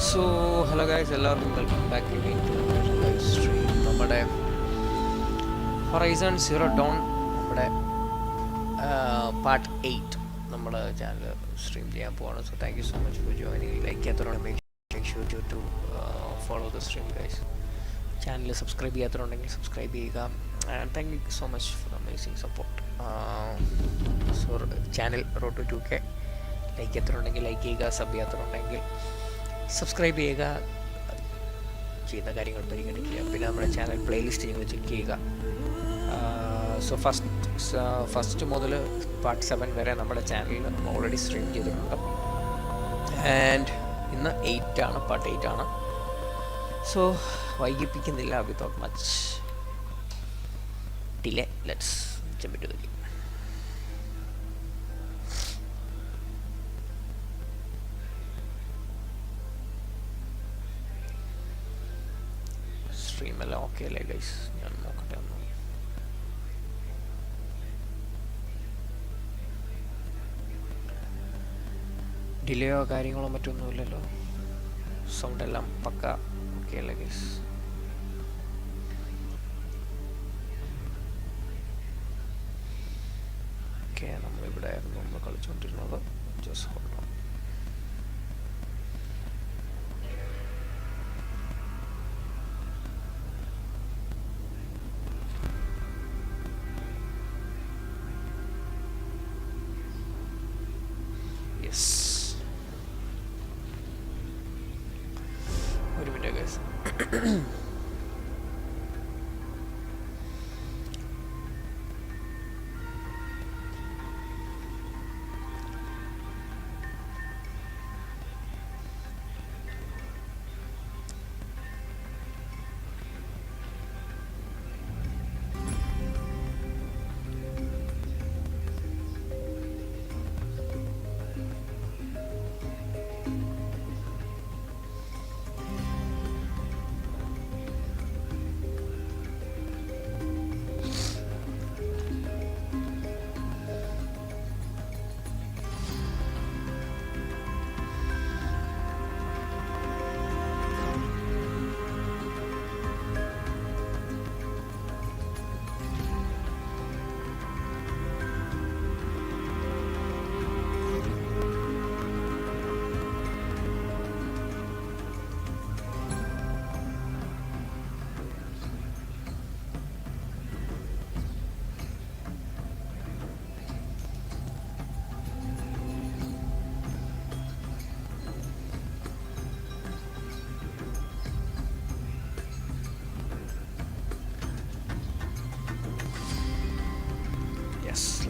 So, hello guys, welcome back again to another live stream. നമ്മുടെ Horizon Zero Dawn നമ്മുടെ Part 8 നമ്മുടെ channel stream ചെയ്യാൻ പോവാണ്. So thank you so much for joining. Like ചെയ്യാത്തവരുണ്ട് make sure to follow the stream guys. Channel subscribe ചെയ്യാത്തവരുണ്ടെങ്കിൽ subscribe ചെയ്യുക. And thank you so much for amazing support. So channel road to 2K like ചെയ്യാത്തവരുണ്ടെങ്കിൽ like ചെയ്യുക, sub ചെയ്യാത്തവരുണ്ടെങ്കിൽ subscribe ചെയ്യുക, ചെയ്യുന്ന കാര്യങ്ങൾ പരിഗണിക്കുക. പിന്നെ നമ്മുടെ ചാനൽ പ്ലേലിസ്റ്റ് നിങ്ങൾ ചെക്ക് ചെയ്യുക. സോ ഫസ്റ്റ് മുതൽ പാർട്ട് 7 വരെ നമ്മുടെ ചാനലിൽ ഓൾറെഡി സ്ട്രീം ചെയ്തിട്ടുണ്ട്. ആൻഡ് ഇന്ന് 8 ആണ്, പാർട്ട് 8 ആണ്. സോ വൈകിപ്പിക്കുന്നില്ല, without much delay let's jump into the game. സ്ട്രീമെല്ലാം ഓക്കെ അല്ലേ ഗൈസ്? ഞാൻ നോക്കട്ടെ ഒന്ന്. ഡിലേയോ കാര്യങ്ങളോ മറ്റൊന്നുമില്ലല്ലോ? സൗണ്ട് എല്ലാം പക്ക ഓക്കെ അല്ലേ ഗൈസ്? ഓക്കെ, നമ്മളിവിടെ ആയിരുന്നു നമ്മൾ കളിച്ചുകൊണ്ടിരുന്നത്. Just hold on. ഒരു minute guys.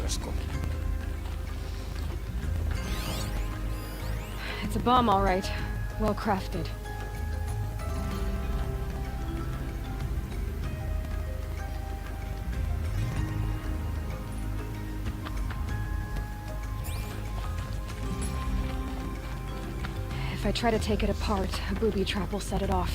Let's go. It's a bomb, all right. Well crafted. If I try to take it apart, a booby trap will set it off.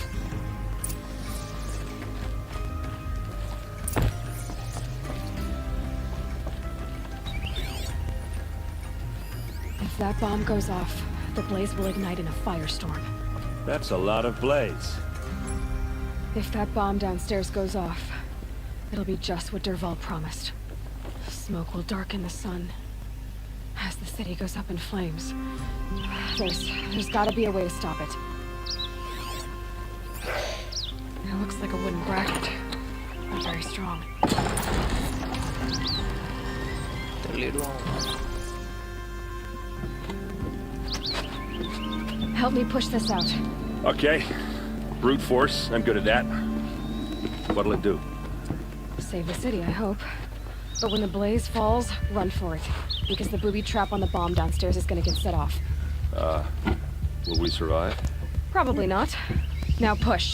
If that bomb goes off, the blaze will ignite in a firestorm. That's a lot of blaze. If that bomb downstairs goes off, it'll be just what Dervahl promised. Smoke will darken the sun as the city goes up in flames. There's gotta be a way to stop it. It looks like a wooden bracket, but very strong. The lid won't. Help me push this out. Okay. Brute force, I'm good at that. What'll it do? Save the city, I hope. But when the blaze falls, run for it. Because the booby trap on the bomb downstairs is gonna get set off. Will we survive? Probably not. Now push.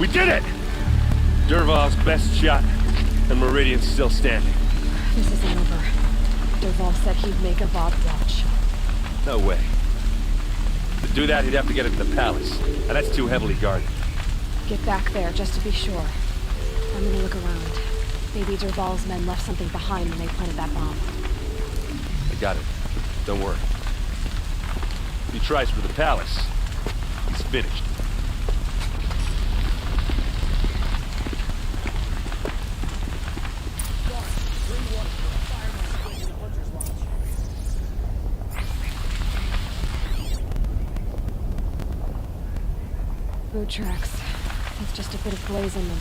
We did it! Dervahl's best shot, and Meridian's still standing. This isn't over. Dervahl said he'd make a Bob watch. No way. To do that, he'd have to get into the palace, and that's too heavily guarded. Get back there, just to be sure. I'm gonna look around. Maybe Derval's men left something behind when they planted that bomb. I got it. Don't worry. If he tries for the palace, he's finished. Boot tracks. With just a bit of blaze in them.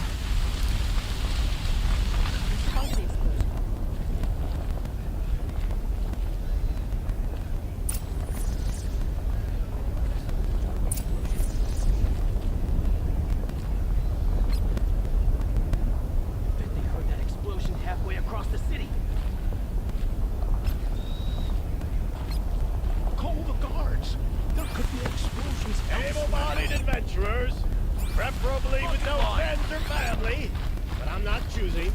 Able-bodied adventurers, preferably with no friends or family, but I'm not choosy.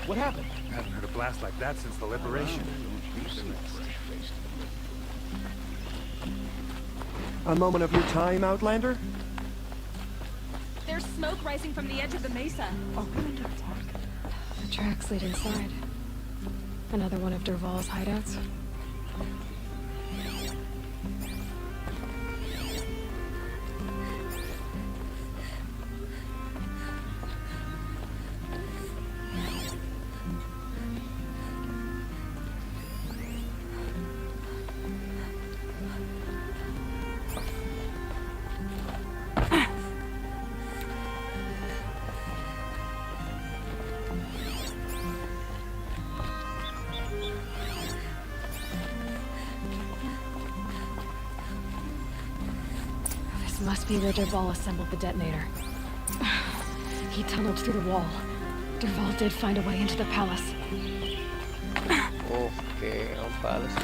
What happened? I haven't heard a blast like that since the liberation. A moment of your time, Outlander? There's smoke rising from the edge of the mesa. The tracks lead inside. Another one of Derval's hideouts. Must be where Derval assembled the detonator. He tunneled through the wall. Derval did find a way into the palace. Okay, on palace.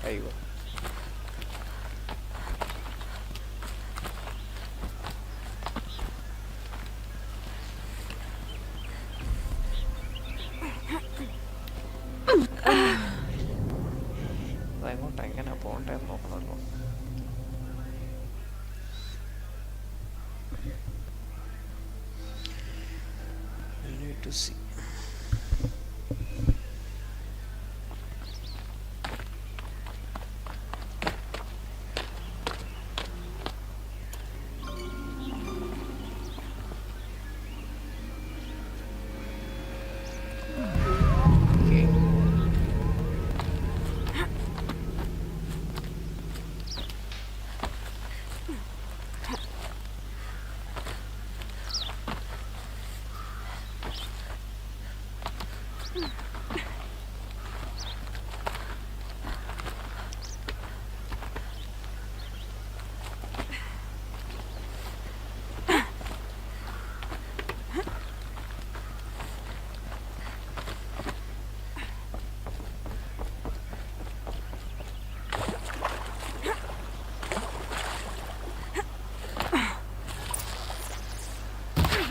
Ahí va. എങ്ങോട്ടാ എങ്ങനെ പോകണ്ടേ നോക്കണമല്ലോ. You need to see.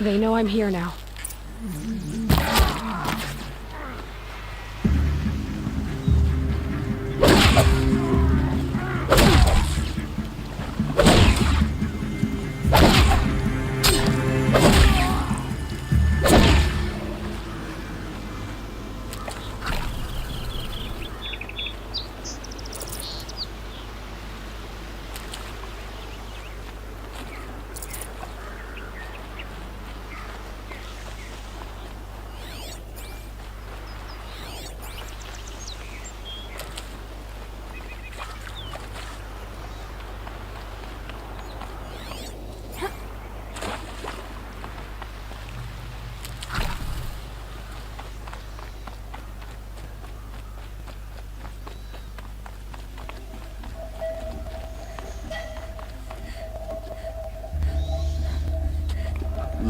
They know I'm here now.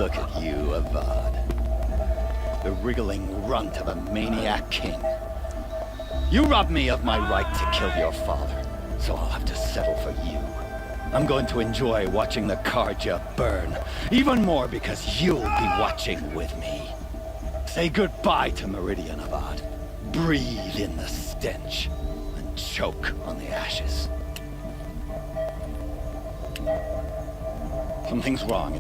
Look at you, Avad. The wriggling runt of a maniac king. You robbed me of my right to kill your father, so I'll have to settle for you. I'm going to enjoy watching the Karja burn, even more because you'll be watching with me. Say goodbye to Meridian, Avad. Breathe in the stench, and choke on the ashes. Something's wrong.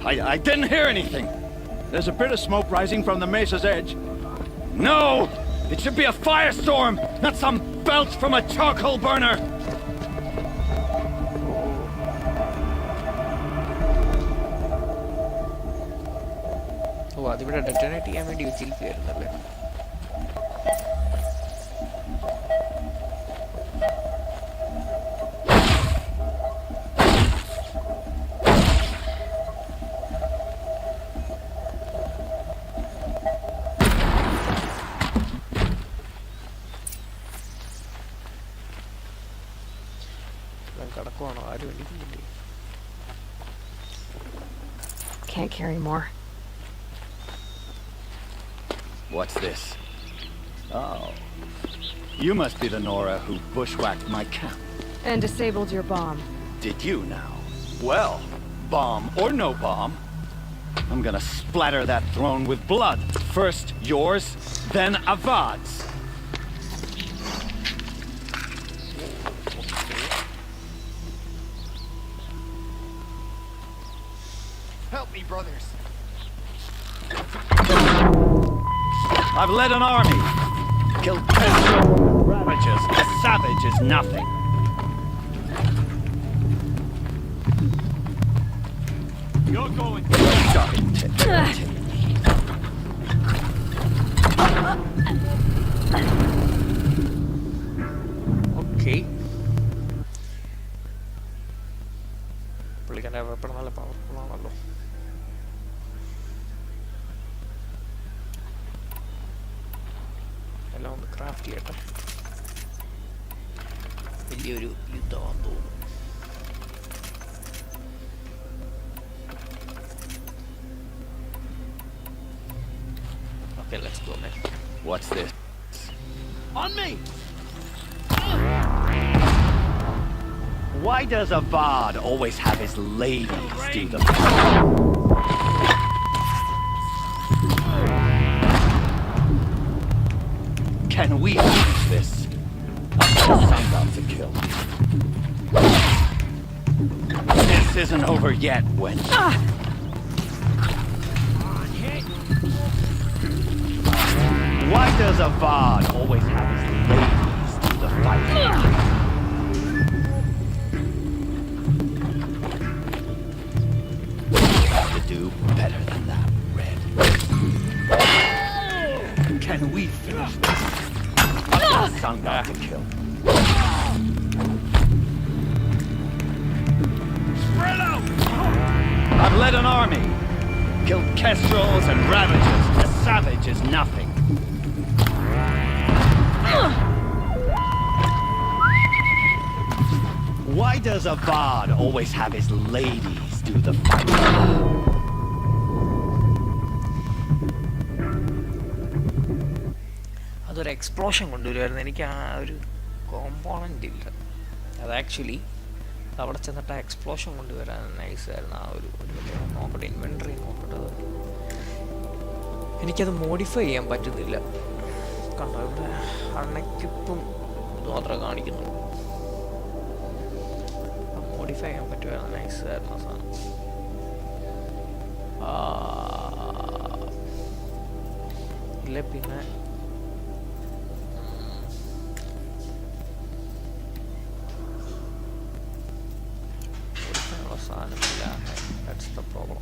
I didn't hear anything. There's a bit of smoke rising from the mesa's edge. No! It should be a firestorm, not some belch from a charcoal burner! ഓ അതിവിടെ ഡെറ്റനേറ്റ് ചെയ്യാൻ വേണ്ടി വെച്ചിരിക്കുകയായിരുന്നല്ലേ. കിടക്കുവാണോ ആരും എണീക്കുന്നില്ലേ? Can't carry more. What's this? Oh. You must be the Nora who bushwhacked my camp. And disabled your bomb. Did you now? Well, bomb or no bomb, I'm gonna splatter that throne with blood. First yours, then Avad's. Help me, brothers. I've led an army. Killed ravages. A savage is nothing. You're going okay. പുള്ളിക്കാൻ്റെ weapon നല്ല powerful ആണല്ലോ. എല്ലാം ഒന്ന് craft ചെയ്യട്ടെ. വലിയൊരു യുദ്ധമാണെന്ന് തോന്നുന്നു. Okay, let's go, man. What's this? on me! Why does Avad always have his ladies do the... Can we finish this? I'm about to kill. This isn't over yet, wench. Why does Avad always have his ladies do the fighting? To do better than that, Red. Can we finish this? I'm about to kill. Spread out! I've led an army. Killed kestrels and ravages. A savage is nothing. Why does Avad always have his ladies do the fighting? അതൊരു explosion കൊണ്ടുവരുമായിരുന്നു. എനിക്ക് ആ ഒരു component ഇല്ല. അത് actually അവിടെ ചെന്നിട്ട് ആ explosion കൊണ്ടുവരാൻ നൈസായിരുന്നു. ആ ഒരു നോക്കട്ടെ, ഇൻവെൻട്രി നോക്കട്ടെ. എനിക്കത് മോഡിഫൈ ചെയ്യാൻ പറ്റുന്നില്ല. കണ്ടോ, ഇവിടെ അണയ്ക്കിപ്പം ഇത് മാത്രമേ കാണിക്കുന്നുള്ളൂ. മോഡിഫൈ ചെയ്യാൻ പറ്റുമായിരുന്നു, നൈസായിരുന്നു ആ സാധനം. ഇല്ല പിന്നെ സാധനമില്ല. That's the problem.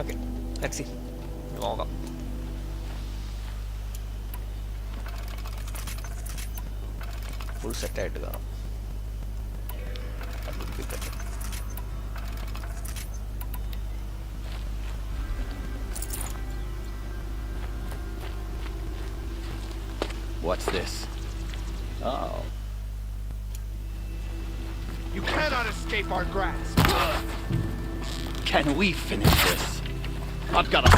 Okay let's see നോക്കാം. ഫുൾ സെറ്റായിട്ട് കാണാം. What's this? Oh. You cannot escape our grasp. Can we finish this? I've got a...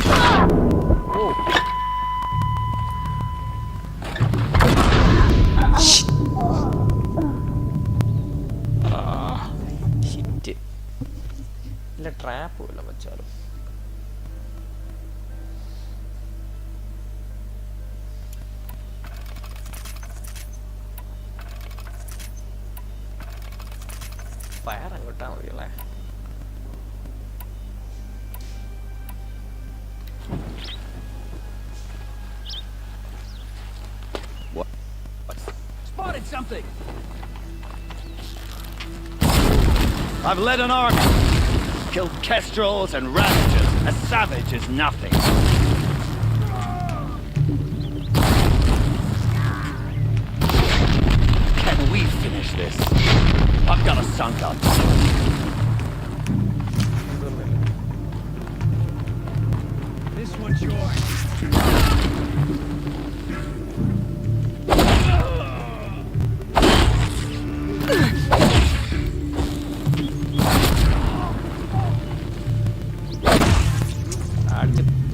shit. ഇല്ല ട്രാപ്പ് വല്ലതും വെച്ചാലും. ഫയർ അങ്ങോട്ടാ മതിയല്ലേ. Spotted something! I've led an army. Killed kestrels and ravages. A savage is nothing. Can we finish this? I've got a sunk up. This one's yours.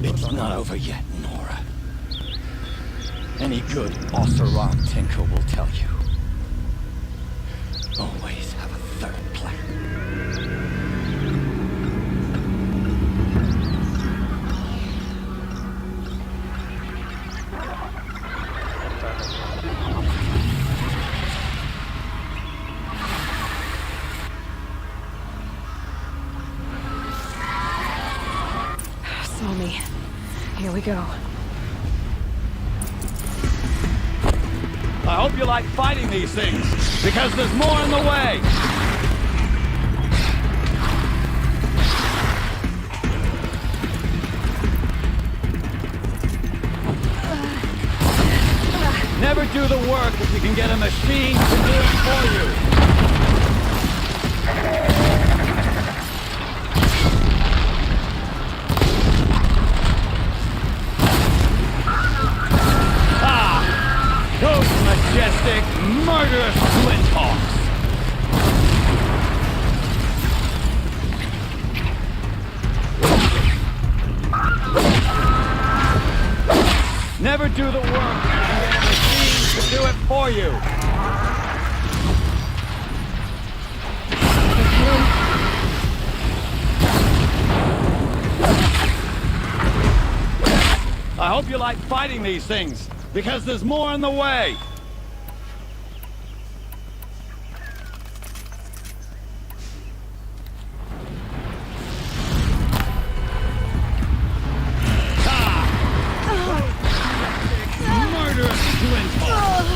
It's not over yet, Nora. Any good Osseram tinker will tell you. Always have a third plan. Saw me. Here we go. I hope you like fighting these things, because there's more in the way! Never do the work if you can get a machine to do it for you! Those majestic, murderous flinthawks! Never do the work and get a machine to do it for you! I hope you like fighting these things, because there's more in the way! Murderous flinthawk!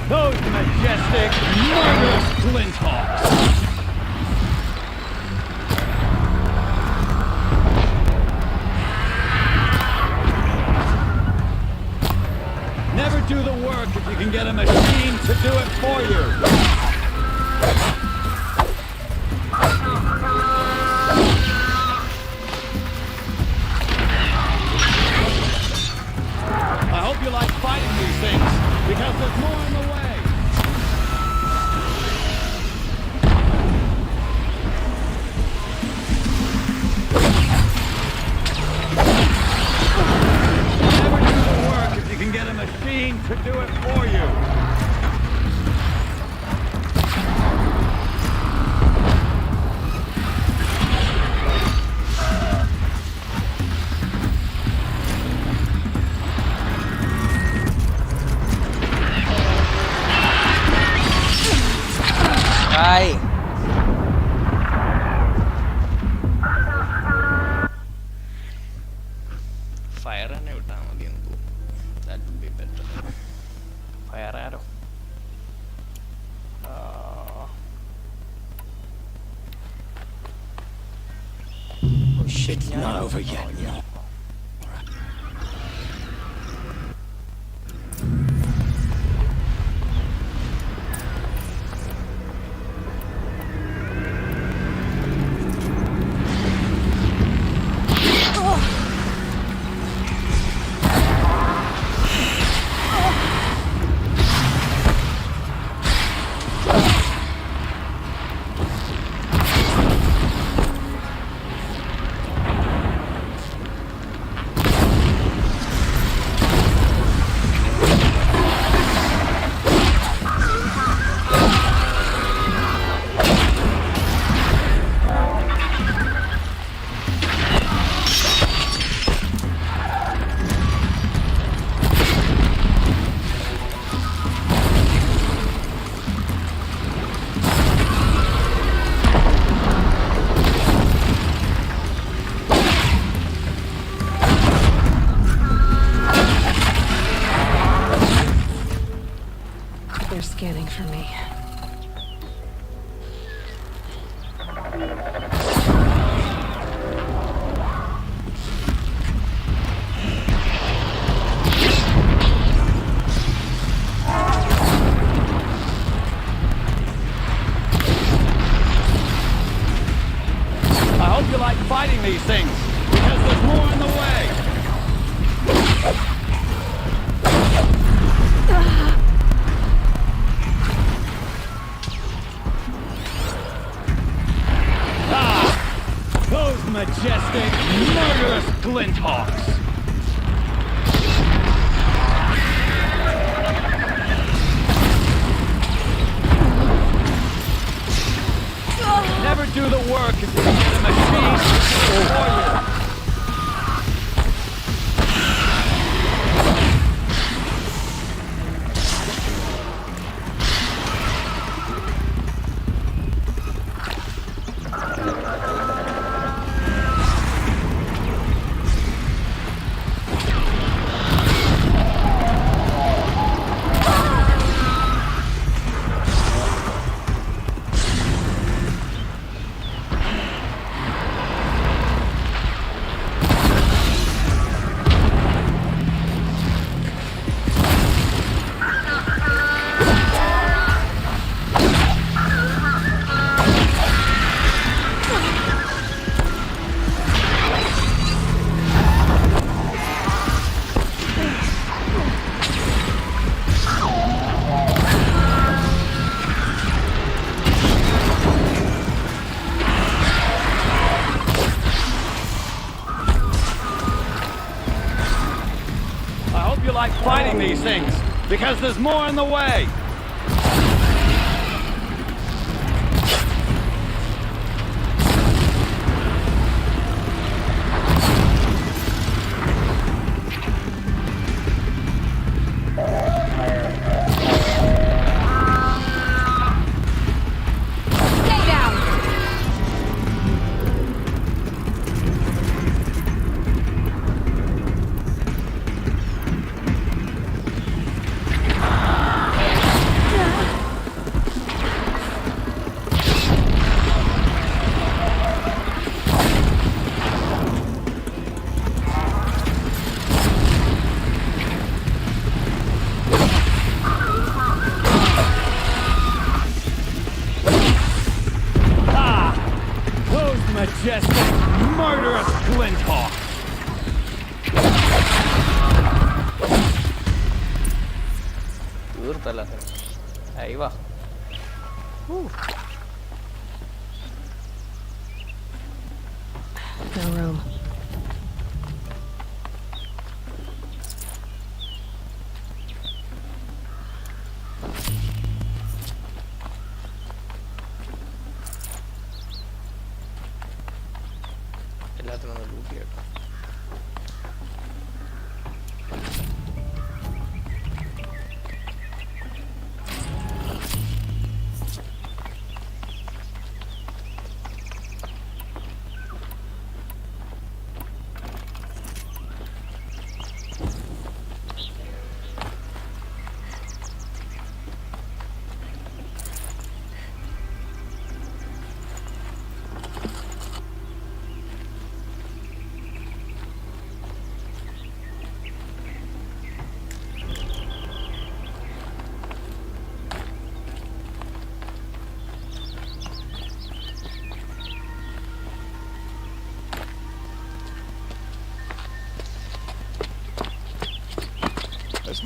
Those majestic, murderous flinthawks! Never do the work if you can get a machine to do it for you! I hope you like fighting these things, because there's more in the way! Never do the work if you can get a machine to do it for you! It's not over yet. They're scanning for me. I hope you like fighting these things, because there's more in the way. Those majestic, murderous glinthawks! Never do the work if you get a machine or warrior. You like fighting these things, because there's more in the way. Majestic, murderous glinthawk! Ahí va. No room. എല്ലാത്തിനും loot ചെയ്യട്ടോ.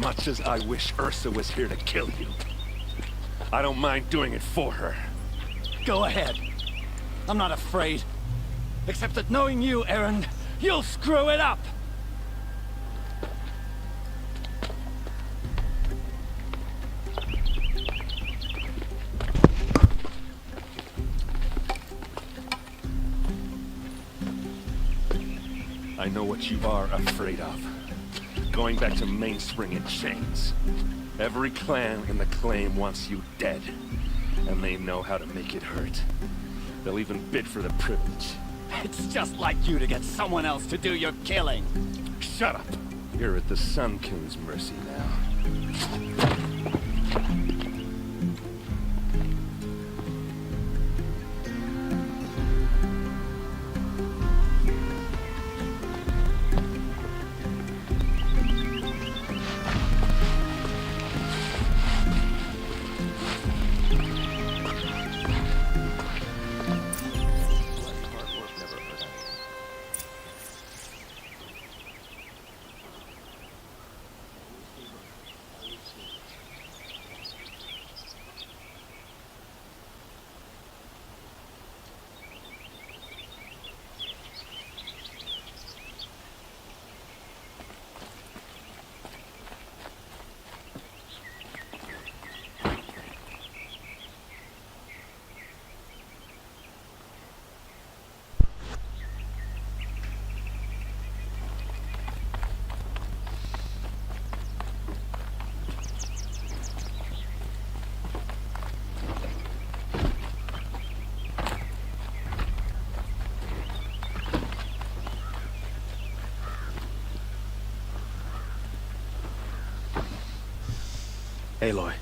much as I wish Ursa was here to kill you, I don't mind doing it for her. Go ahead. I'm not afraid. Except that knowing you, Aaron, you'll screw it up! I know what you are afraid of. Going back to Mainspring in chains. Every clan in the claim wants you dead. And they know how to make it hurt. They'll even bid for the privilege. It's just like you to get someone else to do your killing. Shut up! You're at the Sun King's mercy now. Aloy,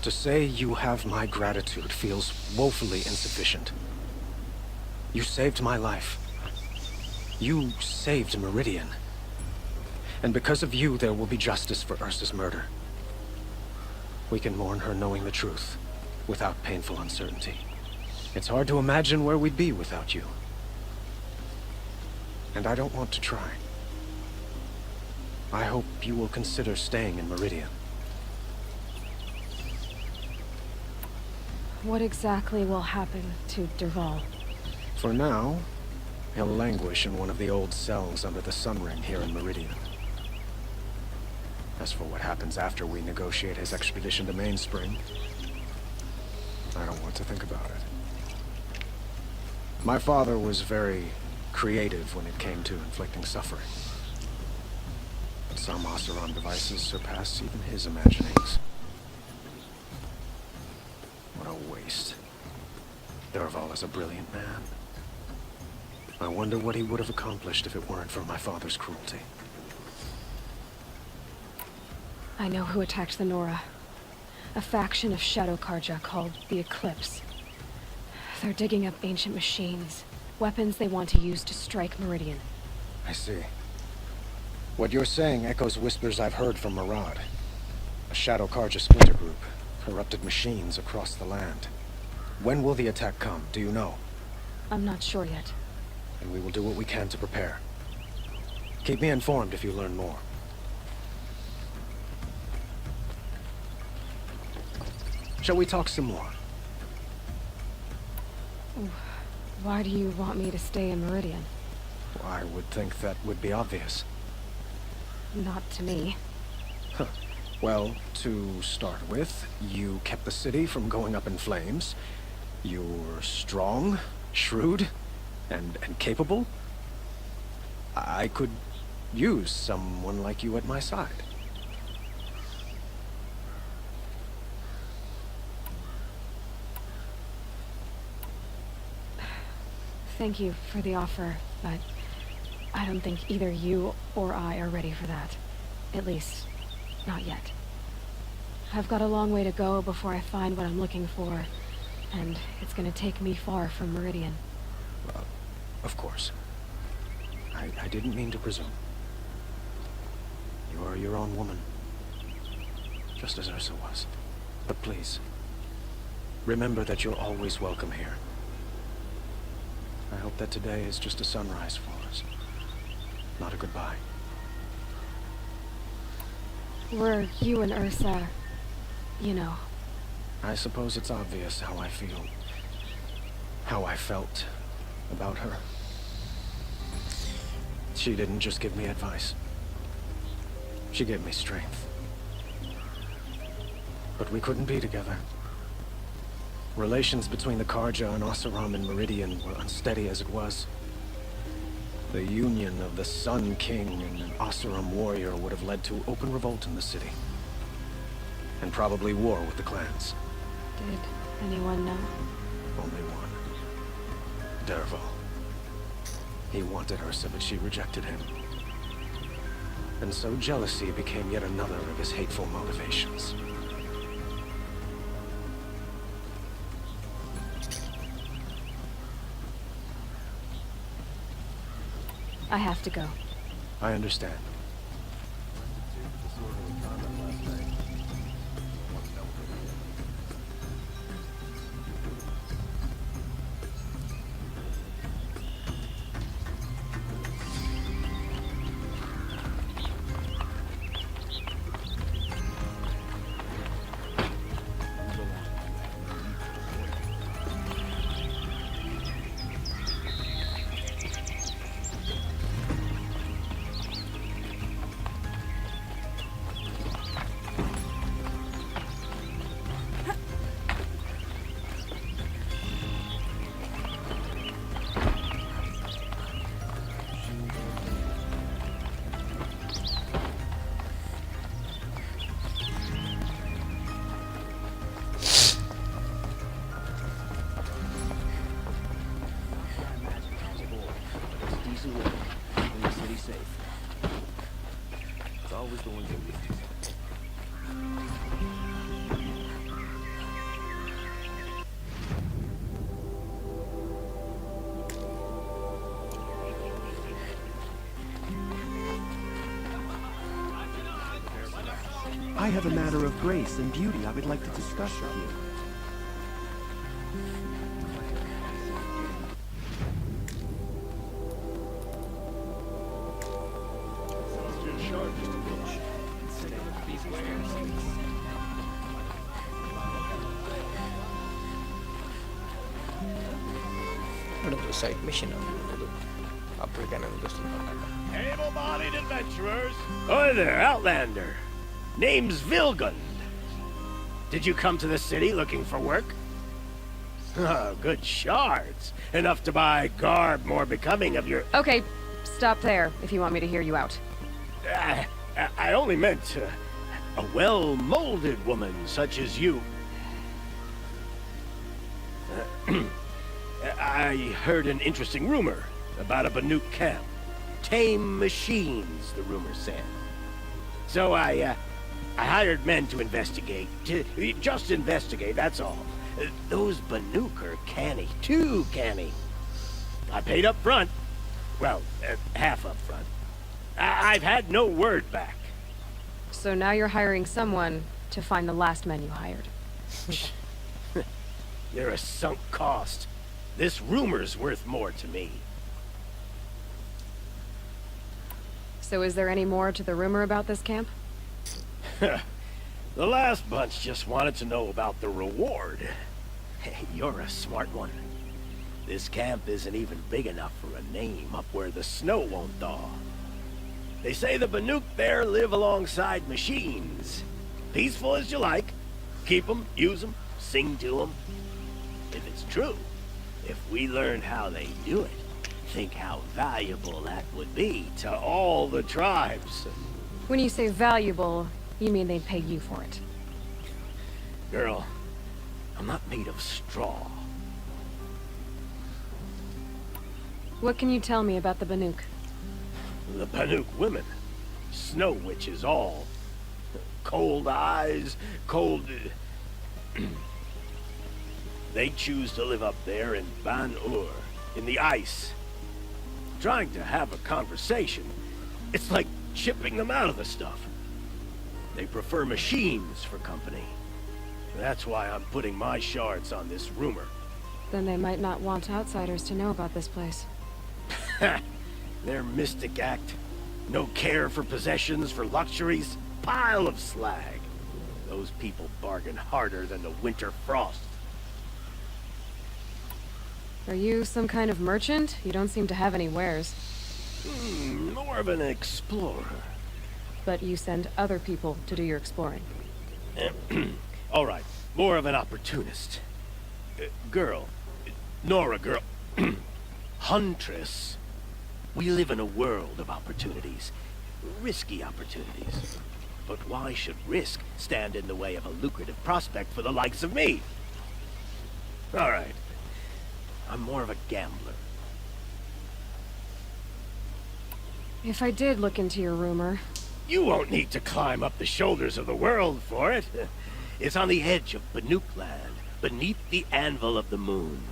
to say you have my gratitude feels woefully insufficient. You saved my life. You saved Meridian. And because of you, there will be justice for Ursa's murder. We can mourn her knowing the truth, without painful uncertainty. It's hard to imagine where we'd be without you. And I don't want to try. I hope you will consider staying in Meridian. What exactly will happen to Derval? For now, he'll languish in one of the old cells under the Sun Ring here in Meridian. As for what happens after we negotiate his expedition to Mainspring, I don't want to think about it. My father was very creative when it came to inflicting suffering. But some Oseram devices surpass even his imaginings. What a waste. Derval is a brilliant man. I wonder what he would have accomplished if it weren't for my father's cruelty. I know who attacked the Nora. A faction of Shadow Karja called the Eclipse. They're digging up ancient machines, weapons they want to use to strike Meridian. I see. What you're saying echoes whispers I've heard from Murad. A Shadow Karja splinter group. Corrupted machines across the land. When will the attack come? Do you know? I'm not sure yet. And we will do what we can to prepare. Keep me informed if you learn more. Shall we talk some more? Why do you want me to stay in Meridian? I would think that would be obvious. Not to me. Huh. Well, to start with, you kept the city from going up in flames. You're strong, shrewd, and capable. I could use someone like you at my side. Thank you for the offer, but I don't think either you or I are ready for that. At least, not yet. I've got a long way to go before I find what I'm looking for, and it's gonna take me far from Meridian. Of course. I didn't mean to presume. You are your own woman. Just as Ursa was. But please, remember that you're always welcome here. I hope that today is just a sunrise for us, not a goodbye. Were you and Ursa, you know? I suppose it's obvious how I feel. How I felt about her. She didn't just give me advice. She gave me strength. But we couldn't be together. Relations between the Karja and Oseram and Meridian were unsteady as it was. The union of the Sun King and an Oseram warrior would have led to open revolt in the city. And probably war with the clans. Did anyone know? Only one. Derval. He wanted Ursa, but she rejected him. And so jealousy became yet another of his hateful motivations. I have to go. I understand. I have a matter of grace and beauty I would like to discuss with you. ഇവിടെ side മിഷനാണ് തോന്നുന്നത്. അപ്പോഴേക്കാണ് ഉദ്ദേശിക്കുന്നത്. Able-bodied adventurers! Hi there, Outlander. Name's Vilgund. Did you come to the city looking for work? Oh, good shards. Enough to buy garb more becoming of your... Okay, stop there if you want me to hear you out. I only meant a well-molded woman such as you. I heard an interesting rumor about a Banuk camp. Tame machines, the rumor said. So I hired men to investigate. Just investigate, that's all. Those Banuk are canny, too canny. I paid up front. Well, half up front. I've had no word back. So now you're hiring someone to find the last men you hired. They're a sunk cost. This rumor's worth more to me. So is there any more to the rumor about this camp? The last bunch just wanted to know about the reward. Hey, you're a smart one. This camp isn't even big enough for a name up where the snow won't thaw. They say the Banuk there live alongside machines. Peaceful as you like. Keep them, use them, sing to them. If it's true, if we learn how they do it, think how valuable that would be to all the tribes. When you say valuable, you mean they'd pay you for it. Girl, I'm not made of straw. What can you tell me about the Banuk? The Banuk women. Snow witches all. Cold eyes, cold... They choose to live up there in Ban-Ur, in the ice. Trying to have a conversation, it's like chipping them out of the stuff. They prefer machines for company. That's why I'm putting my shards on this rumor. Then they might not want outsiders to know about this place. Their mystic act. No care for possessions, for luxuries. pile of slag. Those people bargain harder than the winter frost. Are you some kind of merchant? You don't seem to have any wares. More of an explorer. But you send other people to do your exploring. All right, more of an opportunist. Girl. Nora girl. Huntress. We live in a world of opportunities. Risky opportunities. But why should risk stand in the way of a lucrative prospect for the likes of me? All right. I'm more of a gambler. If I did look into your rumor... You won't need to climb up the shoulders of the world for it. It's on the edge of Banuk land, beneath the anvil of the moon.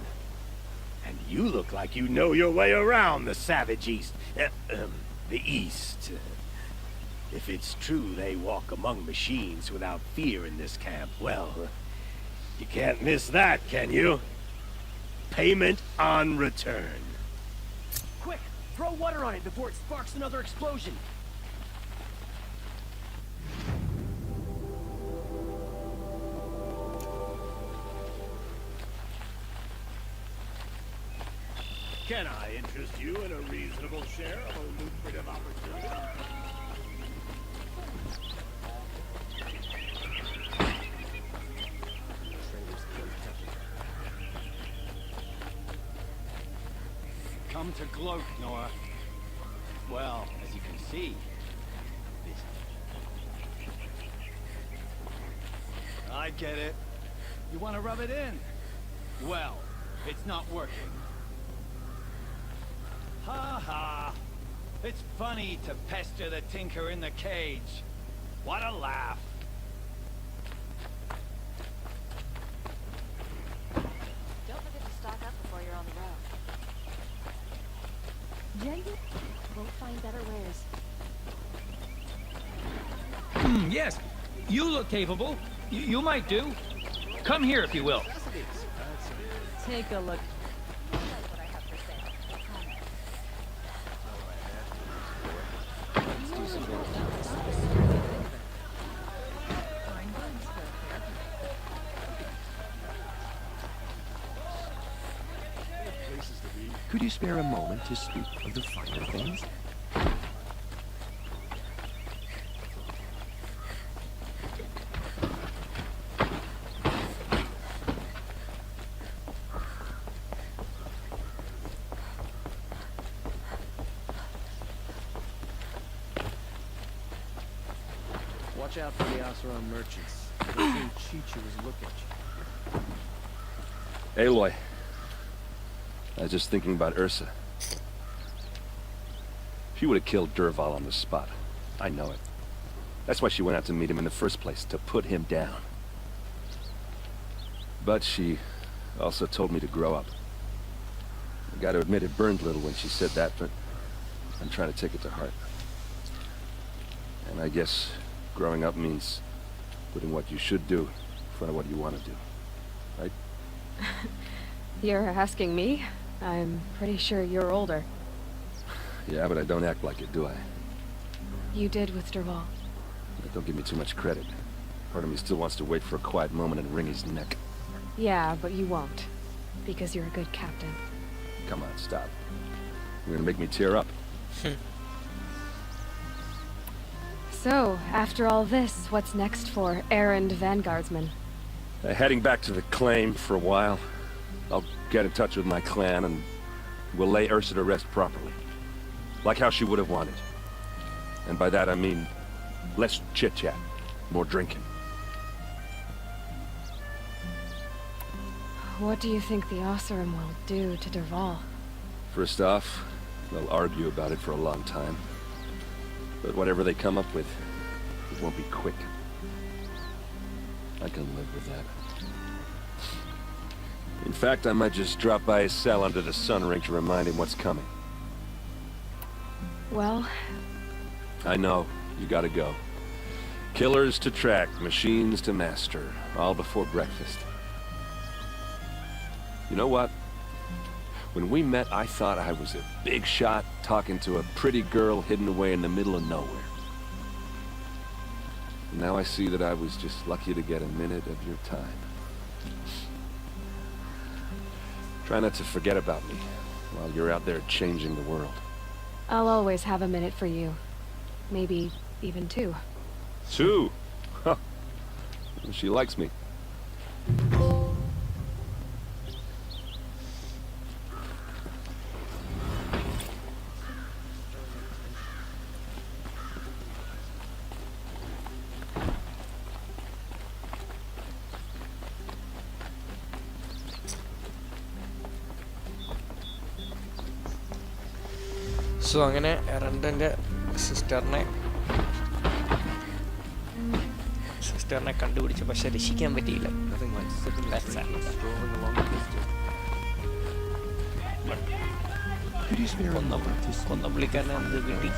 And you look like you know your way around the savage east. The east. If it's true they walk among machines without fear in this camp, well, you can't miss that, can you? Payment on return. Quick! Throw water on it before it sparks another explosion! Can I interest you in a reasonable share of a lucrative opportunity? Come to gloat, Nora. Well, as you can see, I get it. You want to rub it in? Well, it's not working. Ha ha! It's funny to pester the tinker in the cage. What a laugh! Don't forget to stock up before you're on the road. Yeah, we'll find better wares. Yes, you look capable. You might do. Come here if you will. Take a look. Could you spare a moment to speak of the finer things? Watch out for the Oseram merchants. They'll soon cheat you as look at you. Aloy. I was just thinking about Ursa. She would have killed Derval on the spot. I know it. That's why she went out to meet him in the first place, to put him down. But she also told me to grow up. I gotta admit it burned a little when she said that, but I'm trying to take it to heart. And I guess growing up means putting what you should do in front of what you want to do. Right? You're asking me? I'm pretty sure you're older. Yeah, but I don't act like it, do I? You did with Derval. Don't give me too much credit. Part of me still wants to wait for a quiet moment and wring his neck. Yeah, but you won't. Because you're a good captain. Come on, stop. You're gonna make me tear up. So, after all this, what's next for errand vanguardsman? Heading back to the claim for a while. I'll get in touch with my clan and we'll lay Ursa to rest properly. Like how she would have wanted. And by that I mean less chit-chat, more drinking. What do you think the Oseram will do to Derval? First off, they'll argue about it for a long time. But whatever they come up with, it won't be quick. I can live with that. In fact, I might just drop by his cell under the sun ring to remind him what's coming. Well... I know. You gotta go. Killers to track, machines to master. All before breakfast. You know what? When we met, I thought I was a big shot talking to a pretty girl hidden away in the middle of nowhere. Now I see that I was just lucky to get a minute of your time. Try not to forget about me while you're out there changing the world. I'll always have a minute for you. Maybe even two. Two? Huh. She likes me. So അങ്ങനെ എറണ്ടൻ്റെ സിസ്റ്ററിനെ കണ്ടുപിടിച്ചു, പക്ഷെ രക്ഷിക്കാൻ പറ്റിയില്ല. കൊന്ന പുള്ളിക്കാരനെ നമുക്ക് കിട്ടി.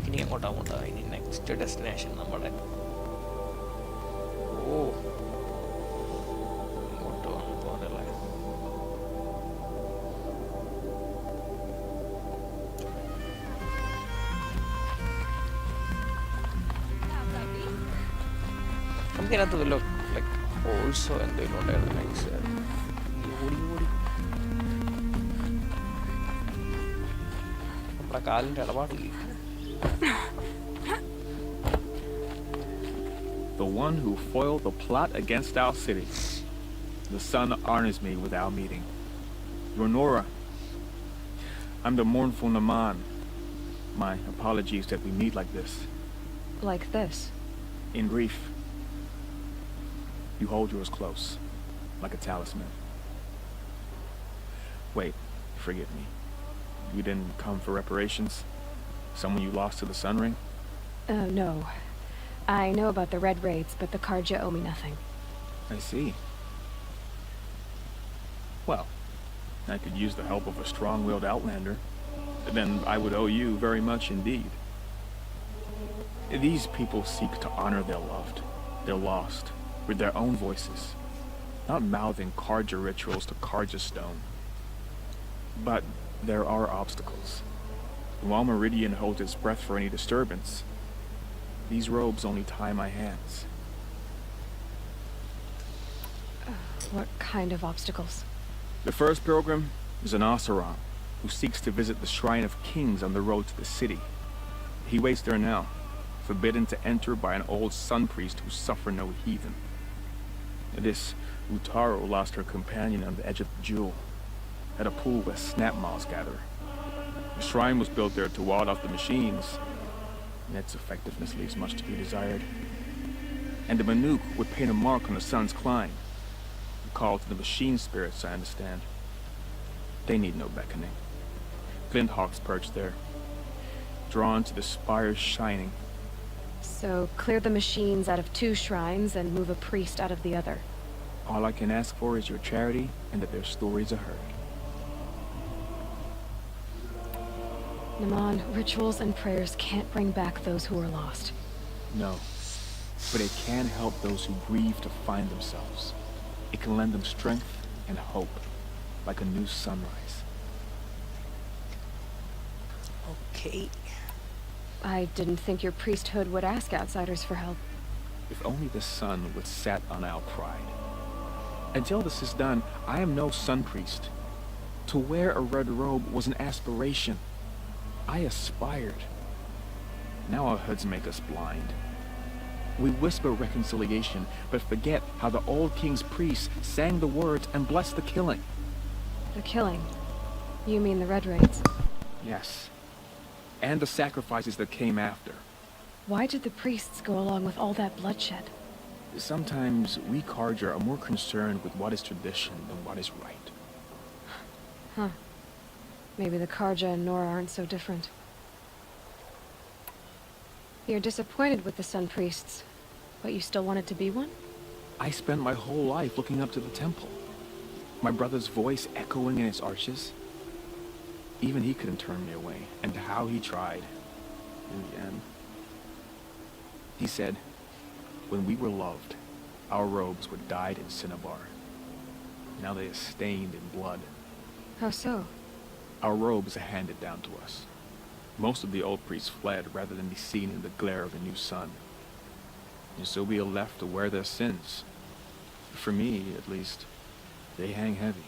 ഇനി അങ്ങോട്ടാ ഇനി നെക്സ്റ്റ് ഡെസ്റ്റിനേഷൻ നമ്മുടെ നമുക്കതിനകത്ത് വല്ലോ ലൈക്ക് ഓൾസോ എന്തെങ്കിലും ഉണ്ടായിരുന്നു. ലൈക്സ് ഓടി നമ്മുടെ കാലിൻ്റെ ഇടപാടില്ല. The one who foiled the plot against our city. The sun honors me with our meeting. You're Nora. I'm the mournful Naman. My apologies that we meet like this. Like this? In grief. You hold yours close, like a talisman. Wait, forgive me. You didn't come for reparations? Someone you lost to the Sun Ring? Oh, no. I know about the Red Raids, but the Karja owe me nothing. I see. Well, I could use the help of a strong-willed outlander. Then I would owe you very much indeed. These people seek to honor their loved, their lost, with their own voices, not mouthing Karja rituals to Karja stone. But there are obstacles. While Meridian holds its breath for any disturbance, these robes only tie my hands. What kind of obstacles? The first pilgrim is an Oseram, who seeks to visit the Shrine of Kings on the road to the city. He waits there now, forbidden to enter by an old sun priest who suffer no heathen. This Utaro lost her companion on the edge of the jewel, at a pool where snap moths gather. The shrine was built there to ward off the machines, and its effectiveness leaves much to be desired. And the Manuk would paint a mark on the sun's climb, a call to the machine spirits, I understand. They need no beckoning. Glinthawks perch there, drawn to the spires shining. So, clear the machines out of two shrines and move a priest out of the other. All I can ask for is your charity and that their stories are heard. Naman, rituals and prayers can't bring back those who are lost. No, but it can help those who grieve to find themselves. It can lend them strength and hope, like a new sunrise. Okay. I didn't think your priesthood would ask outsiders for help. If only the sun would set on our pride. Until this is done, I am no sun priest. To wear a red robe was an aspiration. I aspired. Now our hoods make us blind. We whisper reconciliation, but forget how the old king's priests sang the words and blessed the killing. The killing? You mean the Red Raids? Yes. And the sacrifices that came after. Why did the priests go along with all that bloodshed? Sometimes we Karja are more concerned with what is tradition than what is right. Huh. Maybe the Karja and Nora aren't so different. You're disappointed with the Sun Priests, but you still wanted to be one? I spent my whole life looking up to the temple. My brother's voice echoing in its arches. Even he couldn't turn me away, and how he tried. In the end, he said, when we were loved, our robes were dyed in cinnabar. Now they are stained in blood. How so? Our robes are handed down to us. Most of the old priests fled rather than be seen in the glare of the new sun. And so we are left to wear their sins. For me, at least, they hang heavy.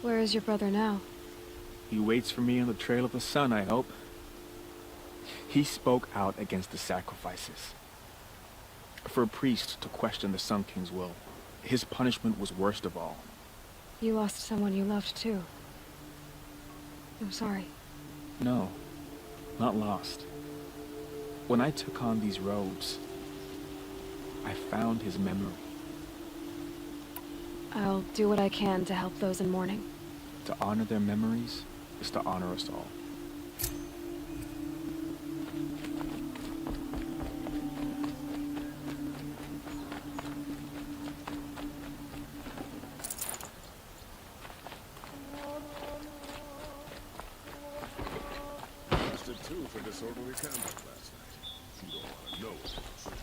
Where is your brother now? He waits for me on the trail of the sun, I hope. He spoke out against the sacrifices. For a priest to question the Sun King's will, his punishment was worst of all. You lost someone you loved too. I'm sorry. No, not lost. When I took on these robes, I found his memory. I'll do what I can to help those in mourning. To honor their memories is to honor us all. Busted too for disorderly conduct last night. You don't want to know what it was.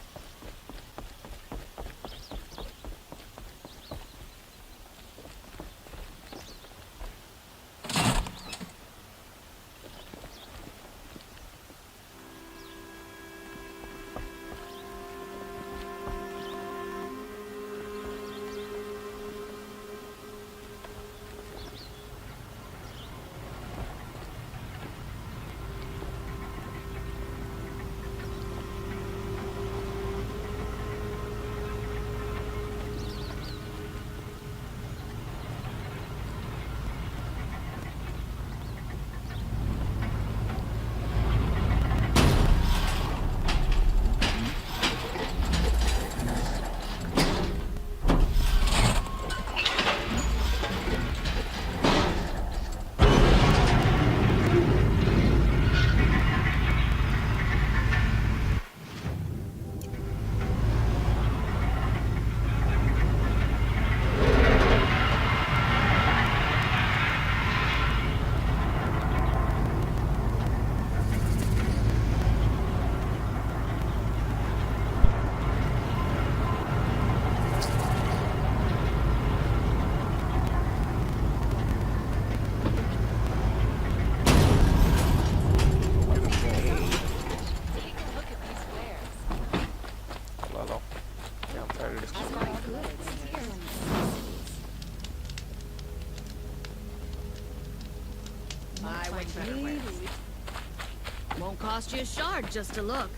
Won't cost you a shard just to look.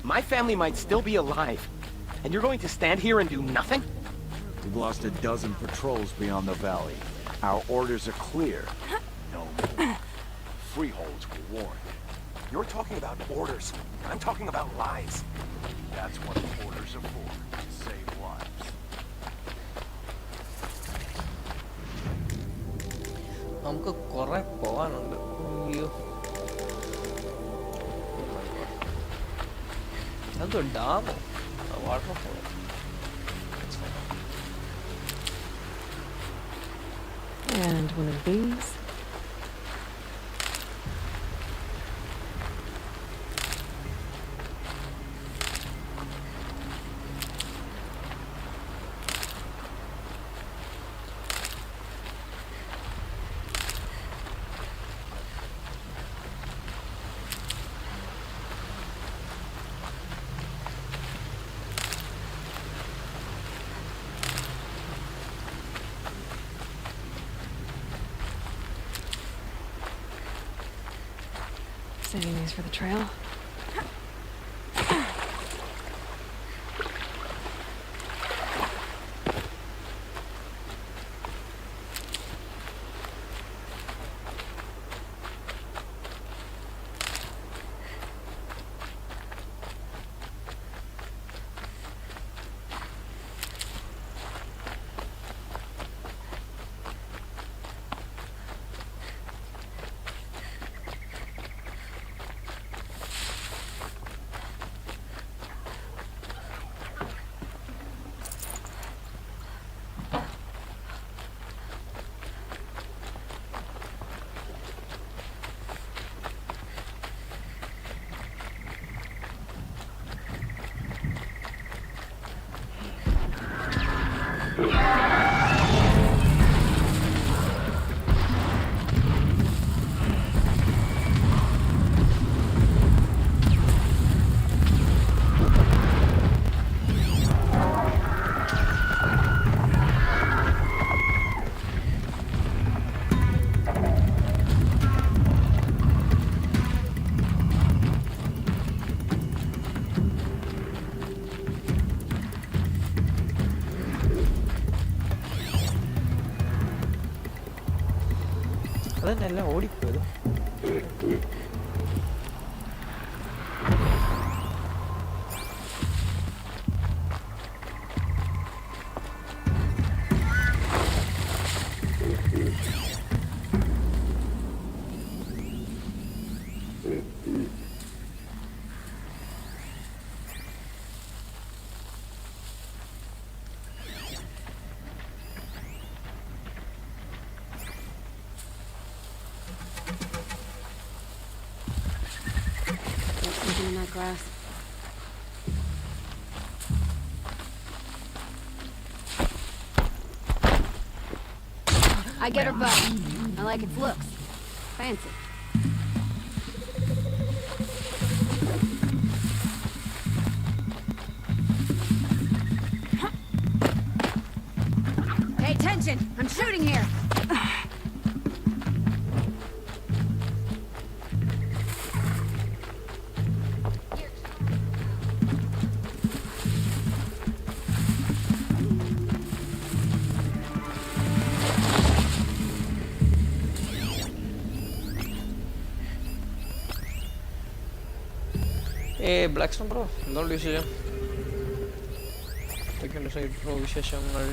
My family might still be alive, and you're going to stand here and do nothing? We've lost a dozen patrols beyond the valley. Our orders are clear. No more. Freeholds were warned. You're talking about orders. I'm talking about lives. That's what orders are for, to save lives. നമുക്ക് കുറെ പോവാനുണ്ട്. അയ്യോ, അതെന്തോ ഡാമോ, waterfall. And one of these. Saving these for the trail. അതന്നെ എല്ലാം ഓടിപ്പോയത്. Something in that grass. I get her bow. I like its looks. Fancy. Pay attention! I'm shooting here! Black bro എന്തുകൊണ്ട് വിശേഷം? എന്തൊക്കെയുണ്ട് side bro വിശേഷങ്ങൾ?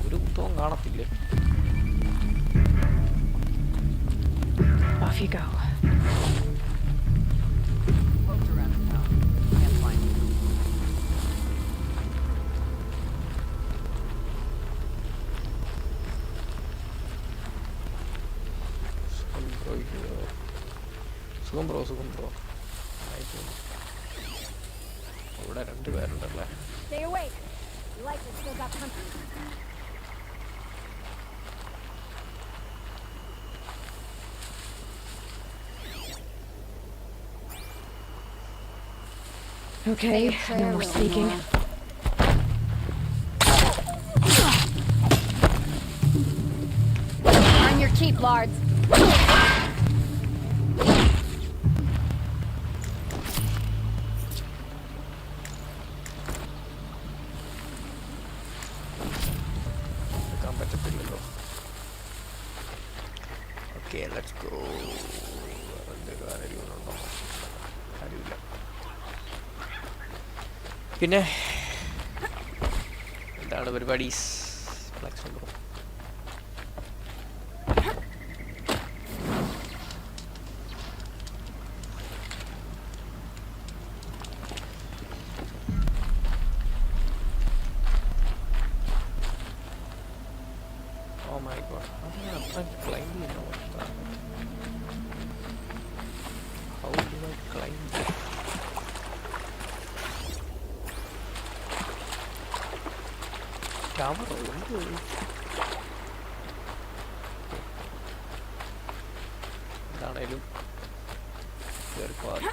ഒരു കുത്തവും കാണത്തില്ലേ? Off you go. സുഖം bro. ഇവിടെ 2 പേരുണ്ടല്ലേ? Stay awake. You like it, still got company. Okay, no more sneaking. On your keep, lards. Okay, let's go. പിന്നെ എന്താണ് പരിപാടി? Flex bro Oh my god, I'm climb how do I climb this? Tower എന്താണേലും കേറിപ്പോവാം.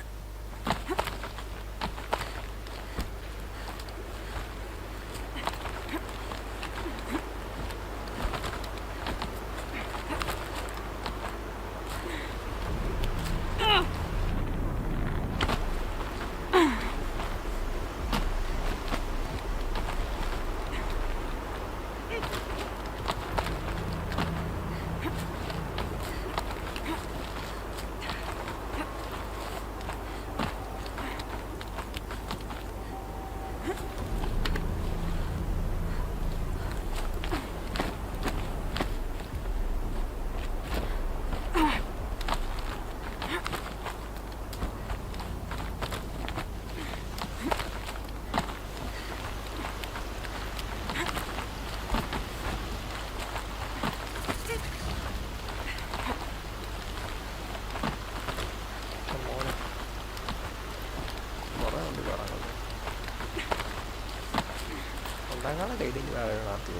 ഒന്നാം dating നടത്തി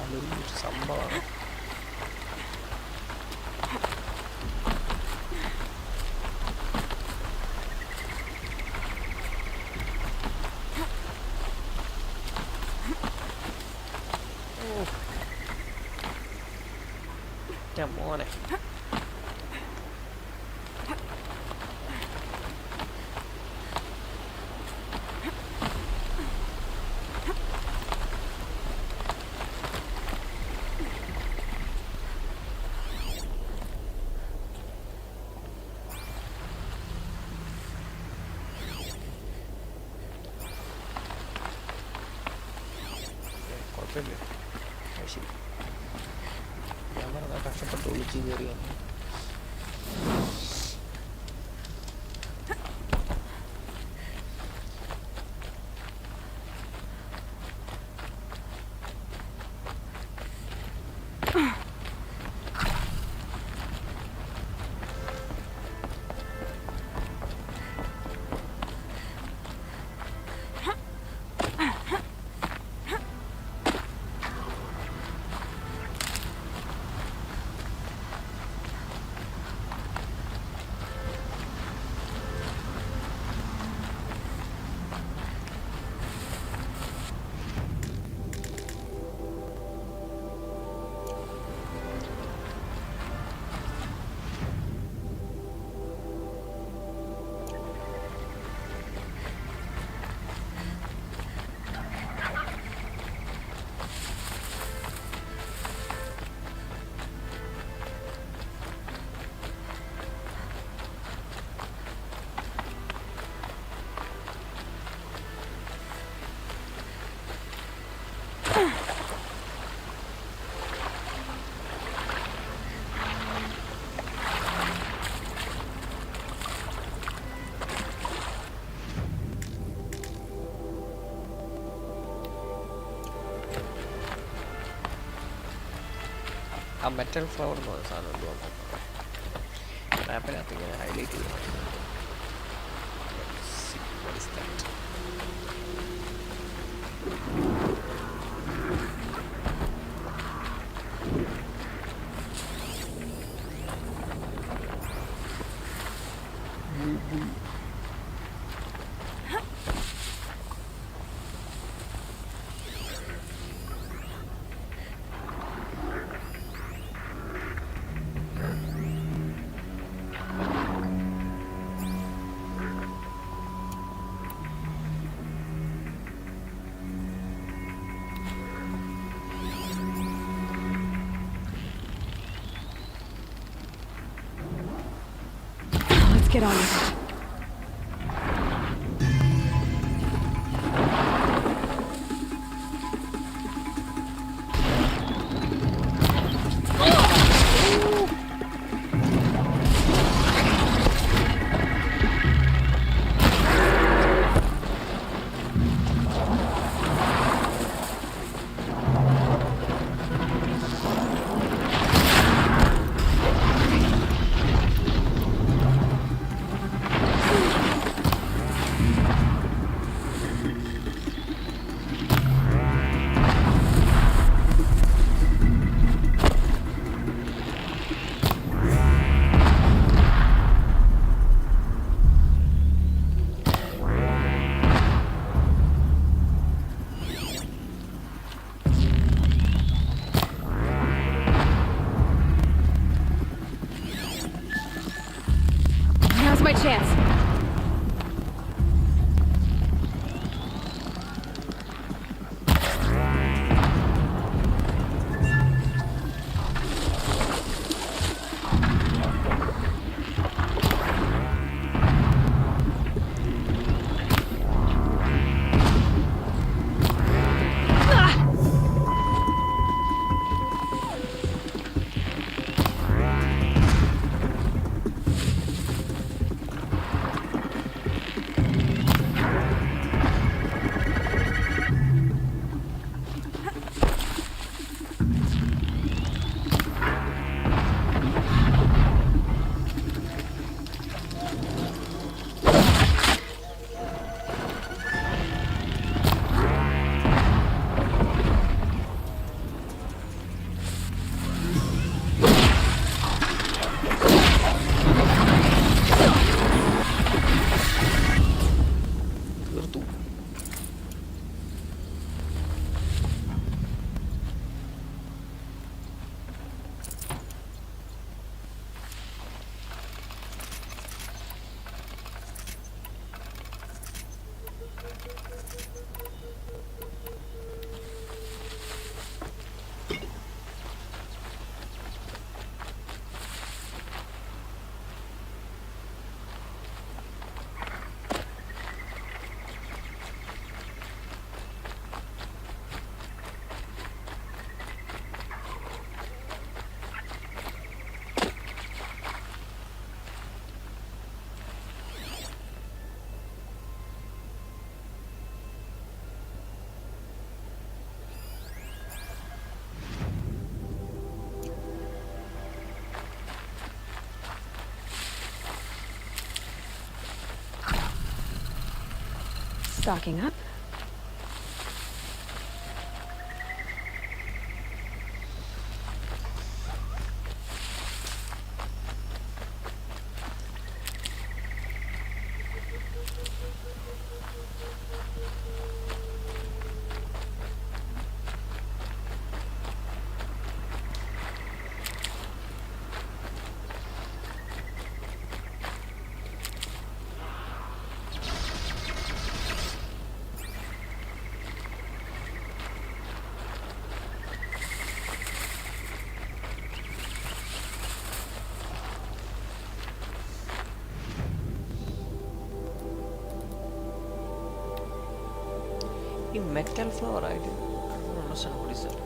അതൊരു സംഭവമാണ്. മോനെ. കുഴപ്പമില്ല, ശരി. ഞാൻ പറഞ്ഞ കഷ്ടപ്പെട്ട് ഒളിച്ച് കയറി വന്നു. ആ മെറ്റൽ ഫ്ലവർ എന്ന് പറഞ്ഞ സാധനം ഉണ്ട്. മാപ്പിനകത്ത് ഇങ്ങനെ ഹൈലൈറ്റ് ചെയ്ത് Get on with it. Stocking up. ഈ മെറ്റൽ ഫ്ലോർ ആയിട്ട് understand what is it.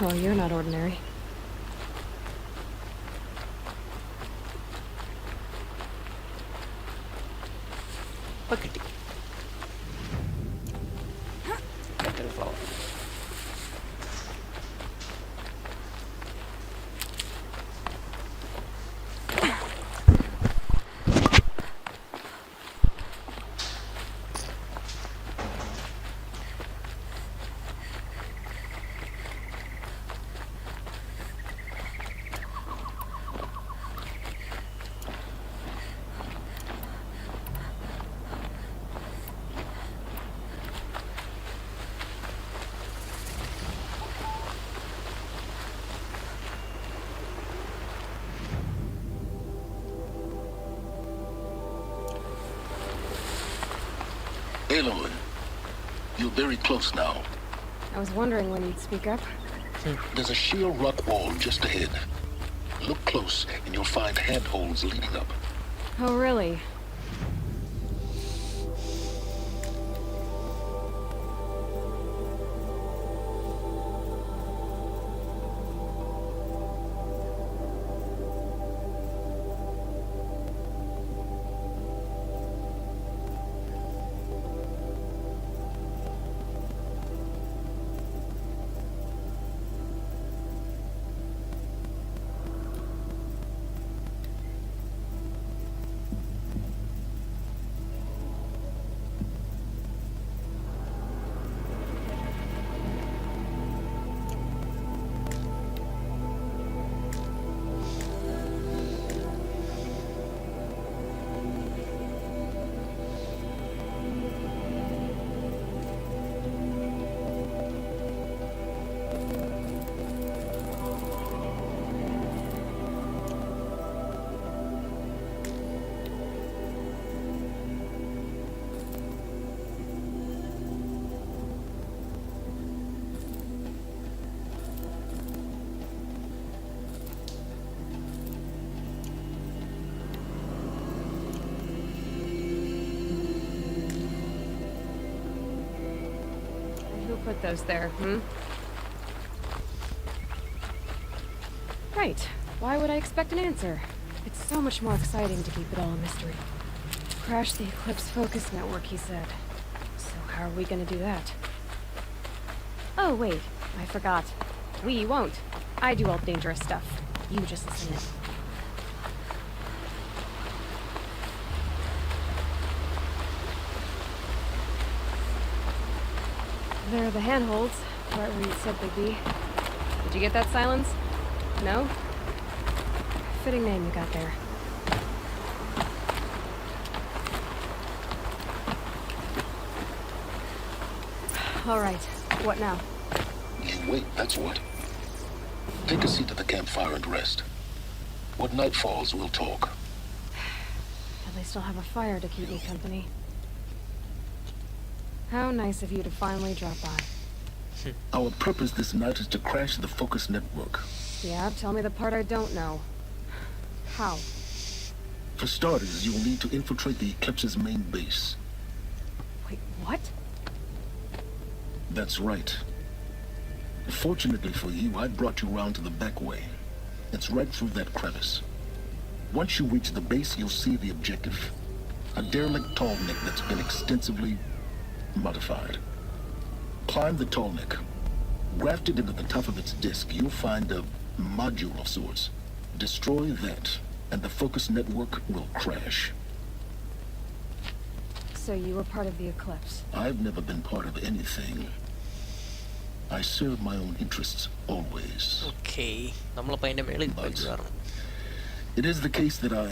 Oh, you're not ordinary. Buckety. Metal flower. Aloy, you're very close now. I was wondering when you'd speak up. There's a sheer rock wall just ahead. Look close and you'll find handholds leading up. Oh, really? Put those there, Right. Why would I expect an answer? It's so much more exciting to keep it all a mystery. Crash the Eclipse focus network, he said. So how are we gonna do that? Oh, wait. I forgot. We won't. I do all the dangerous stuff. You just listen in. There are the handholds, right where you said they'd be. Did you get that, Silence? No? Fitting name you got there. All right, what now? You wait, that's what. Take a seat at the campfire and rest. When night falls, we'll talk. At least I'll have a fire to keep me company. How nice of you to finally drop by. Our purpose this night is to crash the focus network. Yeah, tell me the part I don't know. How? For starters, you will need to infiltrate the Eclipse's main base. Wait, what? That's right. Fortunately for you, I brought you round to the back way. It's right through that crevice. Once you reach the base, you'll see the objective. A derelict tall neck that's been extensively modified. Climb the tall neck. Grafted into the top of its disc, you'll find a module of sorts. Destroy that, and the focus network will crash. So you were part of the Eclipse? I've never been part of anything. I serve my own interests, always. Okay. നമ്മളപ്പോ അതിന്റെ മേളിൽ പോയിട്ട് കാരണം. It is the case that I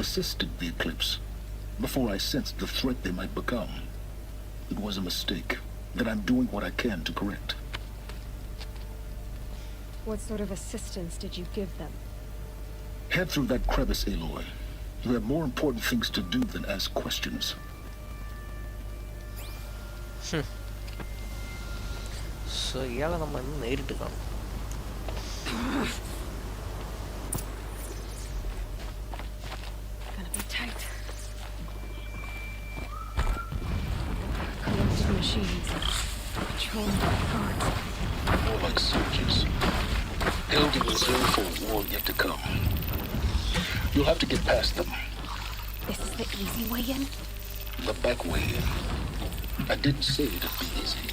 assisted the Eclipse before I sensed the threat they might become. It was a mistake that I'm doing what I can to correct. What sort of assistance did you give them? Head through that crevice, Aloy. You have more important things to do than ask questions. So ഇയാളെ നമ്മൾ നേരിട്ട് കാണും. Gonna be tight. Connected machines. Patrolling by guards. More like soldiers. Held in reserve for a war yet to come. You'll have to get past them. This is the easy way in? The back way in. I didn't say it'd be easy.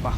വാ.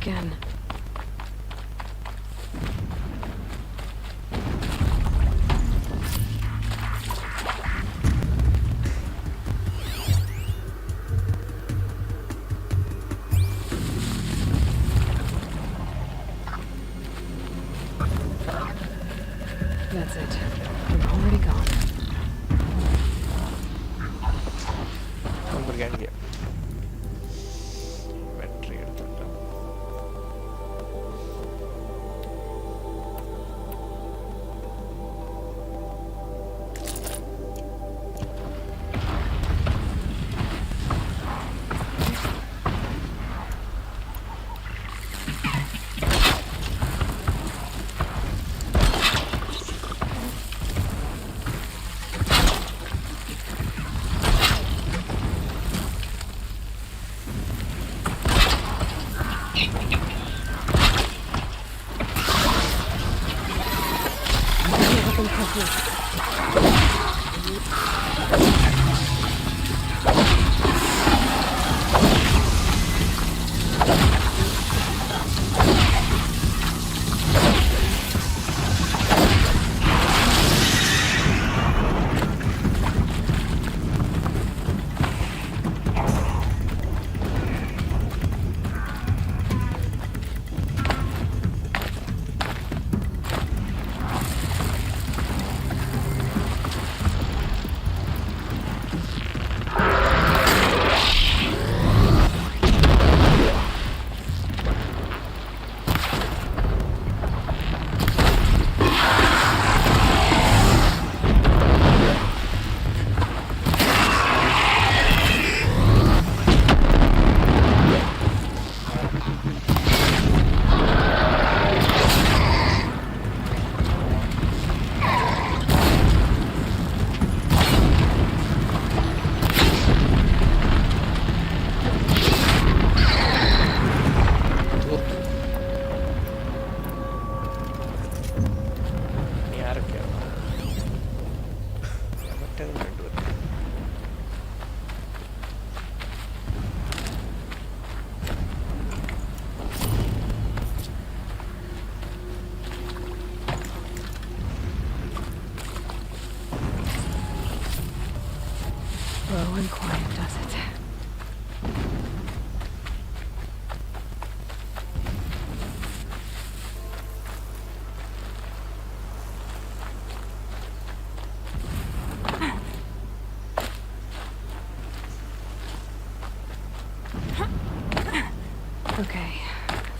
Again. That's it. We're already gone. നമുക്ക് കാണിക്കാം. Battery എടുത്തിട്ട്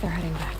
They're heading back.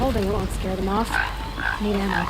Holding it won't scare them off. Need ammo.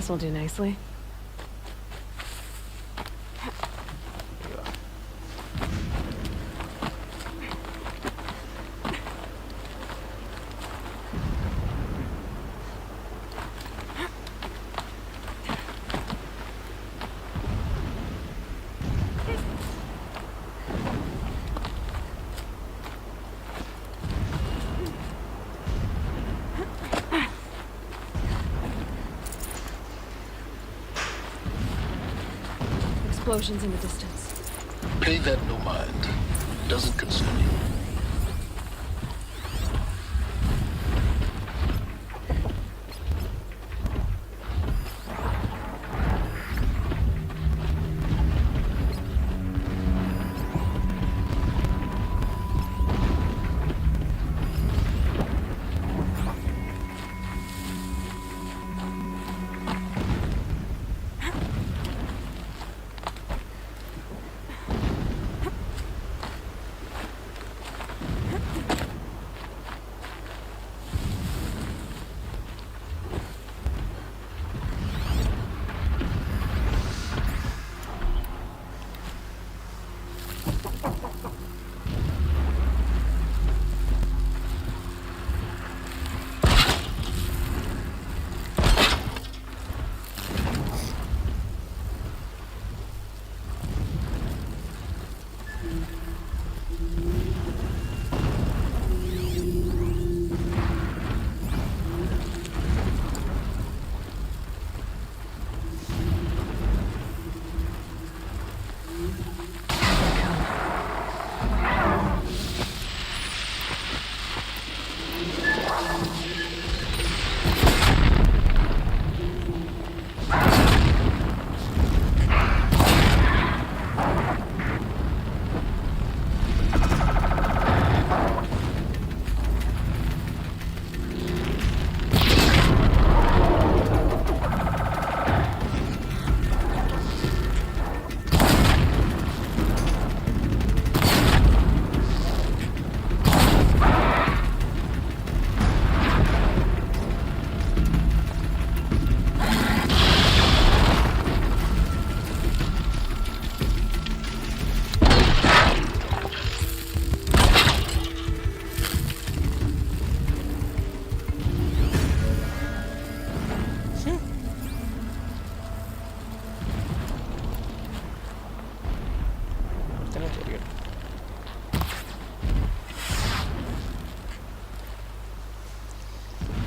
This'll do nicely. Explosions in the distance. Pay that no mind. Doesn't concern you.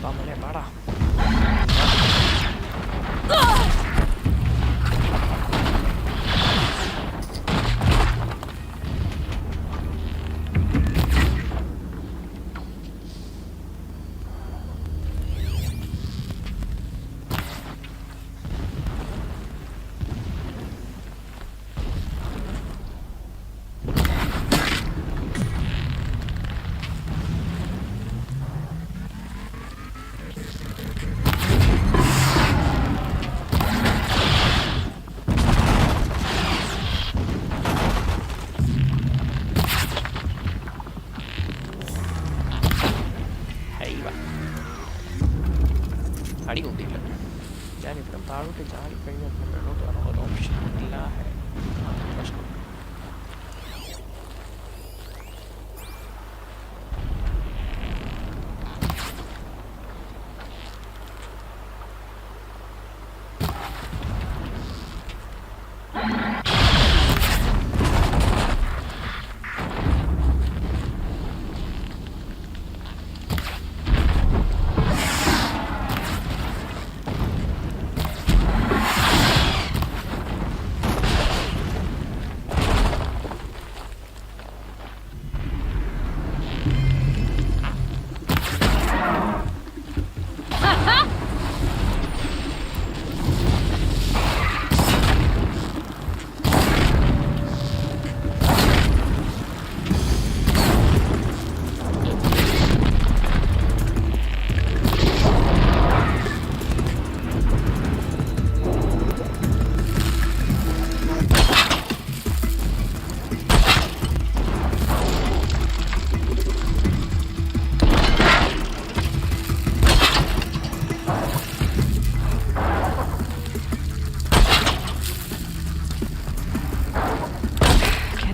Vámonos, para. അടി കൊണ്ടില്ല ഞാനിവിടെ താഴോട്ട് ചാടിക്കഴിഞ്ഞാൽ മുന്നോട്ട് വരാൻ ഒരു option ഇല്ല പ്രശ്നം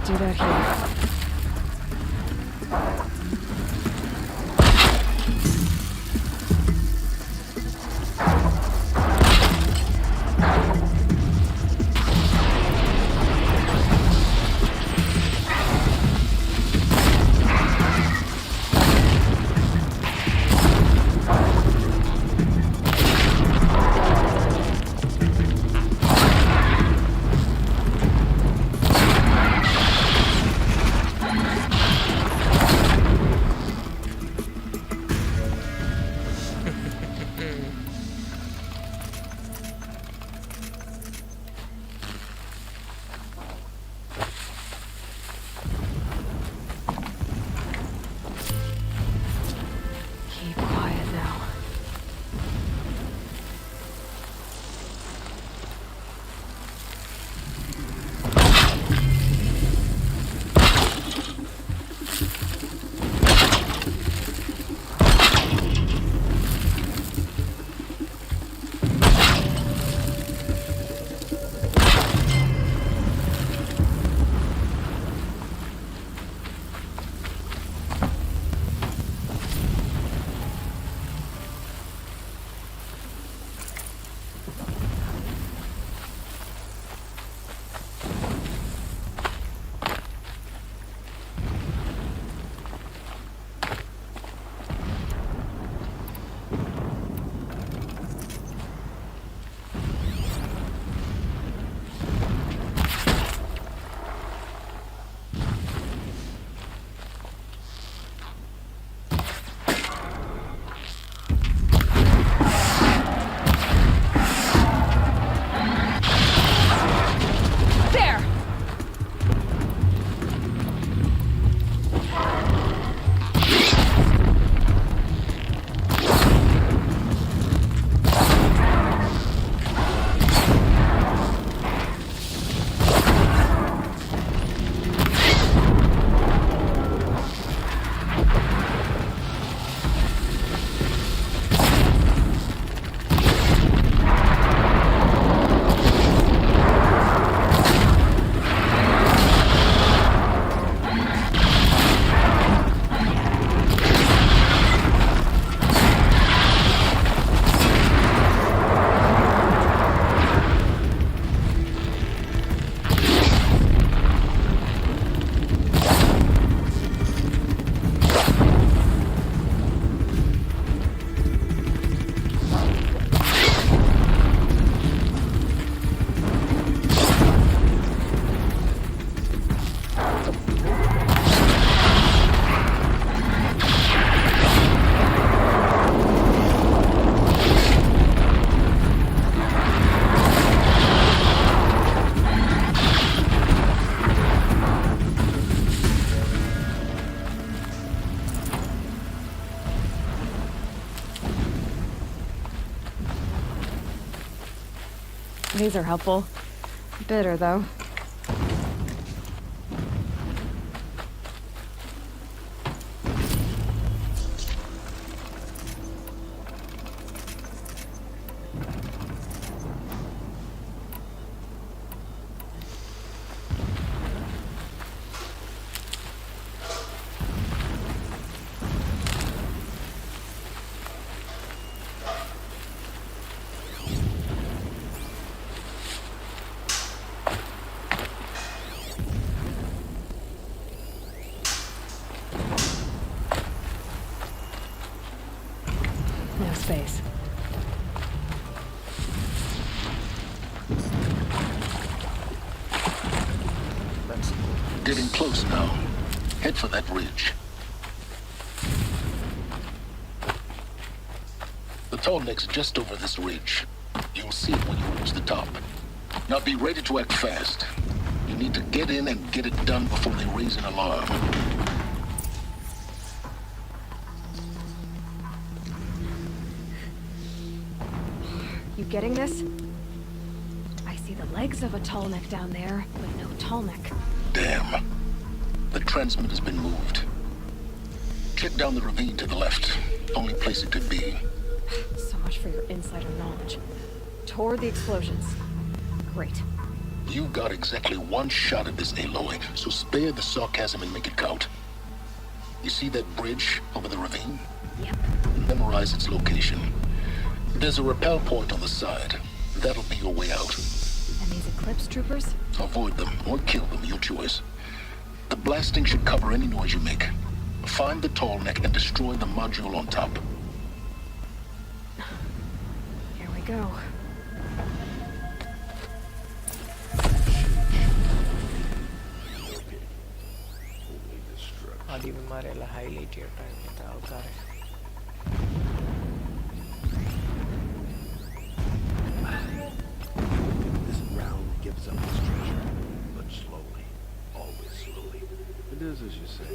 do that here. Keep quiet now. There! These are helpful. Bitter, though. No space. Getting close now. Head for that ridge. The tall neck's just over this ridge. You'll see it when you reach the top. Now be ready to act fast. You need to get in and get it done before they raise an alarm. You getting this? I see the legs of a tall neck down there, but no tall neck. Damn. The transmitter's has been moved. Check down the ravine to the left. Only place it could be. So much for your insider knowledge. Toward the explosions. Great. You got exactly one shot at this, Aloy, so spare the sarcasm and make it count. You see that bridge over the ravine? Yep. Memorize its location. There's a rappel point on the side. That'll be your way out. And these Eclipse troopers? Avoid them or kill them, your choice. The blasting should cover any noise you make. Find the tall neck and destroy the module on top. Here we go. ആദ്യമാരെല്ലാം highlight ചെയ്യട്ടെ ഇങ്ങനത്തെ ആൾക്കാരെ. This round gives up its treasure, but slowly, always slowly. It is as you say.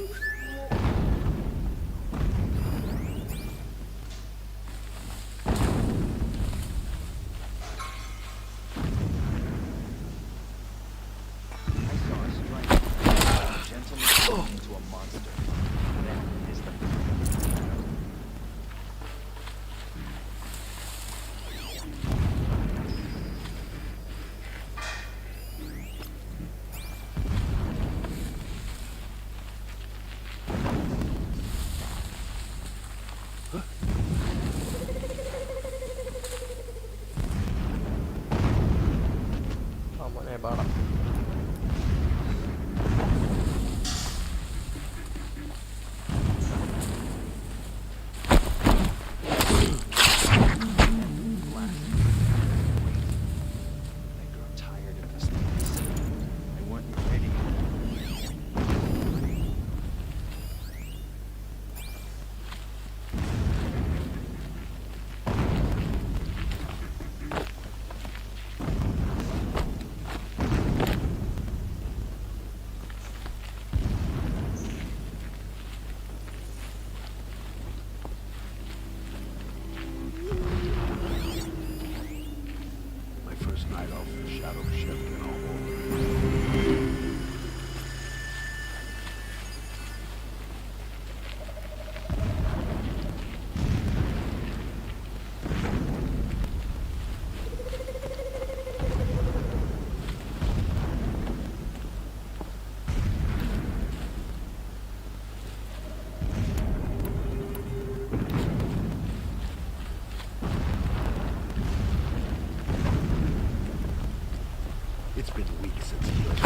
It's been weeks since he was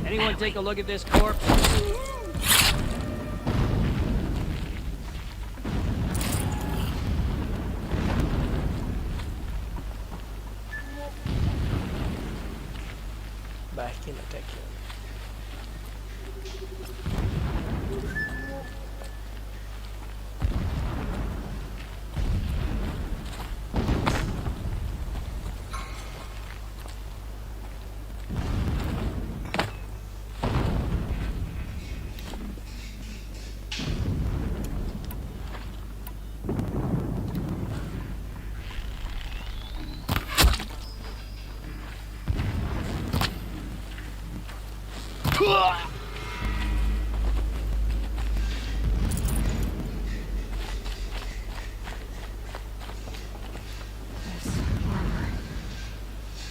Anyone take a look at this corpse? Back in attack.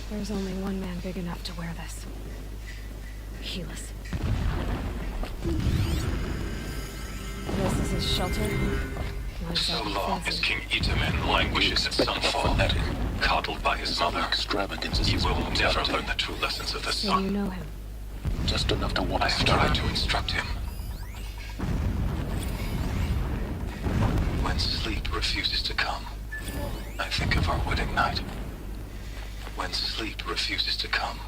There's only one man big enough to wear this. Helis. This is his shelter. So long as King Itamen languishes in Sunfall, coddled by his mother, he will never learn the true lessons of the So sun. you know him? Just enough to want I have tried to instruct him. When sleep refuses to come, I think of our wedding night. When sleep refuses to come,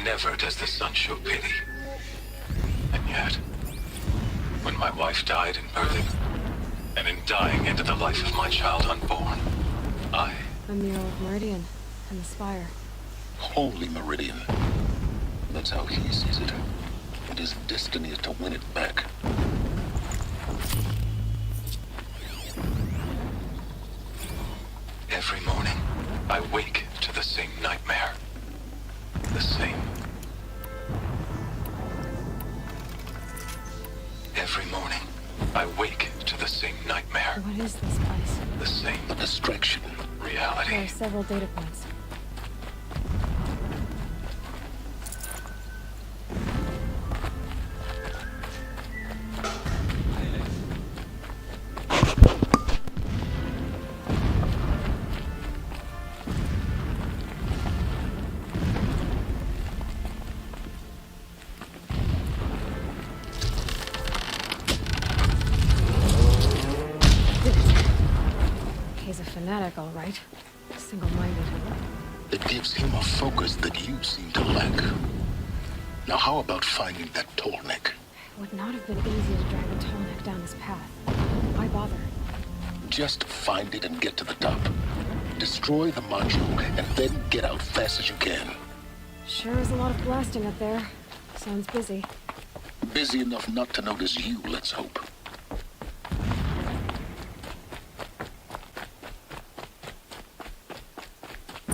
never does the sun show pity. And yet, when my wife died in birthing, and in dying into the life of my child unborn, I... I'm the Earl of Meridian, and the Spire. Holy Meridian. That's how he sees it. And his destiny is to win it back. Every morning, I wake to the same nightmare. The same. Every morning, I wake to the same nightmare. What is this place? The same. A distraction. Reality. There are several data points. He's a fanatic, all right. Single-minded. It gives him a focus that you seem to lack. Now how about finding that tall neck? It would not have been easy to drag a tall neck down his path. Why bother? Just find it and get to the top. Destroy the module and then get out fast as you can. Sure is a lot of blasting up there. Sounds busy. Busy enough not to notice you, let's hope.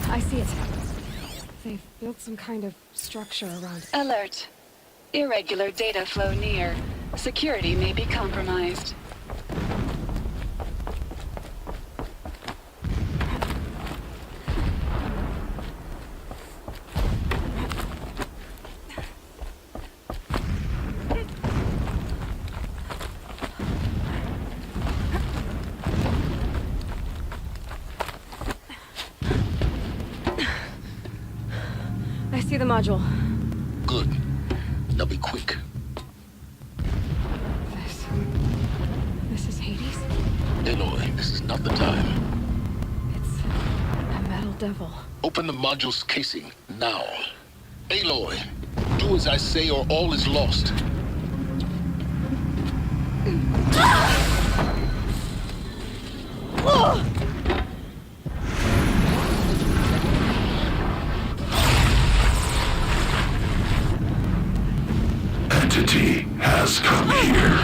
I see it. They've built some kind of structure around it. Alert. Irregular data flow near. Security may be compromised. I see the module. Good. Now be quick. This is Hades? Aloy, this is not the time. It's a metal devil. Open the module's casing, now. Aloy, do as I say or all is lost. Entity has come here.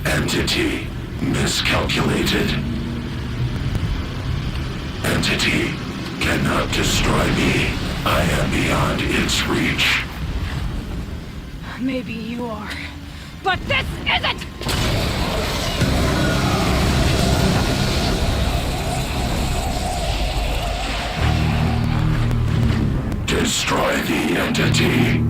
Entity miscalculated. Entity cannot destroy me. I am beyond its reach. Maybe you are. But this isn't! Destroy the entity.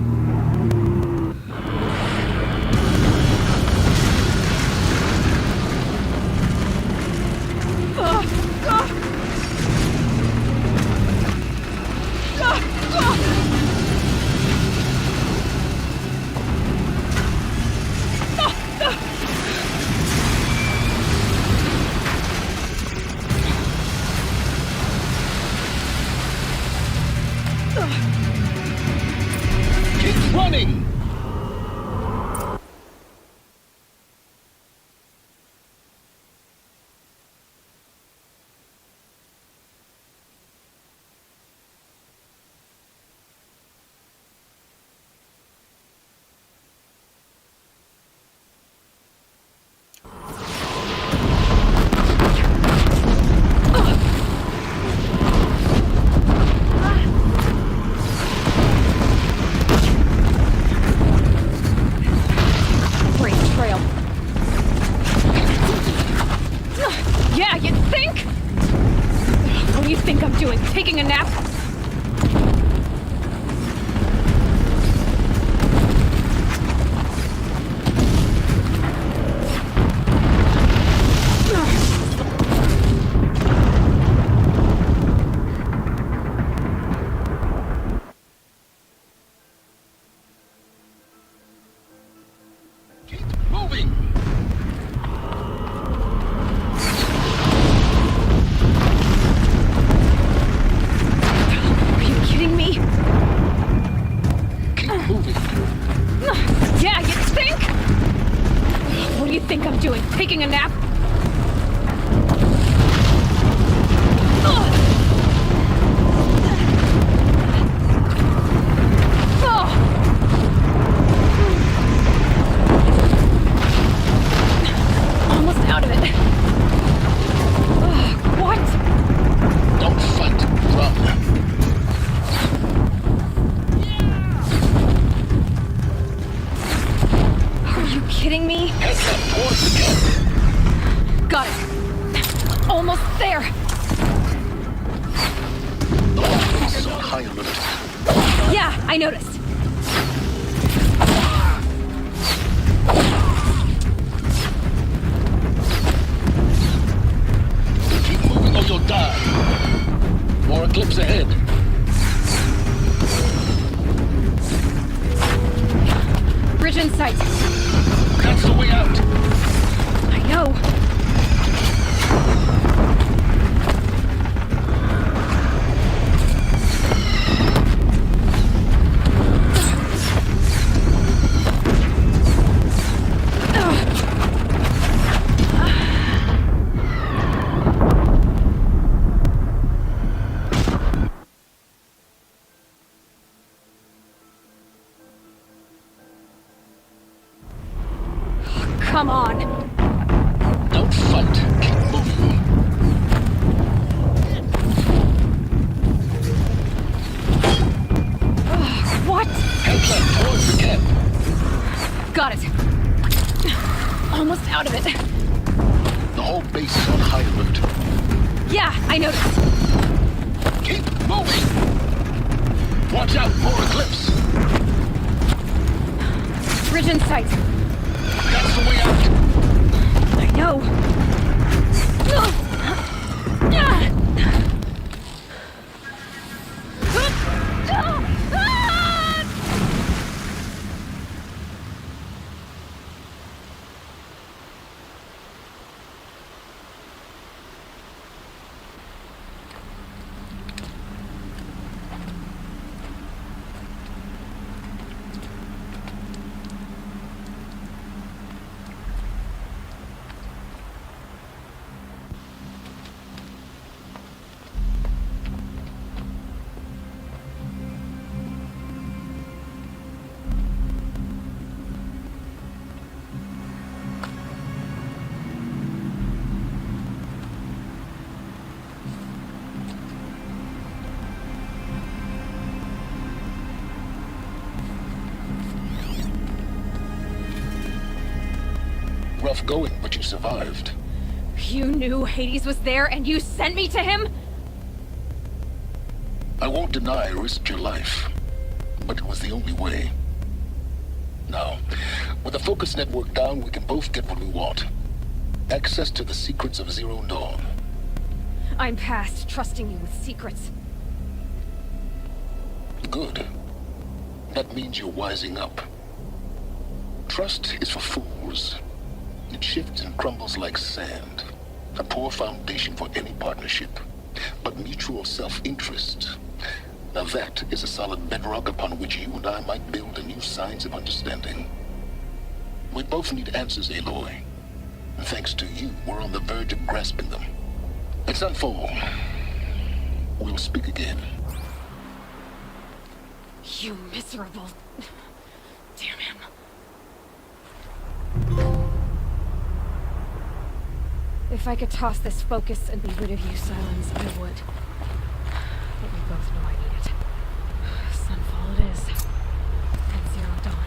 Yeah, you think? What do you think I'm doing? Taking a nap? Almost out of it. What? Don't fight, run. Are you kidding me? Heads up towards the camp. Got it. Almost there. The whole place is on high alert. Yeah, I noticed. Keep moving or you'll die. More eclipse ahead. Bridge in sight. That's the way out. I know. Come on. Don't fight. Keep moving. What? Head left towards the camp. Got it. Almost out of it. The whole base is on high alert. Yeah, I noticed. Keep moving. Watch out, more eclipse. Bridge in sight. That's the way out. I know. Rough going, but you survived. You knew Hades was there and you sent me to him? I won't deny I risked your life, but it was the only way. Now, with the focus network down, we can both get what we want. Access to the secrets of Zero Dawn. I'm past trusting you with secrets. Good. That means you're wising up. Trust is for fools. It shifts and crumbles like sand. A poor foundation for any partnership. But mutual self-interest. Now that is a solid bedrock upon which you and I might build a new science of understanding. We both need answers, Aloy. And thanks to you, we're on the verge of grasping them. Let's unfold. We'll speak again. You miserable... Damn him. If I could toss this focus and be rid of you, Silence, I would. But we both know I need it. Sunfall it is. And Zero Dawn.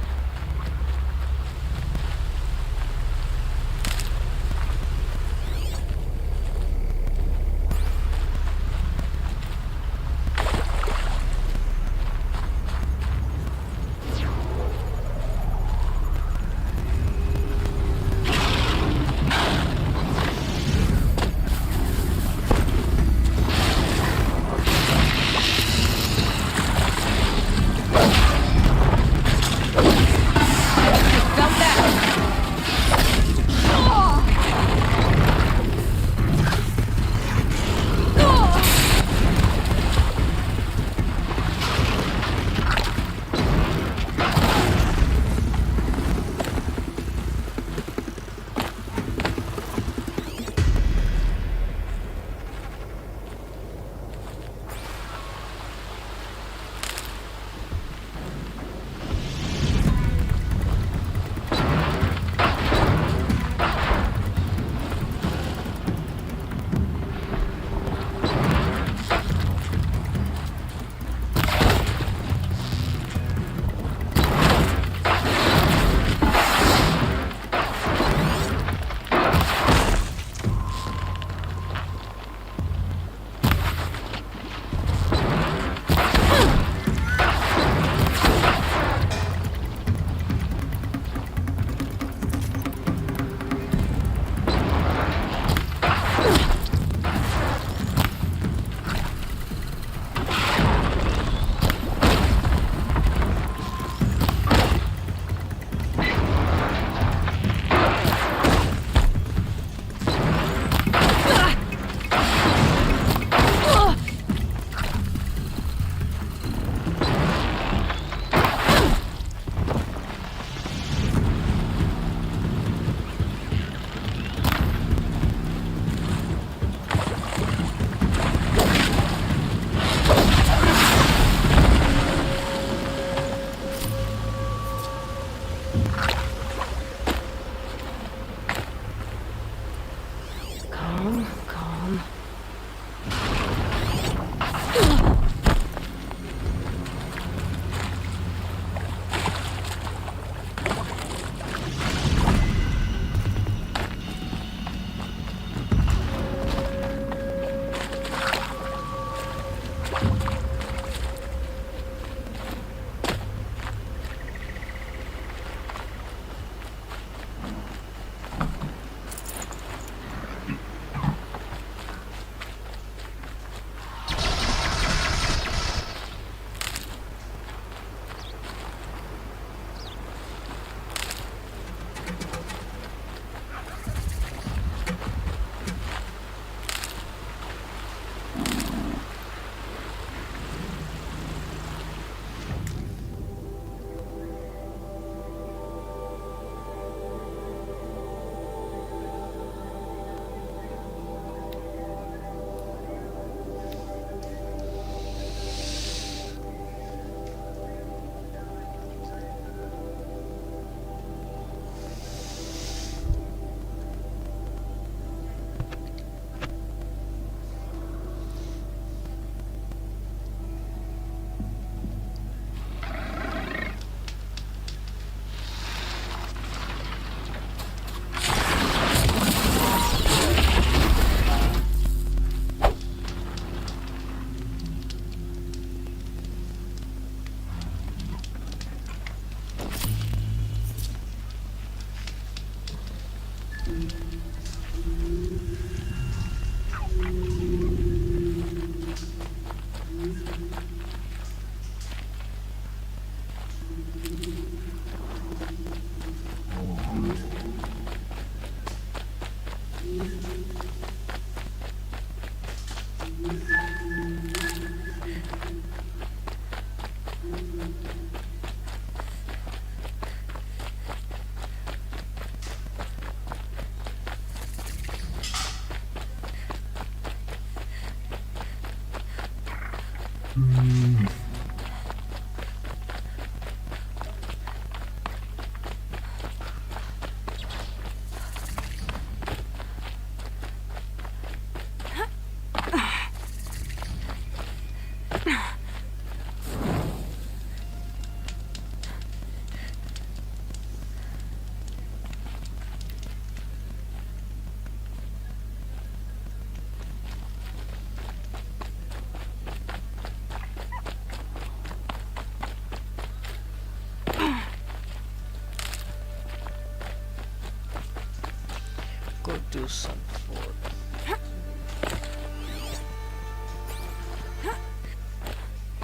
Go to Sunford.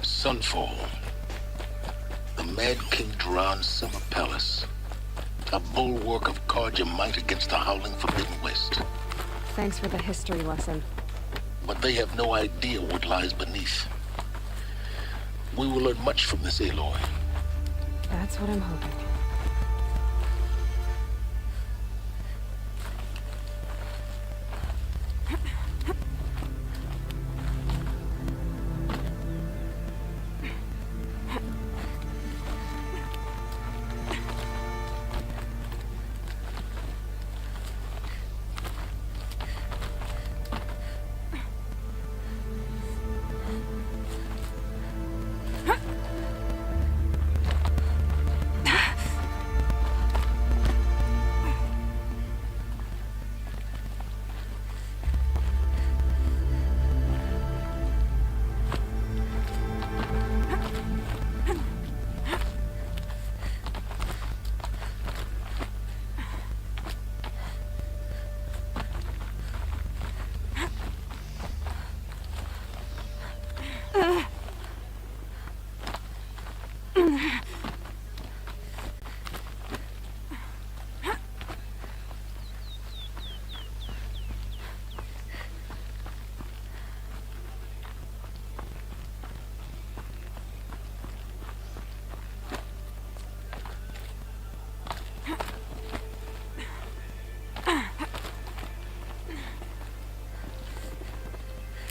Sunfall. The Mad King Duran's summer palace. A bulwark of Carja might against the howling Forbidden West. Thanks for the history lesson. But they have no idea what lies beneath. We will learn much from this Aloy. That's what I'm hoping.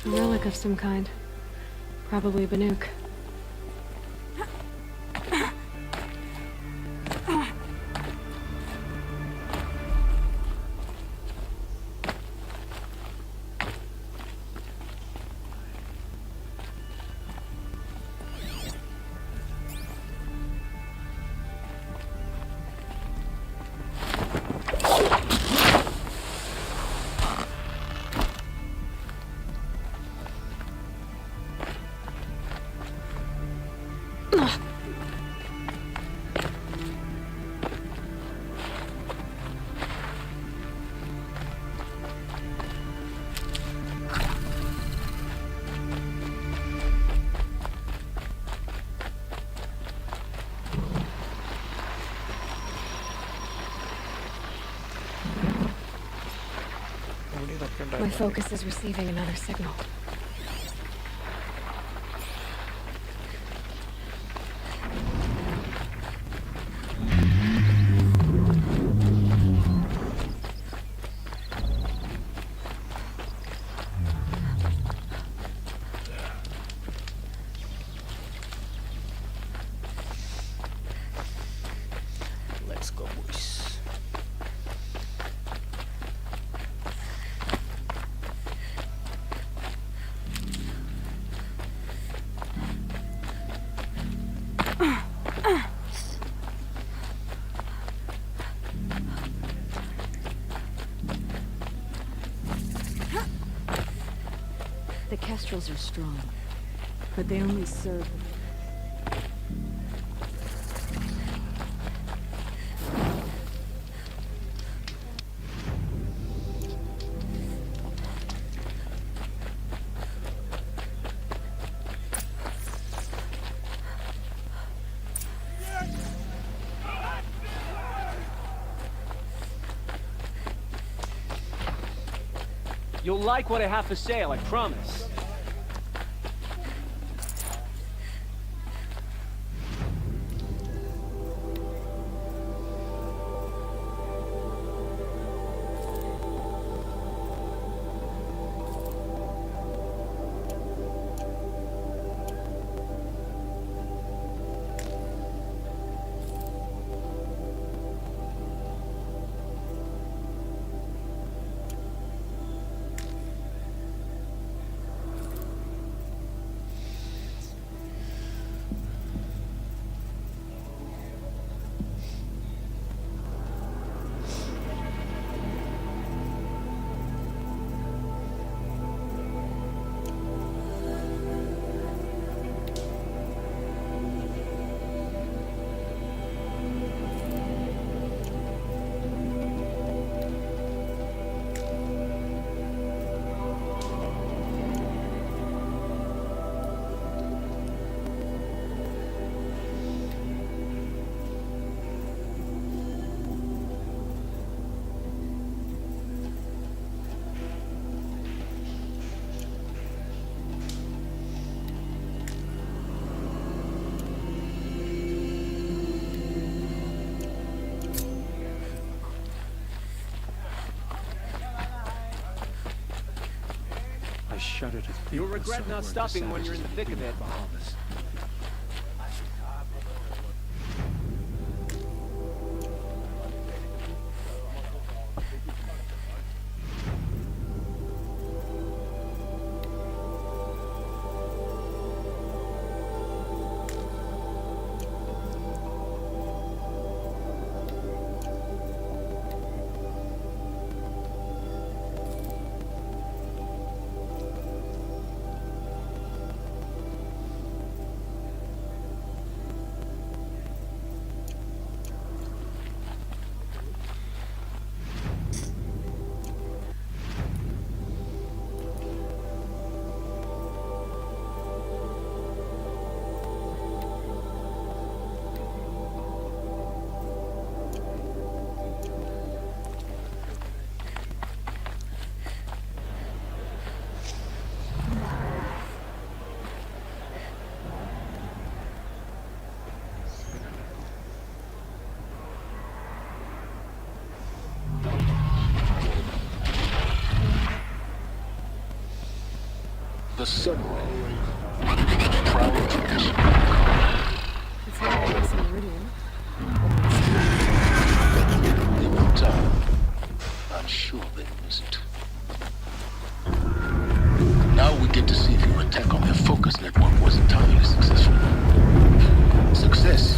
A relic of some kind. Probably Banuk. My focus is receiving another signal. Let's go, boys. The Kestrels are strong, but they only serve... You'll like what I have to say, I promise. I shudder to think. You'll regret not stopping when you're in the thick of it. The sunray. Proud to mission. It's not always Meridian. They will die. I'm sure they isn't. Now we get to see if your attack on their focus network was entirely successful. Success.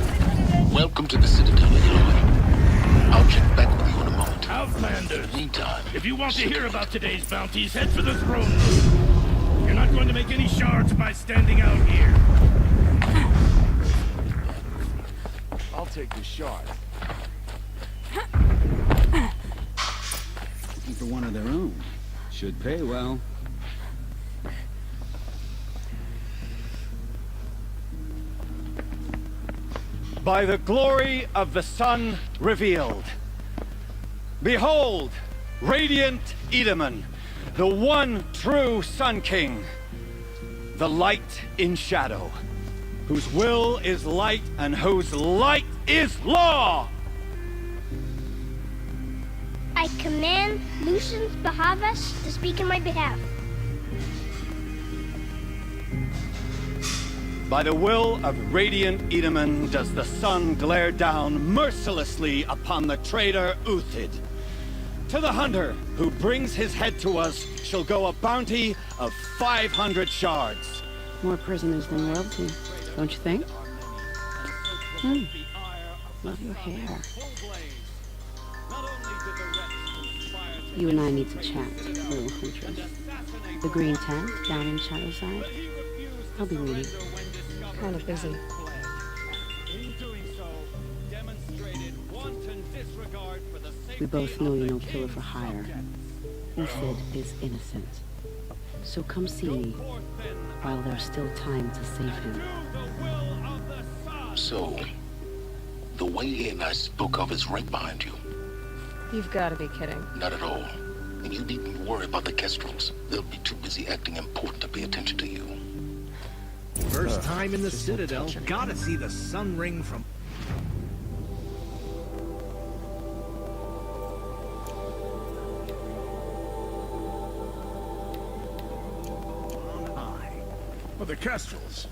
Welcome to the Citadel, Aloy. I'll check back with you in a moment. Outlanders! Meantime, If you want to hear about today's bounties, head for the throne room. You're not going to make any shards by standing out here. I'll take the shard. Looking for one of their own. Should pay well. By the glory of the sun revealed. Behold, radiant Edaman, the one true Sun King, the light in shadow, whose will is light and whose light is law! I command Lucius Bahavas to speak in my behalf. By the will of radiant Edaman does the sun glare down mercilessly upon the traitor Uthid. To the hunter who brings his head to us shall go a bounty of 500 shards. More prisoners than royalty, don't you think? Love your hair. You and I need to chat, little huntress. The green tent down in Shadowside. I'll be waiting. Kind of busy. We both know you're no killer for hire. Uthid is innocent. So come see me while there's still time to save him. So, the way in I spoke of is right behind you. You've got to be kidding. Not at all. And you needn't worry about the Kestrels. They'll be too busy acting important to pay attention to you. First time in the Citadel. Gotta see the sun ring from... Well, the Kestrels.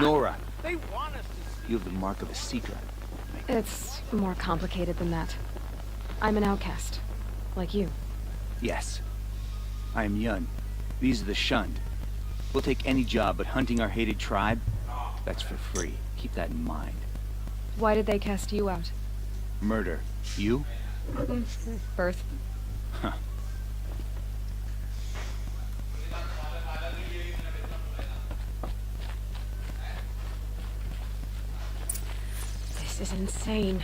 Nora, They want us to... you have the mark of a seeker. It's more complicated than that. I'm an outcast. Like you. Yes. I am Yun. These are the shunned. We'll take any job, but hunting our hated tribe, that's for free. Keep that in mind. Why did they cast you out? Murder. You? Birth. Huh. This is insane.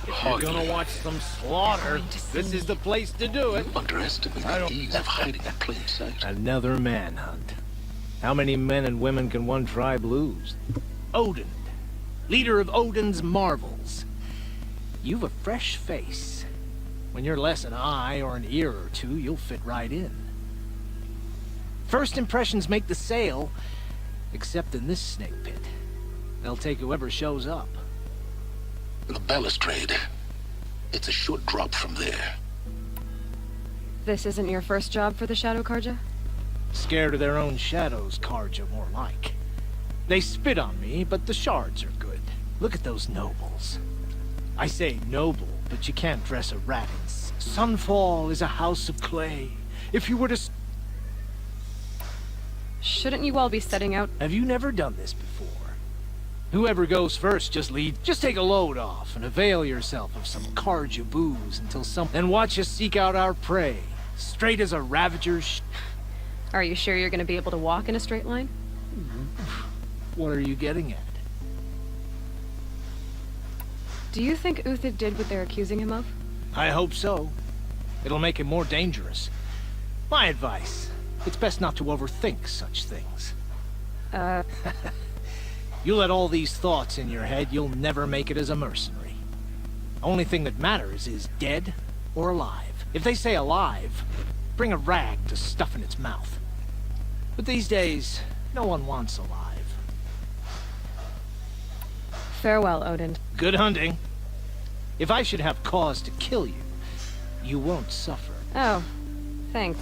If you're gonna watch some slaughter, this is the place to do it. Underestimate the ease of hiding in plain sight. Another manhunt. How many men and women can one tribe lose? Odin, leader of Odin's marvels. You've a fresh face. When you're less an eye or an ear or two, you'll fit right in. First impressions make the sale, except in this snake pit. They'll take whoever shows up. The balustrade. It's a short drop from there. This isn't your first job for the Shadow Karja? Scared of their own shadows, Karja more like. They spit on me, but the shards are good. Look at those nobles. I say noble, but you can't dress a rat in Sunfall is a house of clay. If you were to... Shouldn't you all be setting out? Have you never done this before? Whoever goes first, just lead. Just take a load off and avail yourself of some Karja booze until then watch us seek out our prey. Straight as a ravager's... Are you sure you're gonna be able to walk in a straight line? What are you getting at? Do you think Uthid did what they're accusing him of? I hope so. It'll make him more dangerous. My advice, it's best not to overthink such things. You let all these thoughts in your head, you'll never make it as a mercenary. Only thing that matters is dead or alive. If they say alive, bring a rag to stuff in its mouth. But these days, no one wants alive. Farewell, Odin. Good hunting. If I should have cause to kill you, you won't suffer. Oh, thanks.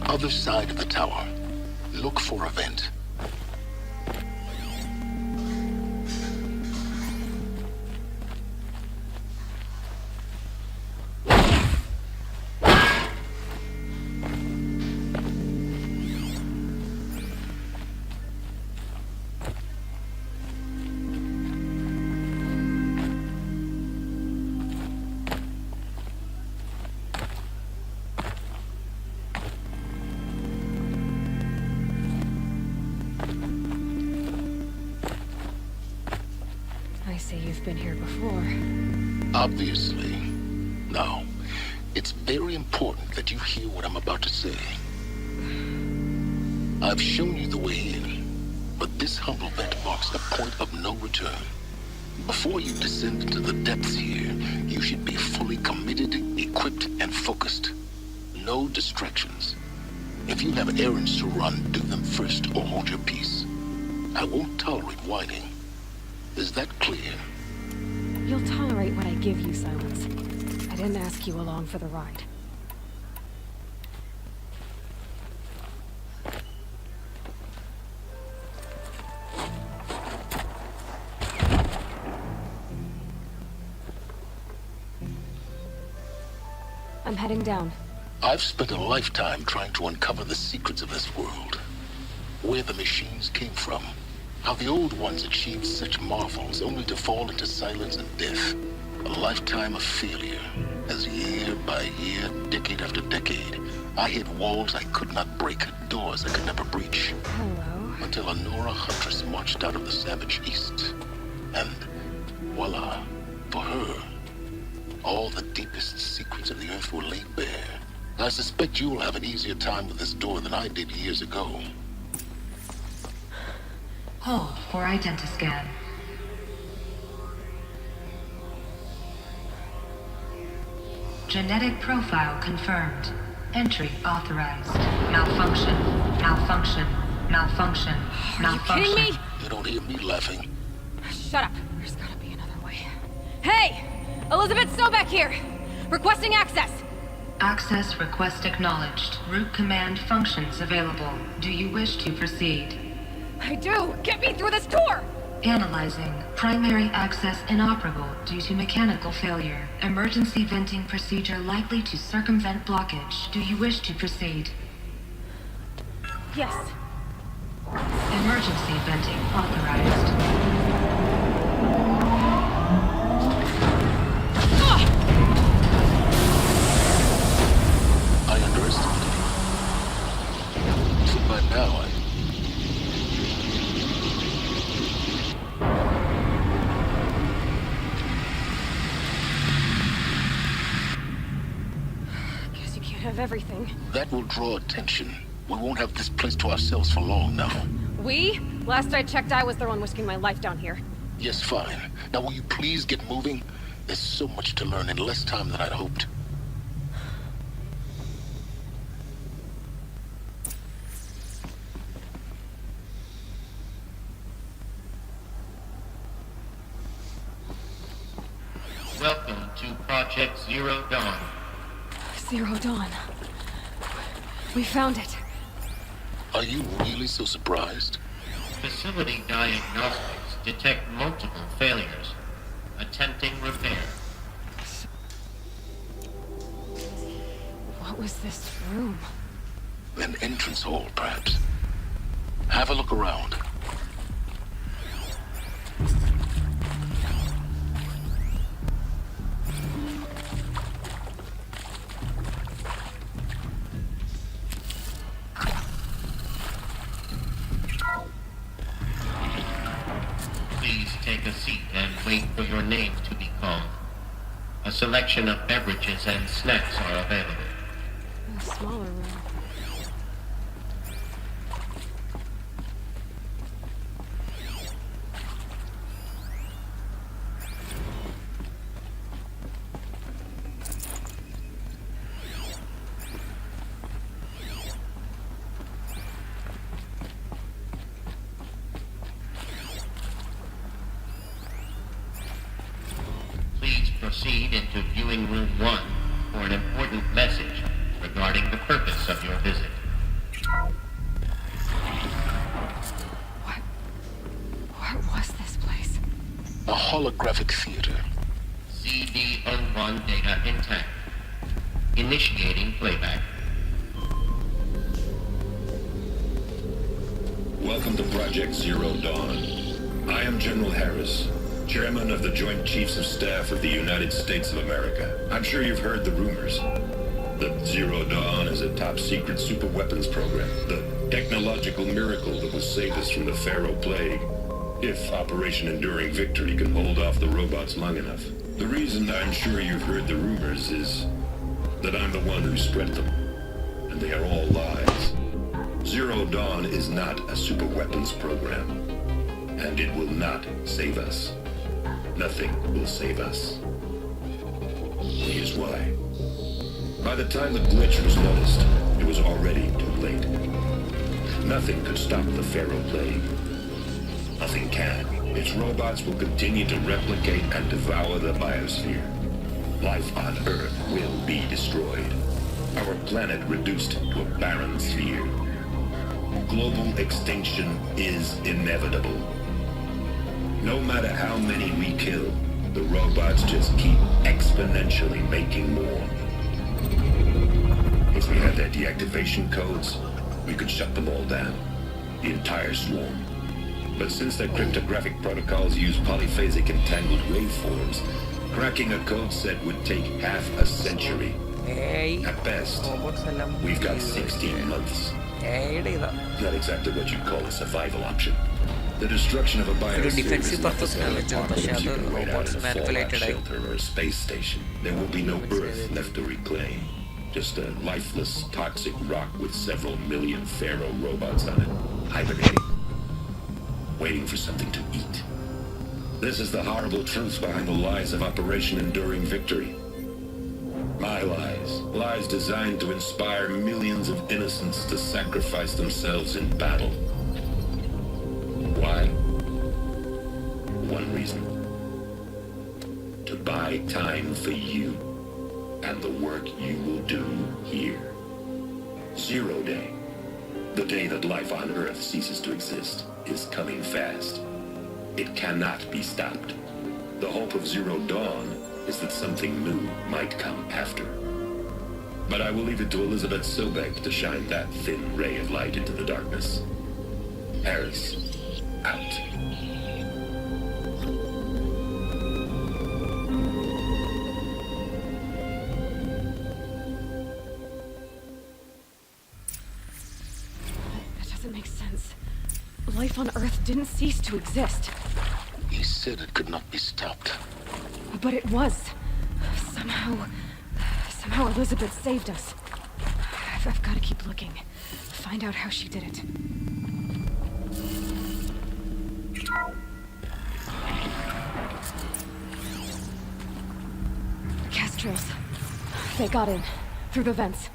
Other side of the tower. Look for a vent. I see you've been here before. Obviously. Now, it's very important that you hear what I'm about to say. I've shown you the way in, but this humble vent marks the point of no return. Before you descend into the depths here, you should be fully committed, equipped, and focused. No distractions. If you have errands to run, do them first or hold your peace. I won't tolerate whining. Is that clear? You'll tolerate what I give you, Silence. I didn't ask you along for the ride. I'm heading down. I've spent a lifetime trying to uncover the secrets of this world. Where the machines came from. How the old ones achieved such marvels only to fall into silence and death. A lifetime of failure, as year by year, decade after decade, I hit walls I could not break, doors I could never breach. Hello. Until a Nora huntress marched out of the savage east. And voila, for her, all the deepest secrets of the earth were laid bare. I suspect you'll have an easier time with this door than I did years ago. Hold for identiscan. Genetic profile confirmed. Entry authorized. Malfunction. Malfunction. Malfunction. Malfunction. Are you kidding me? You don't hear me laughing. Shut up. There's gotta be another way. Hey! Elizabeth Sobek here! Requesting access! Access request acknowledged. Root command functions available. Do you wish to proceed? I do! Get me through this door! Analyzing. Primary access inoperable due to mechanical failure. Emergency venting procedure likely to circumvent blockage. Do you wish to proceed? Yes. Emergency venting authorized. I underestimated you. So by now, Guess you can't have everything. that will draw attention. We won't have this place to ourselves for long now. We? Last I checked, I was the one risking my life down here. Yes, fine. Now will you please get moving? There's so much to learn in less time than I'd hoped. Welcome to Project Zero Dawn. Zero Dawn. We found it. Are you really so surprised? Facility diagnostics detect multiple failures. Attempting repair. What was this room? An entrance hall, perhaps. Have a look around. Please take a seat and wait for your name to be called. A selection of beverages and snacks are available. A smaller room. Please proceed into viewing room 1 for an important message regarding the purpose of your visit. What was this place? A holographic theater. CD01 data intact. Initiating playback. Welcome to Project Zero Dawn. I am General Harris, Chairman of the Joint Chiefs of Staff of the United States of America. I'm sure you've heard the rumors. The Zero Dawn is a top-secret superweapons program, the technological miracle that will save us from the Pharaoh Plague, if Operation Enduring Victory can hold off the robots long enough. The reason I'm sure you've heard the rumors is that I'm the one who spread them, and they are all lies. Zero Dawn is not a superweapons program, and it will not save us. Nothing will save us. Here's why. By the time the glitch was noticed, it was already too late. Nothing could stop the Pharaoh Plague. Nothing can. Its robots will continue to replicate and devour the biosphere. Life on Earth will be destroyed. Our planet reduced to a barren sphere. Global extinction is inevitable. No matter how many we kill, the robots just keep exponentially making more. If we had their deactivation codes, we could shut them all down, the entire swarm. But since their cryptographic protocols use polyphasic entangled waveforms, Cracking a code set would take half a century. At best, we've got 16 months. Not exactly what you'd call a survival option. The destruction of a biosphere is not the kind of apocalypse you can wait out in a fallout shelter or a space station. There will be no Earth left to reclaim. Just a lifeless, toxic rock with several million Pharaoh robots on it, hibernating, waiting for something to eat. This is the horrible truth behind the lies of Operation Enduring Victory. My lies. Lies designed to inspire millions of innocents to sacrifice themselves in battle. Why? One reason. To buy time for you and the work you will do here. 0 Day. The day that life on Earth ceases to exist is coming fast. It cannot be stopped. The hope of Zero Dawn is that something new might come after. But I will leave it to Elizabeth Sobek to shine that thin ray of light into the darkness. Harris, out. That doesn't make sense. Life on Earth didn't cease to exist. He said it could not be stopped. But it was. Somehow Elizabeth saved us. I've got to keep looking. Find out how she did it. Castrils. They got in. Through the vents.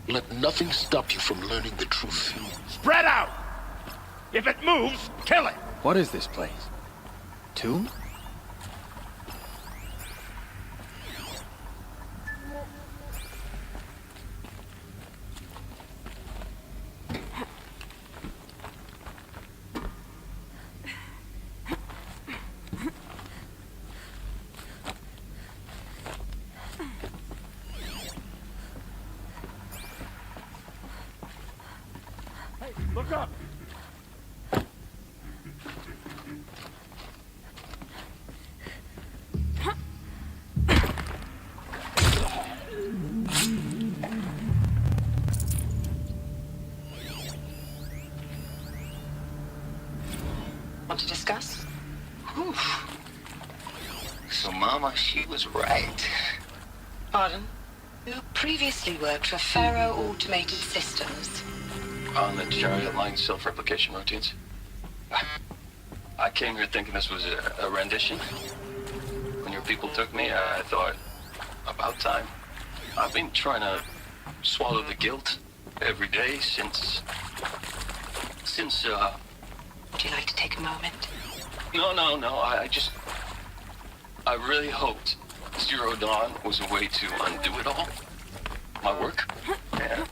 Let nothing stop you from learning the truth. Spread out! If it moves, kill it! What is this place? Tomb? Look up! Want to discuss? Whew. So Mama, she was right. Pardon? You previously worked for Pharaoh Automated Systems. On the chariot line self-replication routines. I came here thinking this was a rendition. When your people took me, I thought, about time. I've been trying to swallow the guilt every day since... Would you like to take a moment? No, I really hoped Zero Dawn was a way to undo it all. My work. Yeah.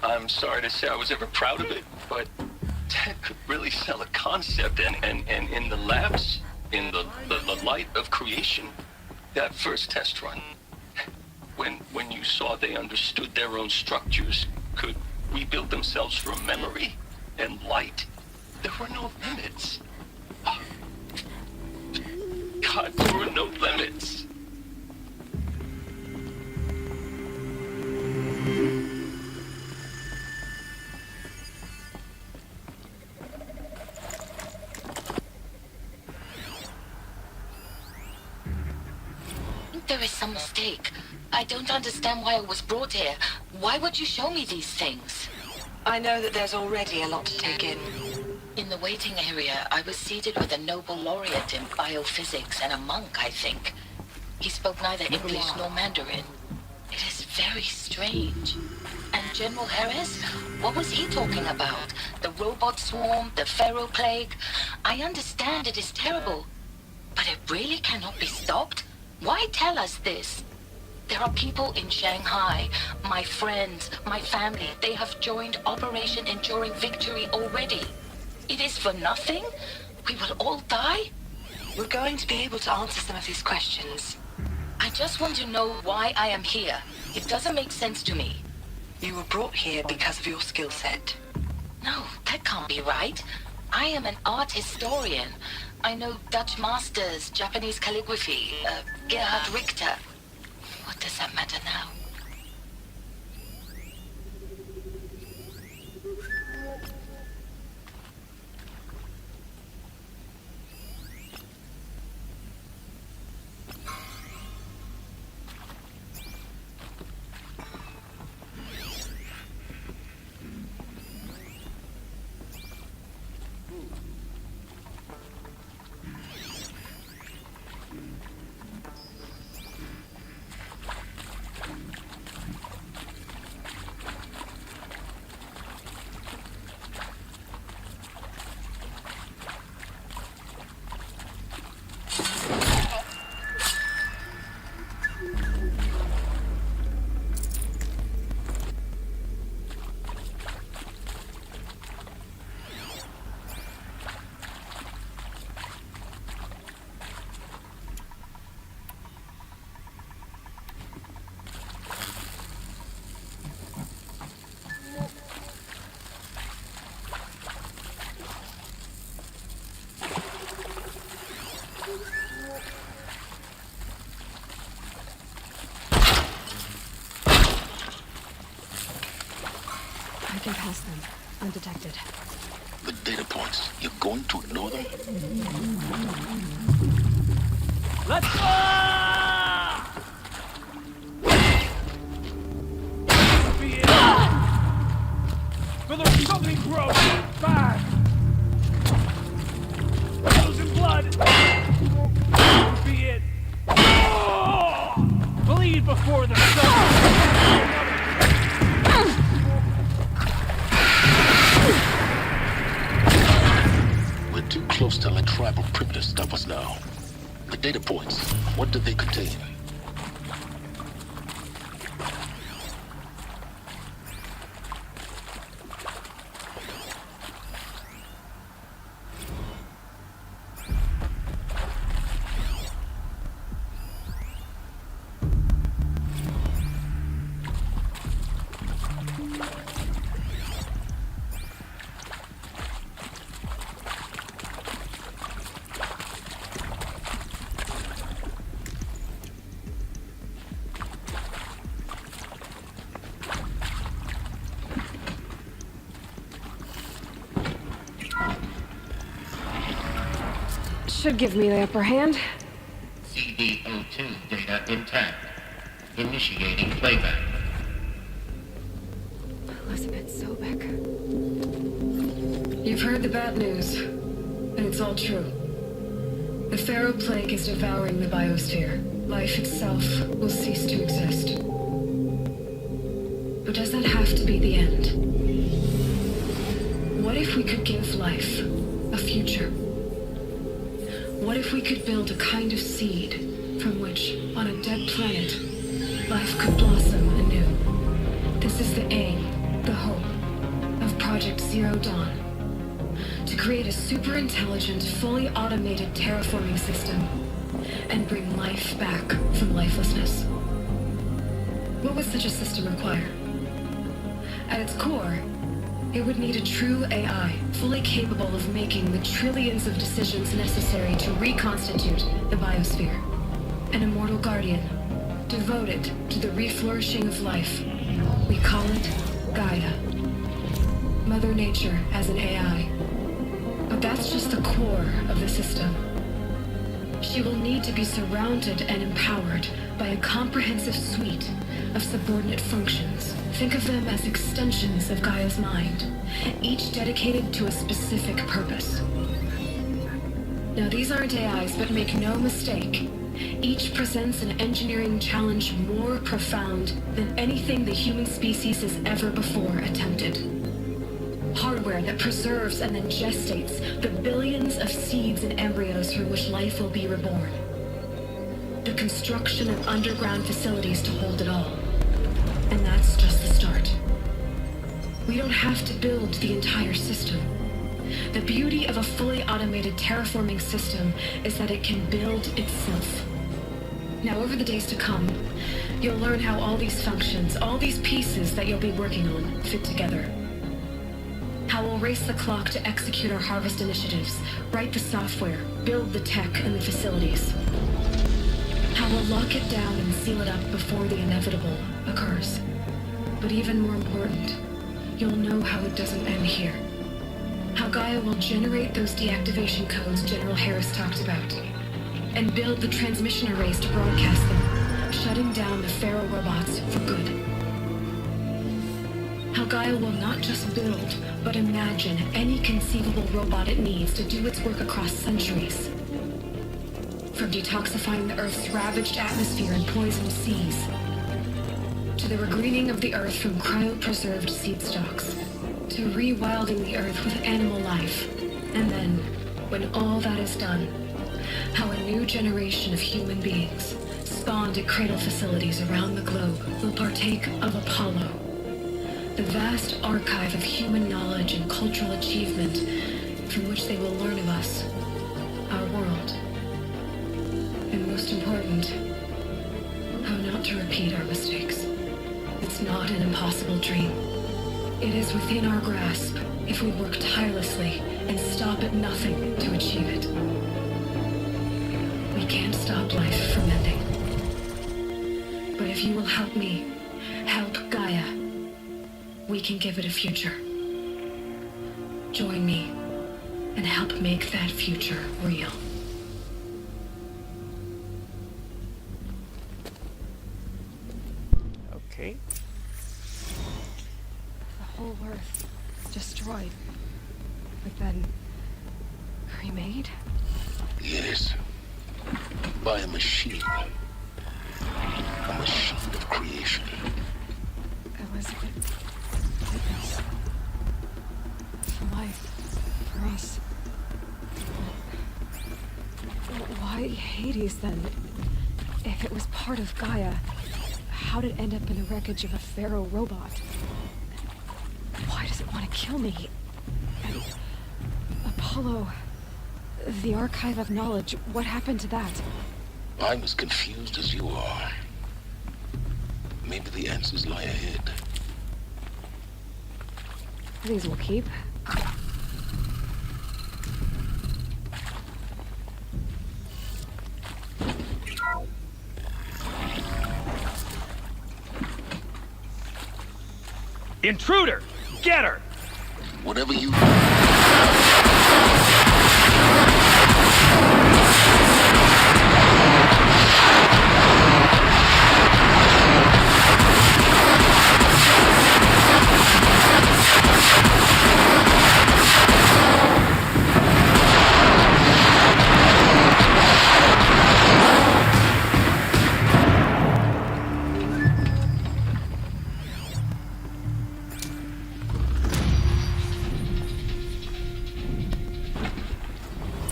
I'm sorry to say I was ever proud of it, but Ted could really sell a concept, and in the labs, in the light of creation, that first test run, when you saw they understood their own structures, could rebuild themselves from memory and light, there were no limits. God, there were no limits. There is some mistake. I don't understand why I was brought here. Why would you show me these things? I know that there's already a lot to take in. In the waiting area, I was seated with a Nobel laureate in biophysics and a monk, I think. He spoke neither English nor Mandarin. It is very strange. And General Harris? What was he talking about? The robot swarm, the Pharaoh plague? I understand it is terrible. But it really cannot be stopped? Why tell us this? There are people in Shanghai, my friends, my family. They have joined Operation Enduring Victory already. It is for nothing? We will all die? We're going to be able to answer some of these questions. I just want to know why I am here. It doesn't make sense to me. You were brought here because of your skill set. No, that can't be right. I am an art historian. I know Dutch masters, Japanese calligraphy, Gerhard Richter. What does that matter now? I can pass them, undetected. The data points, you're going to ignore them? Let's go! For the something broke! Back! Losing blood! Be it! Oh! Bleed before the sun! We're too close to let tribal primitive stop us now. The data points, what do they contain? Should give me the upper hand. CD02 data intact. Initiating playback. Elizabeth Sobek. You've heard the bad news, and it's all true. The Pharaoh Plague is devouring the biosphere. Life itself will cease to exist. But does that have to be the end? What if we could give life a future? What if we could build a kind of seed from which, on a dead planet, life could blossom anew? This is the aim, the hope, of Project Zero Dawn. To create a super-intelligent, fully automated terraforming system and bring life back from lifelessness. What would such a system require? At its core, it would need a true AI, fully capable of making the trillions of decisions necessary to reconstitute the biosphere. An immortal guardian, devoted to the reflourishing of life. We call it Gaia. Mother Nature as an AI. But that's just the core of the system. She will need to be surrounded and empowered by a comprehensive suite of subordinate functions. Think of them as extensions of Gaia's mind, each dedicated to a specific purpose. Now, these aren't AIs, but make no mistake, each presents an engineering challenge more profound than anything the human species has ever before attempted. Hardware that preserves and then gestates the billions of seeds and embryos through which life will be reborn. The construction of underground facilities to hold it all. And that's just the start. We don't have to build the entire system. The beauty of a fully automated terraforming system is that it can build itself. Now, over the days to come, you'll learn how all these functions, all these pieces that you'll be working on, fit together. How How we'll race the clock to execute our harvest initiatives, write the software, build the tech and the facilities. How we'll lock it down and seal it up before the inevitable occurs. But even more important, you'll know how it doesn't end here. How Gaia will generate those deactivation codes General Harris talked about, and build the transmission arrays to broadcast them, shutting down the Pharaoh robots for good. How Gaia will not just build, but imagine any conceivable robot it needs to do its work across centuries. From detoxifying the Earth's ravaged atmosphere and poisoned seas, to the regreening of the Earth from cryopreserved seed stalks, to rewilding the Earth with animal life. And then, when all that is done, how a new generation of human beings, spawned at cradle facilities around the globe, will partake of Apollo, the vast archive of human knowledge and cultural achievement from which they will learn of us, our world. And most important, how not to repeat our mistakes. It's not an impossible dream. It is within our grasp if we work tirelessly and stop at nothing to achieve it. We can't stop life from ending. But if you will help me, help Gaia, we can give it a future. Join me and help make that future real. Okay. The whole Earth destroyed, but then remade? Yes. By a machine. A machine of creation. Elizabeth did this. For life. For us. Why Hades then? If it was part of Gaia, how did it end up in the wreckage of a Pharaoh robot? Why does it want to kill me? And Apollo, the archive of knowledge, what happened to that? I'm as confused as you are. Maybe the answers lie ahead. These will keep. Intruder! Get her! Whatever you...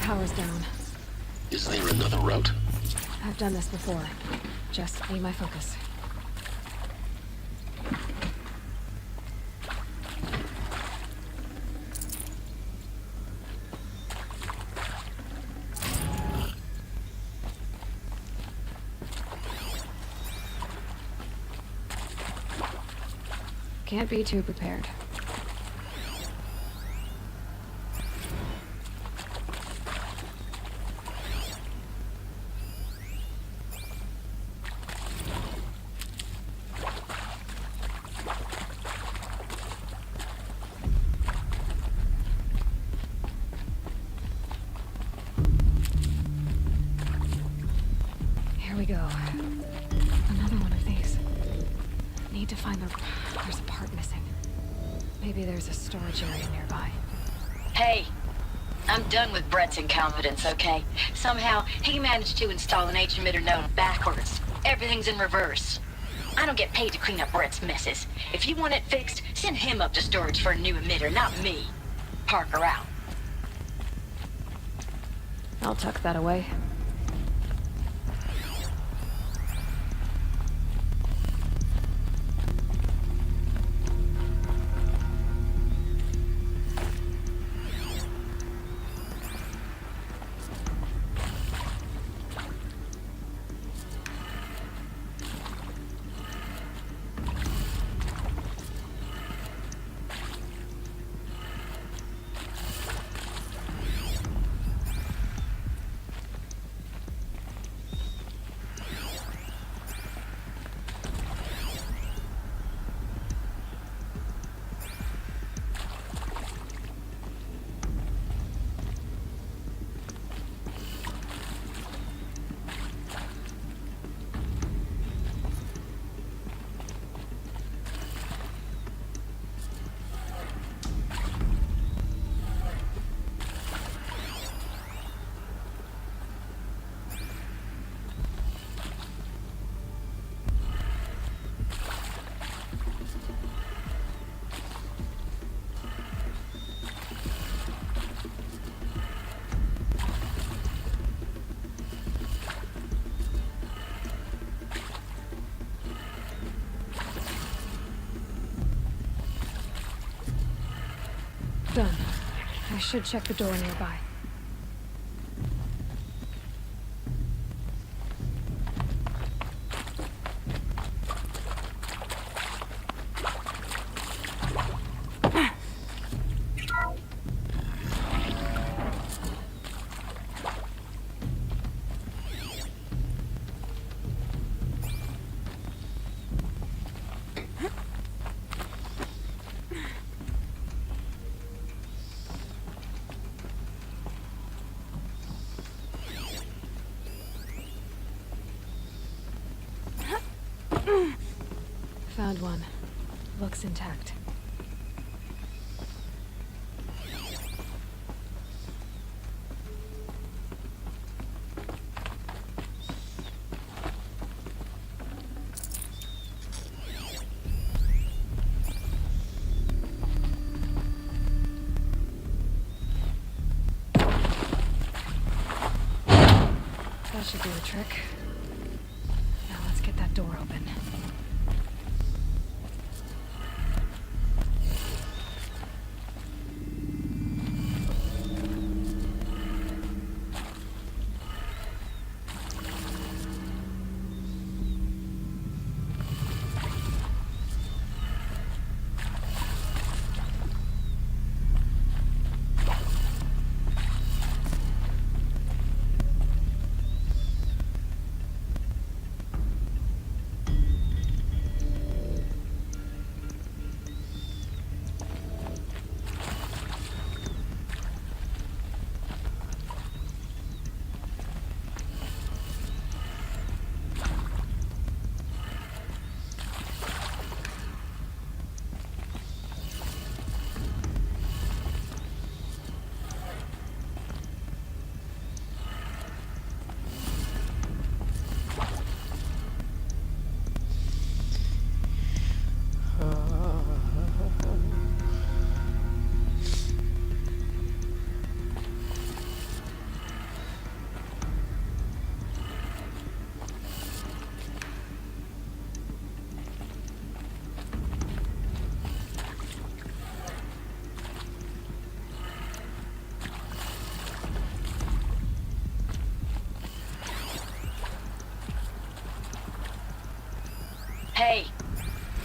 Power's down. Is there another route? I've done this before. Just need my focus. Can't be too prepared. Here we go. Another one of these. Need to find the... There's a part missing. Maybe there's a storage area nearby. Hey, I'm done with Brett's incompetence, okay? Somehow, he managed to install an H-emitter node backwards. Everything's in reverse. I don't get paid to clean up Brett's messes. If you want it fixed, send him up to storage for a new emitter, not me. Parker out. I'll tuck that away. Done. I should check the door nearby. Found one. Looks intact. That should do the trick. Now let's get that door open. Hey,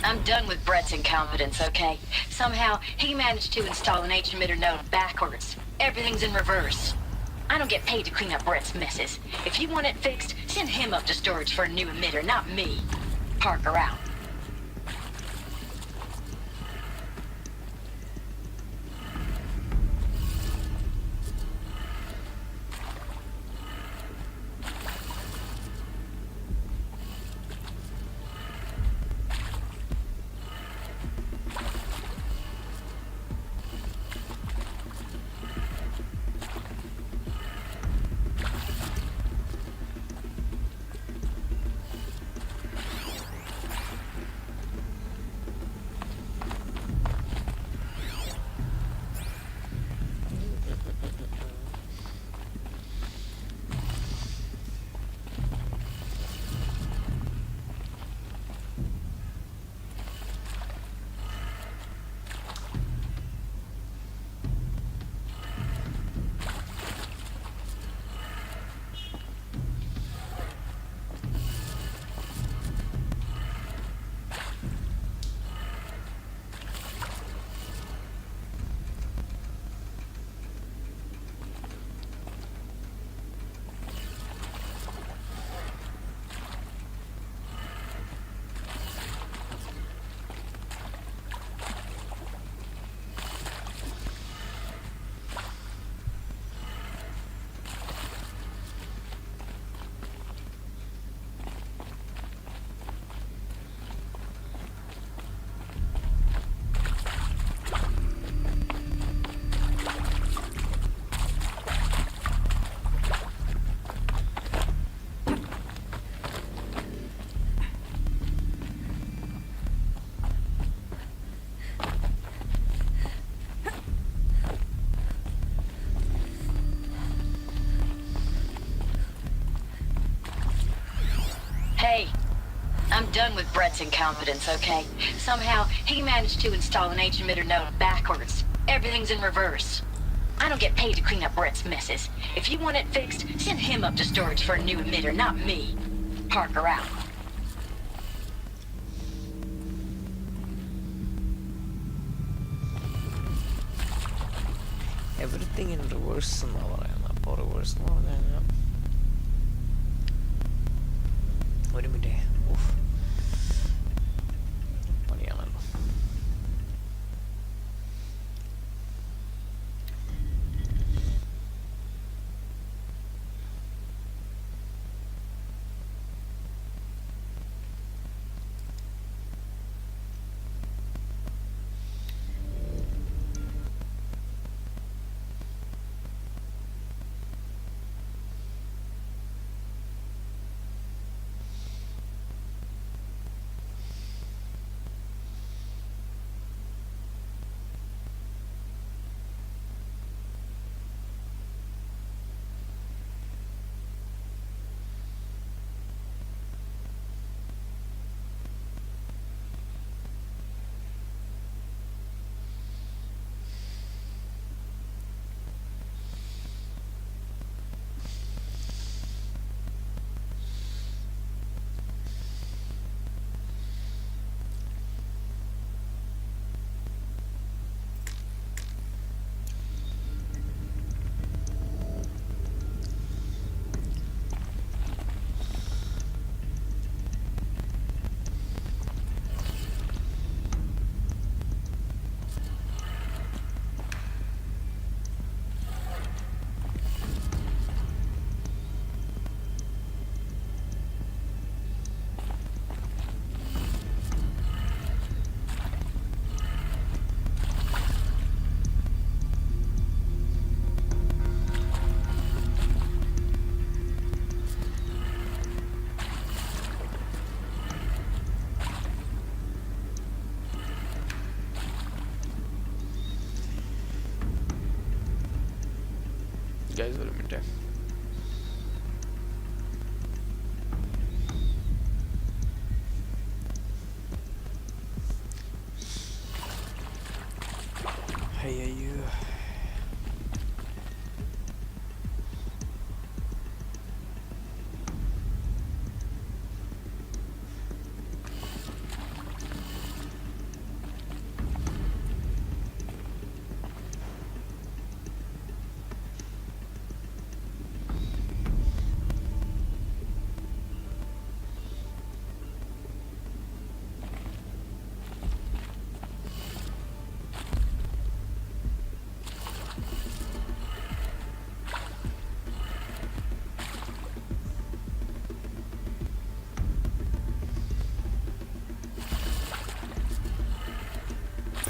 I'm done with Brett's incompetence, okay? Somehow, he managed to install an H-emitter node backwards. Everything's in reverse. I don't get paid to clean up Brett's messes. If you want it fixed, send him up to storage for a new emitter, not me. Parker out. Hey, I'm done with Brett's incompetence, okay? Somehow, he managed to install an H-emitter node backwards. Everything's in reverse. I don't get paid to clean up Brett's messes. If you want it fixed, send him up to storage for a new emitter, not me. Parker out. Everything in reverse എന്നാ പറയുന്നത്. അപ്പോൾ reverse എന്ന് പറഞ്ഞു കഴിഞ്ഞാൽ ഒരു minute. പണിയാണല്ലോ. Guys, ഒരു minute. അയ്യോ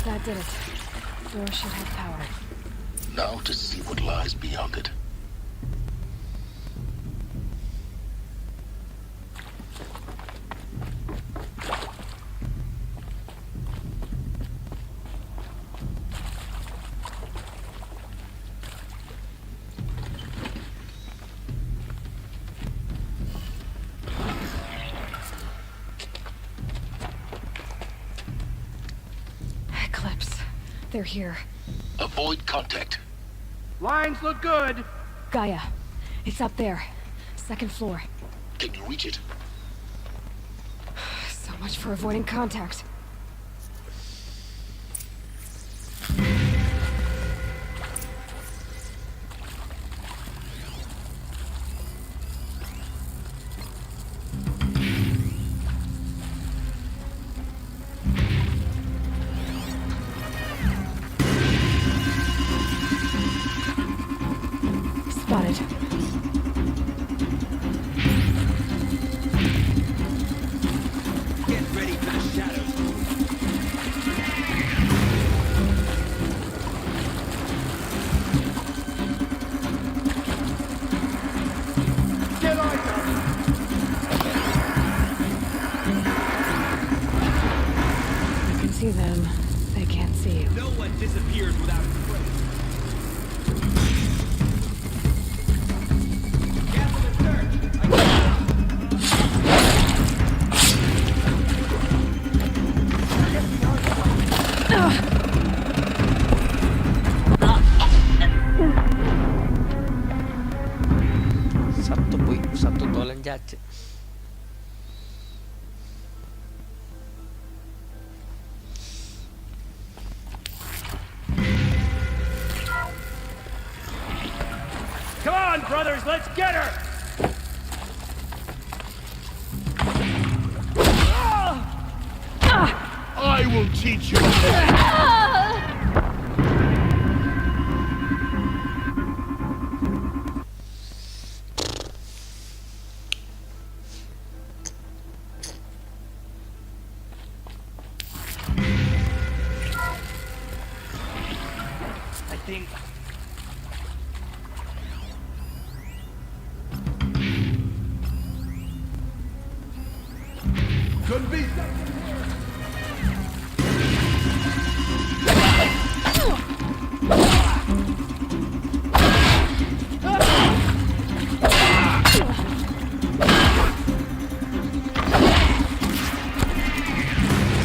That did it. Door should have power. Now to see what lies beyond it. They're here. Avoid contact. Lines look good. Gaia. It's up there. Second floor. Can you reach it? So much for avoiding contact. Spotted. Get ready for the shadows. Get on them! You can see them. They can't see you. No one disappears without a trace. chat. Come on, brothers, let's get her! I will teach you! I think... Couldn't be something worse.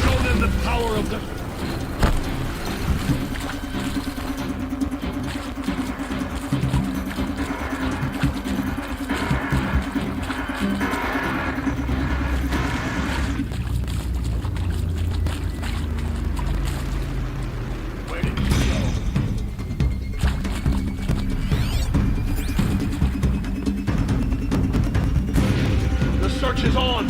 Show them the power of the... Search is on!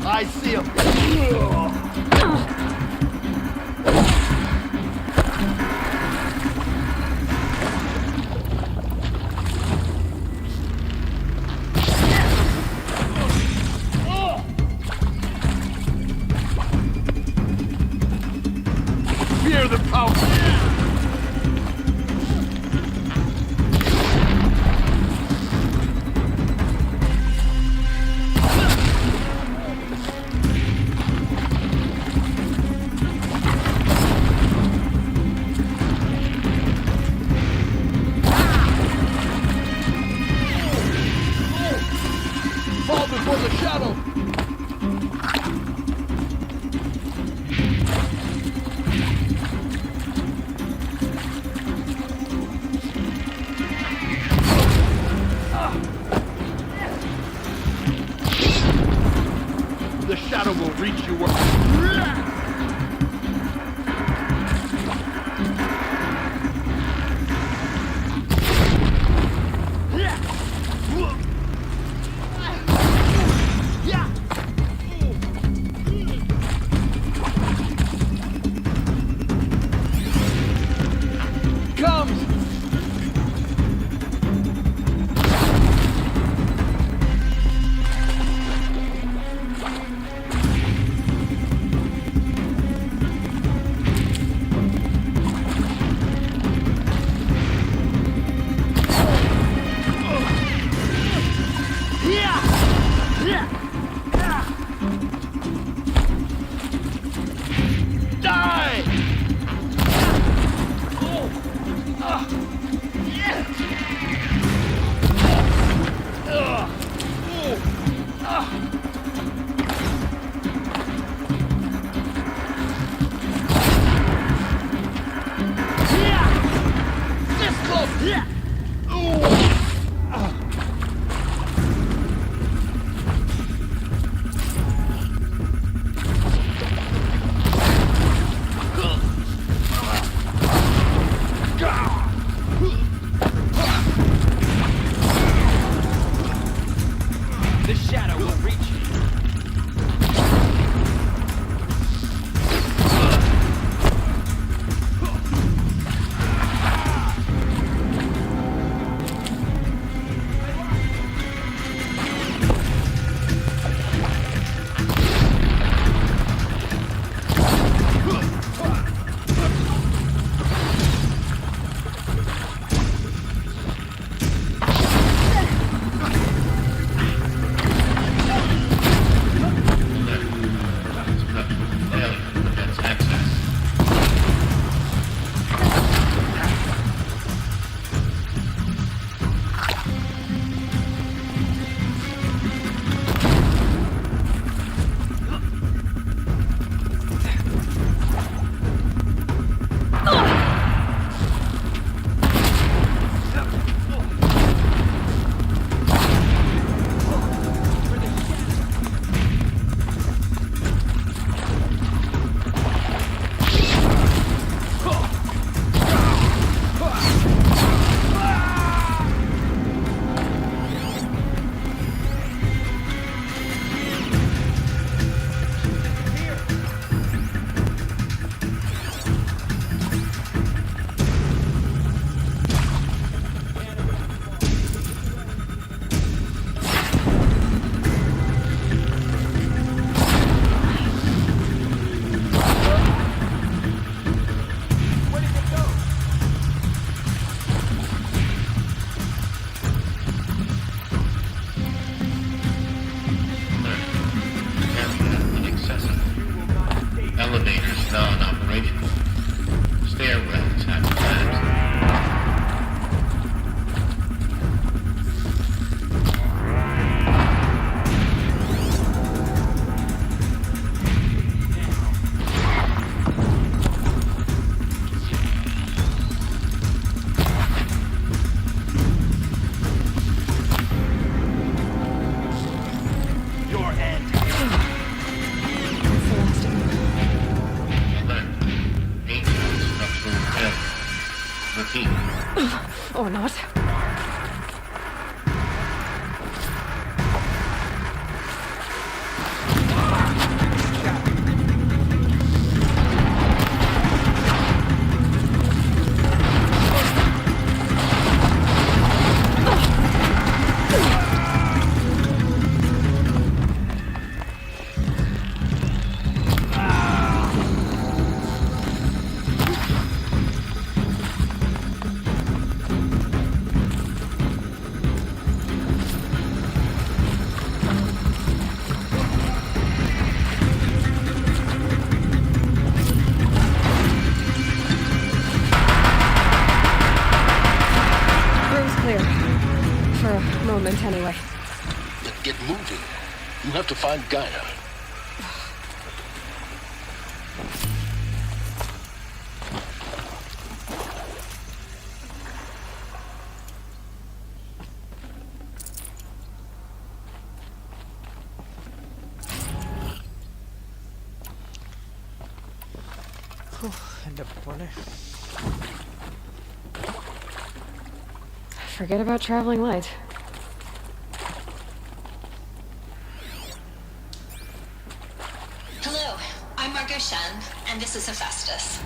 I see him. Fear the power. Fall before the shadow! The shadow will reach you where... Repeat. Or not. Anyway. Then get moving. You have to find Gaia. Forget about traveling light. And this is Hephaestus.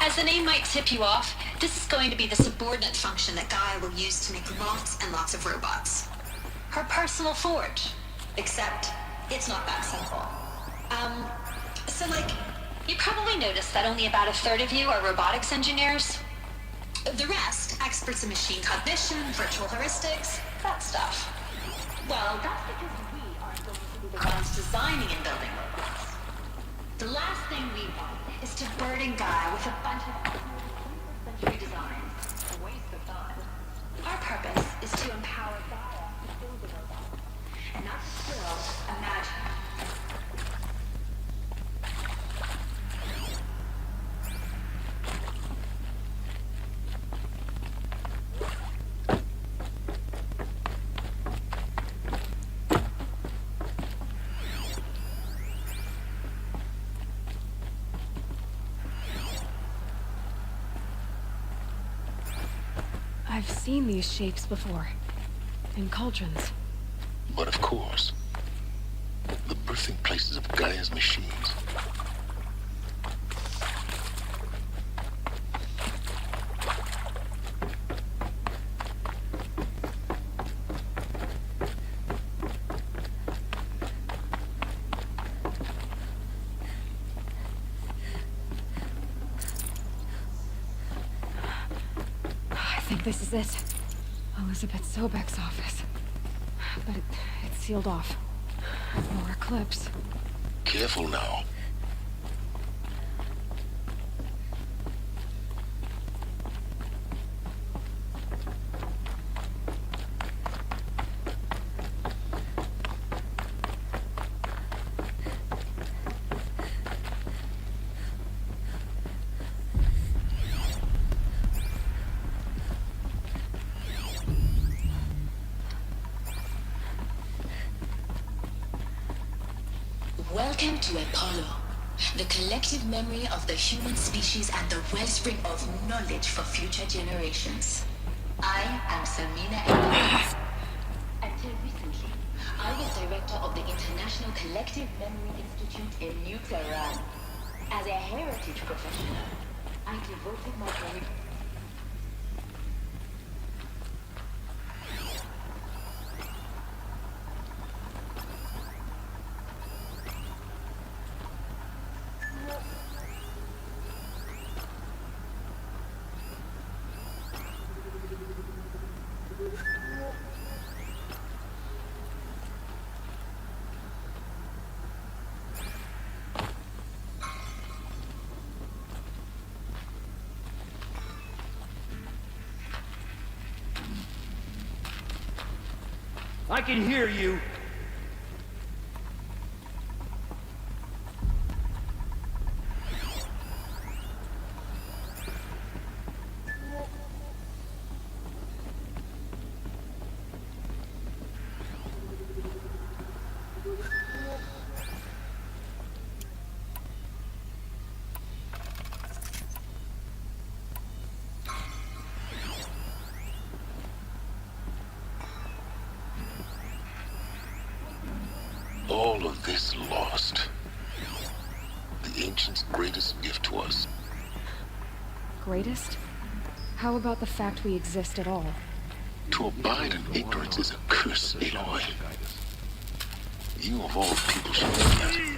As the name might tip you off, this is going to be the subordinate function that Gaia will use to make lots and lots of robots. Her personal forge. Except, it's not that simple. You probably noticed that only about a third of you are robotics engineers. The rest, experts in machine cognition, virtual heuristics, that stuff. Well, that's because we aren't going to be the ones designing and building robots. The last thing we want is to burden Gaia with a bunch of 20th century designs. A waste of time. Our purpose is to empower Gaia to build the robot. And not to still imagine. I've seen these shapes before. In cauldrons. But of course, the birthing places of Gaia's machines. I think this is it. Elizabeth Sobek's office. But it's sealed off. More eclipse. Careful now. Welcome to Apollo, the collective memory of the human species and the wellspring of knowledge for future generations. I am Samina Ellis. Until recently, I was director of the International Collective Memory Institute in New Tehran. As a heritage professional, I devoted my career. I can hear you. all of this lost, the ancients' greatest gift to us. Greatest? How about the fact we exist at all? To abide in ignorance is a curse, Aloy. You of all people should know that.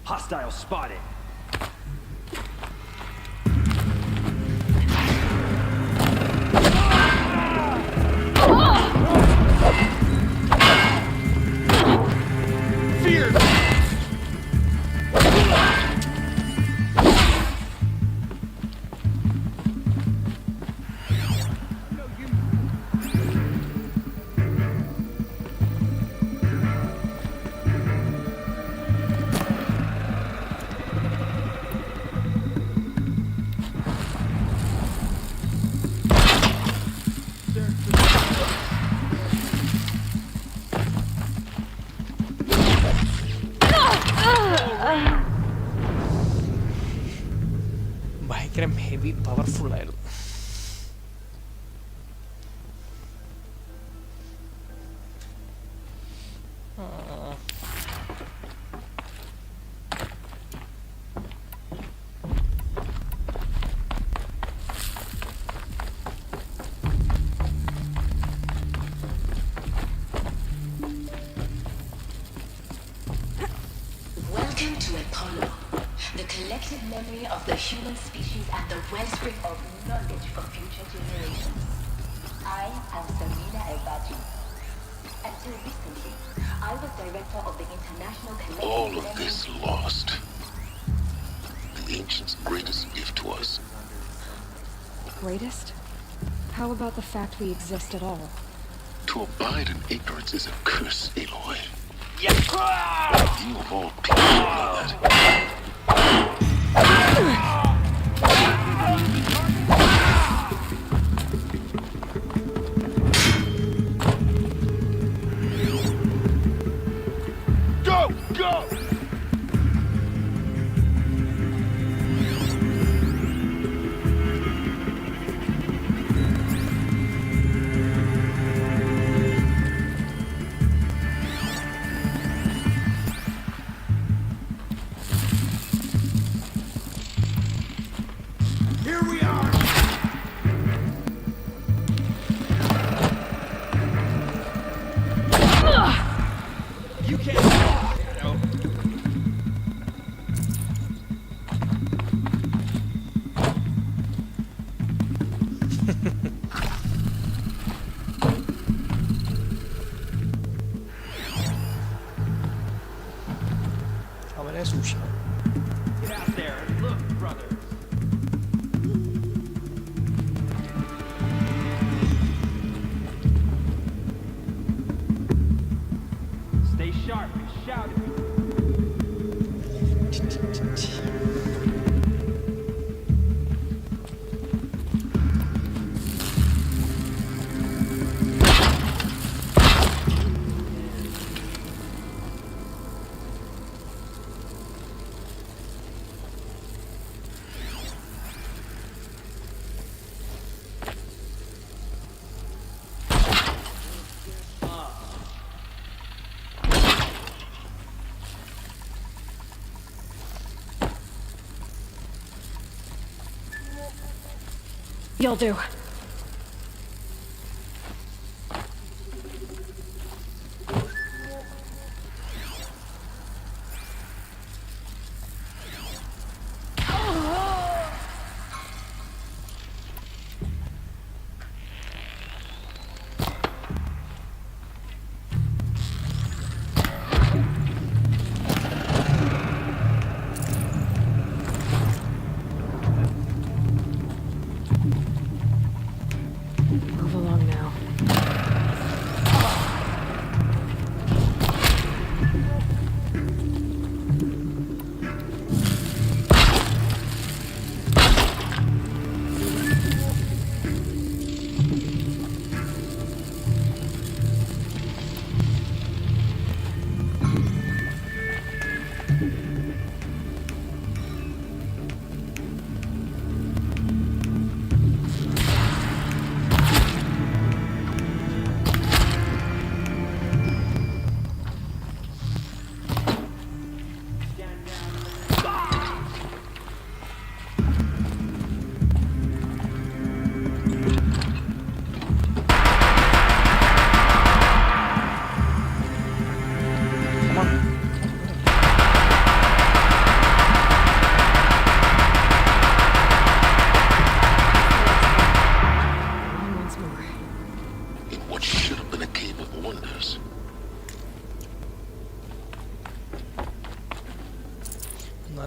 Hostile spotted. Fear! ഭയങ്കര heavy powerful ആയിരുന്നു. Welcome to Apollo, the collective memory of the human species and the wellspring of knowledge for future generations. I am Serena Ebaji. Until recently, I was director of the International Collective All of Memory. this lost, the ancients' greatest gift to us. Greatest? How about the fact we exist at all? To abide in ignorance is a curse, Aloy. You of all people should know that. Go! Go! Here we are! You can't walk, Shadow. അവനെ സൂക്ഷിക്കണം. Get out there and look, brother. Stay sharp and shout at me. You'll do.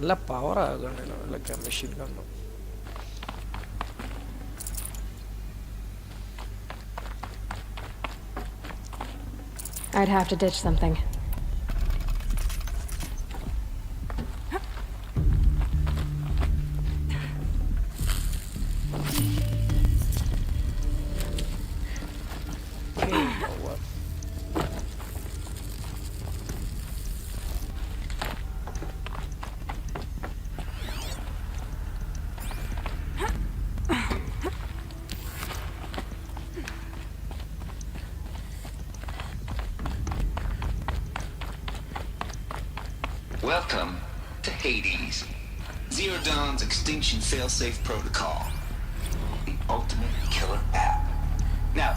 നല്ല പവറാണ് ഗണ്ണിന്, നല്ല machine ഗണ്ണും. I'd have to ditch something. Welcome to Hades, Zero Dawn's extinction failsafe protocol, the ultimate killer app. Now,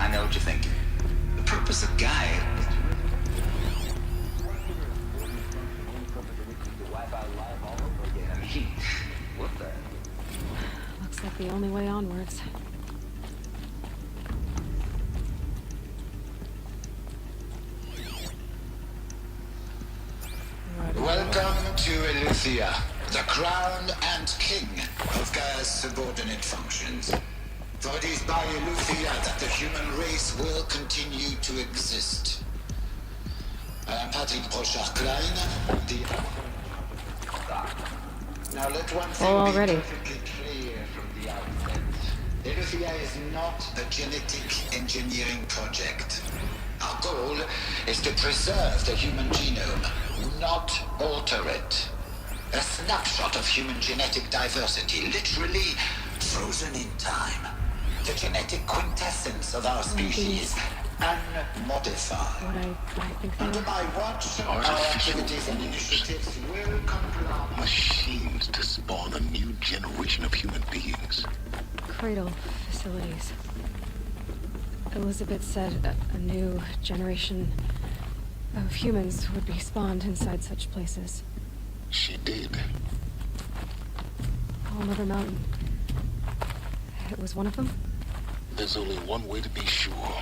I know what you're thinking. The purpose of Gaia is to wipe out life all over again. I mean, what the? Looks like the only way onwards. Welcome to Eleuthia, the crown and king of Gaia's subordinate functions. For it is by Eleuthia that the human race will continue to exist. I am Patrick Brochard-Klein, the... Now let one thing be perfectly clear from the outset. Eleuthia is not a genetic engineering project. Our goal is to preserve the human genome, not alter it. A snapshot of human genetic diversity, literally frozen in time. The genetic quintessence of our species, unmodified. Under my watch, our activities and initiatives will comply. Machines to spawn a new generation of human beings. Cradle facilities. Elizabeth said a new generation of humans would be spawned inside such places. She did. All Mother Mountain. It was one of them? There's only one way to be sure.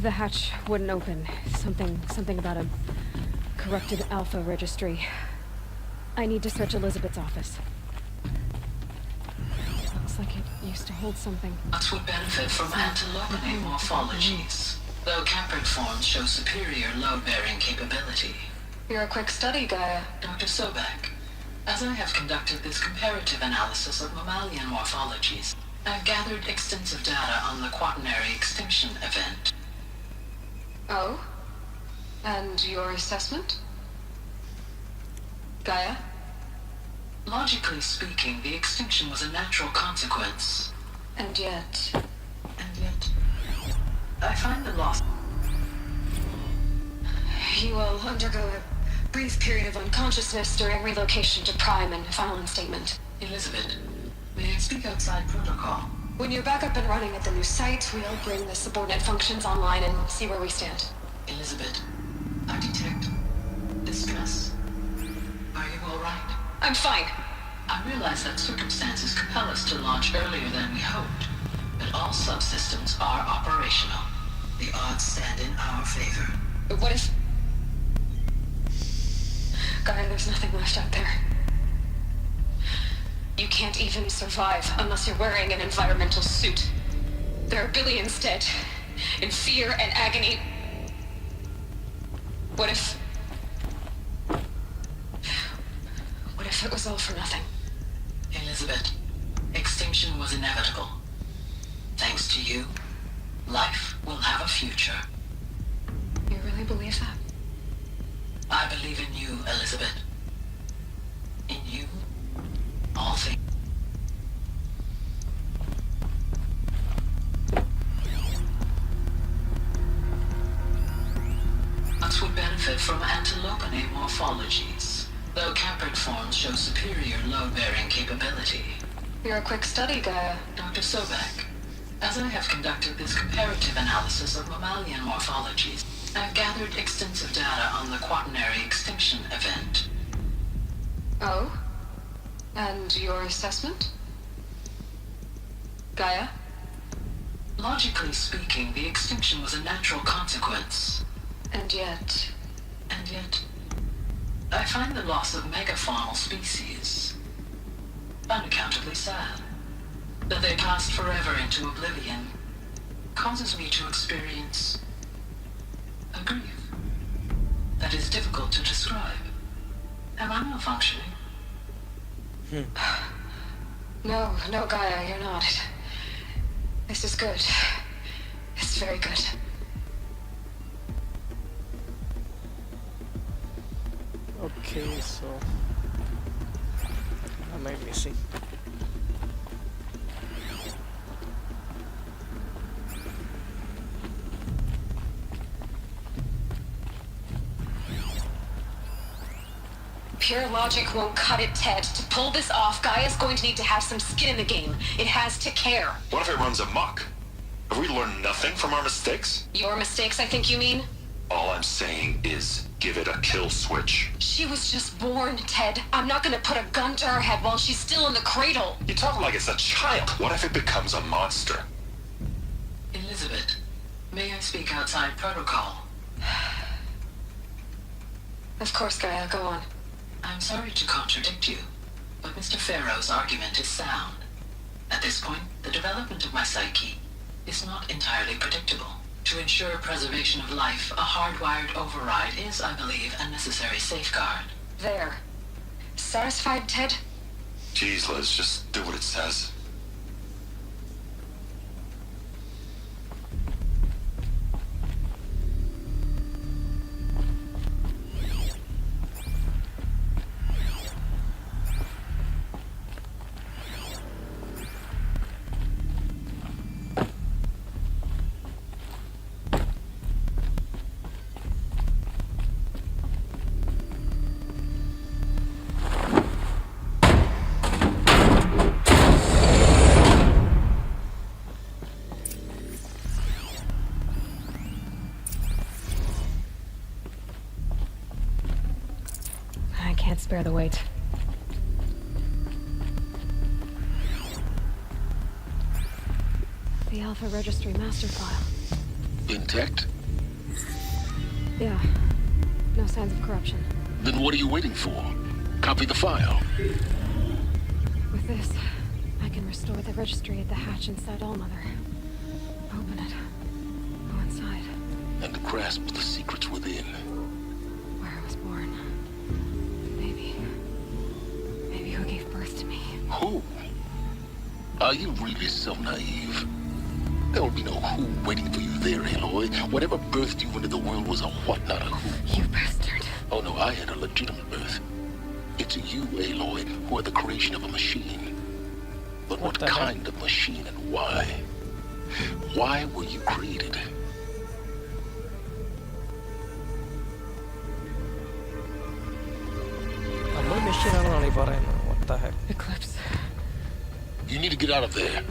The hatch wouldn't open. Something about a corrupted alpha registry. I need to search Elizabeth's office. Looks like it used to hold something. Nuts would benefit from antilopinae morphologies, though caprid forms show superior load-bearing capability. You're a quick study, Gaia. Dr. Sobek, as I have conducted this comparative analysis of mammalian morphologies, I've gathered extensive data on the quaternary extinction event. Oh? And your assessment? Gaia? Logically speaking, the extinction was a natural consequence. And yet... I find the loss... You will undergo a brief period of unconsciousness during relocation to Prime and final instatement. Elizabeth, may I speak outside protocol? When you're back up and running at the new site, we'll bring the subordinate functions online and see where we stand. Elizabeth, I detect distress. Are you all right? I'm fine. I realize that circumstances compel us to launch earlier than we hoped, but all subsystems are operational. The odds stand in our favor. But what if... Gaia, there's nothing left out there. You can't even survive unless you're wearing an environmental suit. There are billions dead, in fear and agony. What if it was all for nothing? Elizabeth, extinction was inevitable. Thanks to you, life will have a future. You really believe that? I believe in you, Elizabeth. In you, all things. Nuts would benefit from antilopinae morphologies, though caprid forms show superior load-bearing capability. You're a quick study, Gaia. Dr. Sobek, as I have conducted this comparative analysis of mammalian morphologies, I've gathered extensive data on the quaternary extinction event. Oh? And your assessment? Gaia? Logically speaking, the extinction was a natural consequence. And yet... I find the loss of megafaunal species unaccountably sad. That they passed forever into oblivion causes me to experience a grief that is difficult to describe. Am I malfunctioning? No, Gaia, you're not. This is good. It's very good. Okay, so am I missing? Pure logic won't cut it, Ted. To pull this off, Gaia's going to need to have some skin in the game. It has to care. What if it runs amok? Have we learned nothing from our mistakes? Your mistakes, I think you mean? All I'm saying is give it a kill switch. She was just born, Ted. I'm not gonna put a gun to her head while she's still in the cradle. You talk like it's a child. What if it becomes a monster? Elizabeth, may I speak outside protocol? Of course, Gaia, go on. I'm sorry to contradict you, but Mr. Farrow's argument is sound. At this point, the development of my psyche is not entirely predictable. To ensure preservation of life, a hardwired override is, I believe, a necessary safeguard. There. Satisfied, Ted? Jeez, Liz, just do what it says. I can't spare the weight. The Alpha Registry master file. Intact? Yeah. No signs of corruption. Then what are you waiting for? Copy the file. With this, I can restore the registry at the hatch inside Allmother. Open it. Go inside. And grasp the secrets within. Where I was born. Maybe who gave birth to me. Who? Are you really so naive? There will be no who waiting for you there, Aloy. Whatever birthed you into the world was a what, not a who. You bastard. Oh no, I had a legitimate birth. It's you, Aloy, who are the creation of a machine. But what kind of machine and why? Why were you created? What the heck? Eclipse. You need to get out of there.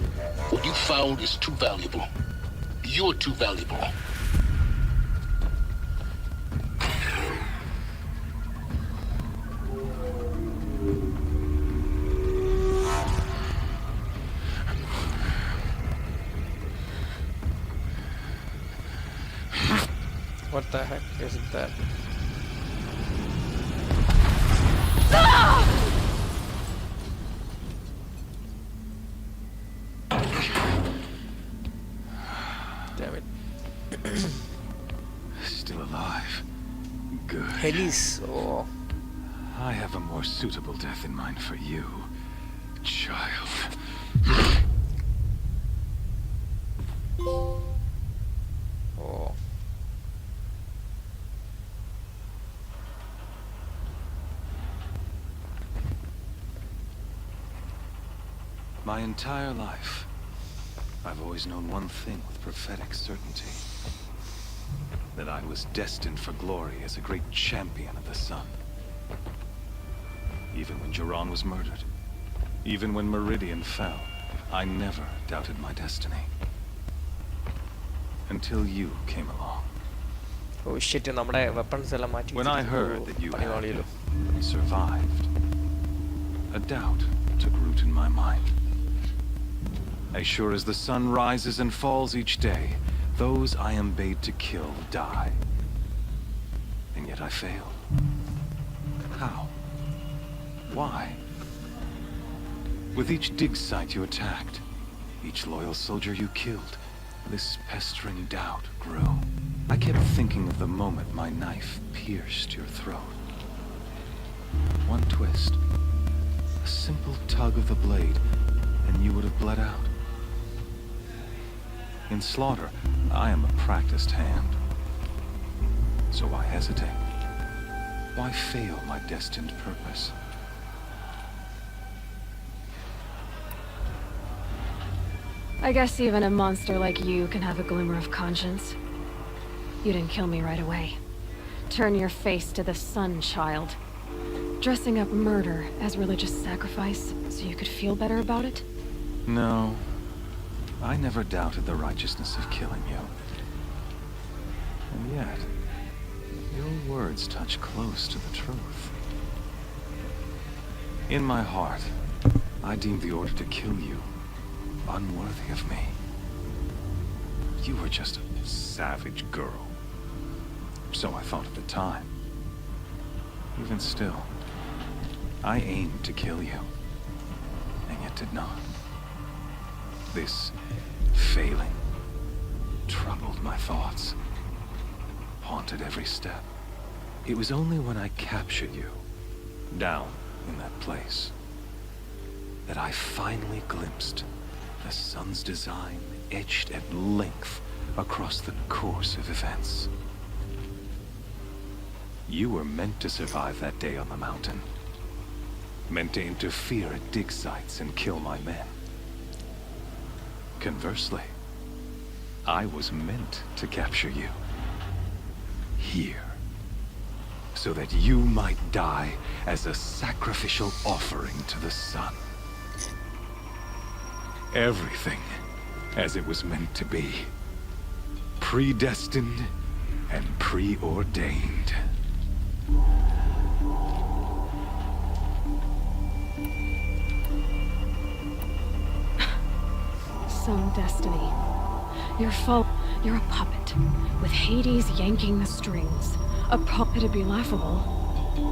What you found is too valuable. You're too valuable. What the heck is that? Damn it. Still alive. Good. Helis. Oh. I have a more suitable death in mind for you, child. Oh. My entire life, I've always known one thing with prophetic certainty. That I was destined for glory as a great champion of the sun. Even when Jiran was murdered, even when Meridian fell, I never doubted my destiny. Until you came along. Oh shit, weapons when I heard that you had survived, a doubt took root in my mind. As sure as the sun rises and falls each day, those I am bade to kill die. And yet I failed. Why? With each dig site you attacked, each loyal soldier you killed, this pestering doubt grew. I kept thinking of the moment my knife pierced your throat. One twist, a simple tug of the blade, and you would have bled out. In slaughter, I am a practiced hand. So why hesitate? Why fail my destined purpose? I guess even a monster like you can have a glimmer of conscience. You didn't kill me right away. Turn your face to the sun, child. Dressing up murder as religious sacrifice so you could feel better about it? No. I never doubted the righteousness of killing you. And yet, your words touch close to the truth. In my heart, I deemed the order to kill you unworthy of me. You were just a savage girl. So I thought at the time. Even still, I aimed to kill you, and yet did not. This failing troubled my thoughts, haunted every step. It was only when I captured you, down in that place, that I finally glimpsed the sun's design etched at length across the course of events. You were meant to survive that day on the mountain. Meant to interfere at dig sites and kill my men. Conversely, I was meant to capture you. Here. So that you might die as a sacrificial offering to the sun. Everything as it was meant to be. Predestined and preordained. Some destiny. You're a puppet, with Hades yanking the strings. It'd be laughable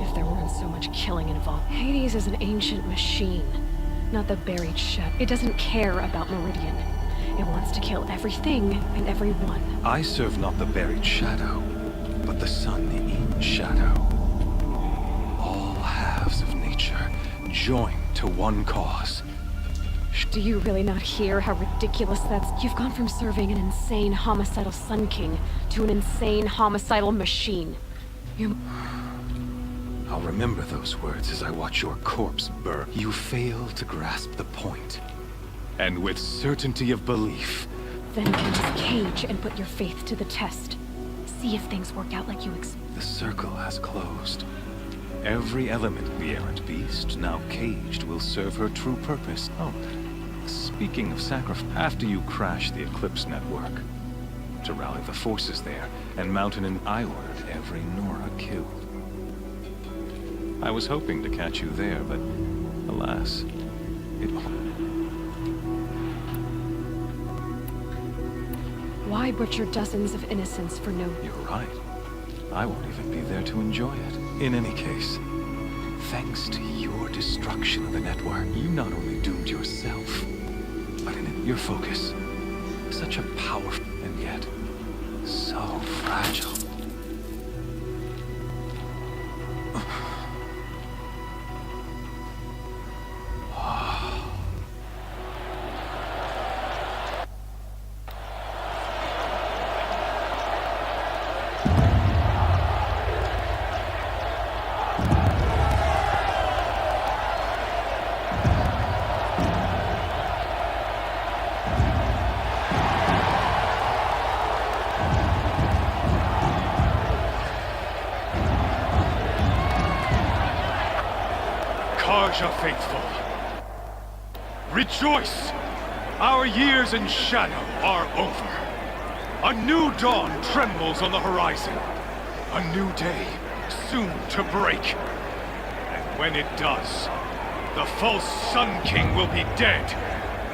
if there weren't so much killing involved. Hades is an ancient machine, not the buried shadow. It doesn't care about Meridian. It wants to kill everything and everyone. I serve not the buried shadow, but the sun in shadow. All halves of nature joined to one cause. Do you really not hear how ridiculous that's? You've gone from serving an insane homicidal Sun King to an insane homicidal machine. I'll remember those words as I watch your corpse burn. You fail to grasp the point. And with certainty of belief. Then enter the cage and put your faith to the test. See if things work out like you expect. The circle has closed. Every element of the errant beast, now caged, will serve her true purpose. Oh, speaking of sacrifice, after you crash the Eclipse network, to rally the forces there and mount an I ordered every Nora killed. I was hoping to catch you there, but alas, it... Why butcher dozens of innocents for no... You're right. I won't even be there to enjoy it. In any case, thanks to your destruction of the network, you not only doomed yourself, but in your focus, such a powerful and yet so fragile. Karja faithful, rejoice! Our years in shadow are over. A new dawn trembles on the horizon. A new day soon to break. And when it does, the false Sun King will be dead,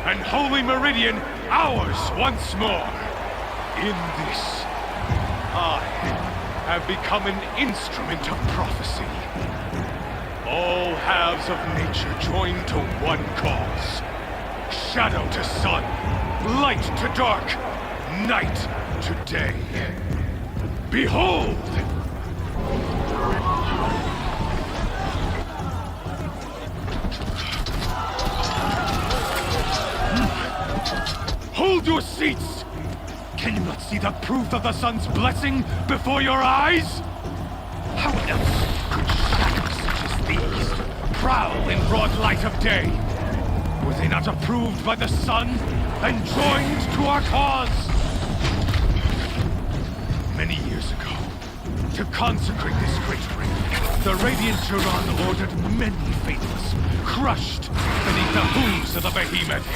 and Holy Meridian ours once more. In this, I have become an instrument of prophecy. All halves of nature join to one cause. Shadow to sun, light to dark, night to day. Behold! Hold your seats! Can you not see the proof of the sun's blessing before your eyes? How else could shadows such as these prowl in broad light of day? Were they not approved by the sun and joined to our cause? Many years ago, to consecrate this great ring, the Radiant Turan ordered many faithless, crushed beneath the hooves of the behemoth.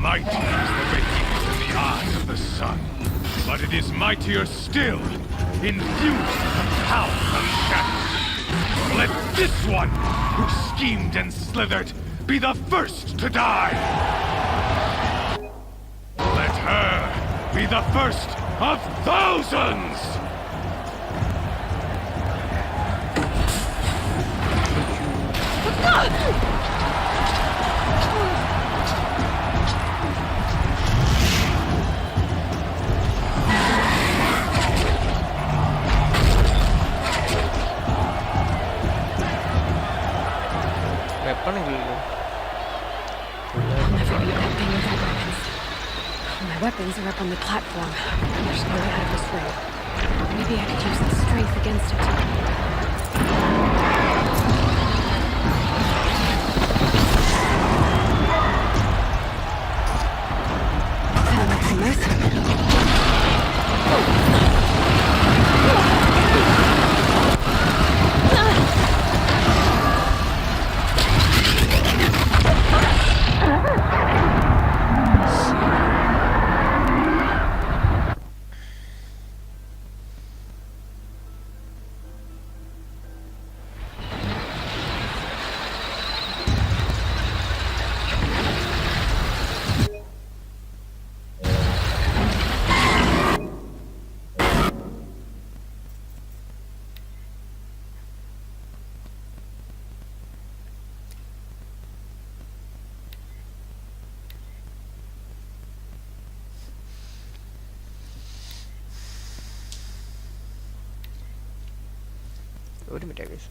Mighty is the behemoth in the eyes of the sun, but it is mightier still, infused with the power of shadow. Let this one, who schemed and slithered, be the first to die! Let her be the first of thousands! I'll never beat that thing without weapons. My weapons are up on the platform. There's no way out of this ring. Maybe I could use the strength against it. Sound like some mess. ഒരു minute guys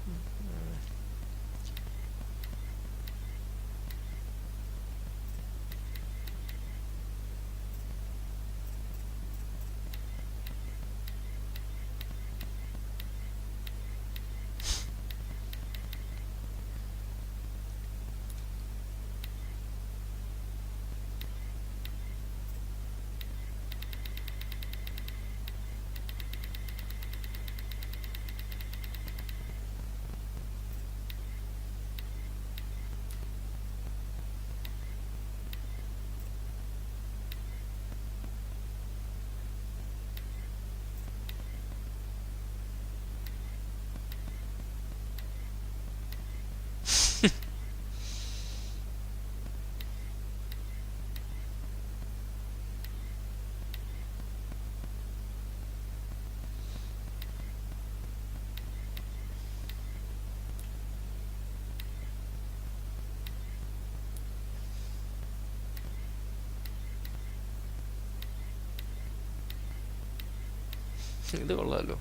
ഇത് കൊള്ളാമല്ലോ.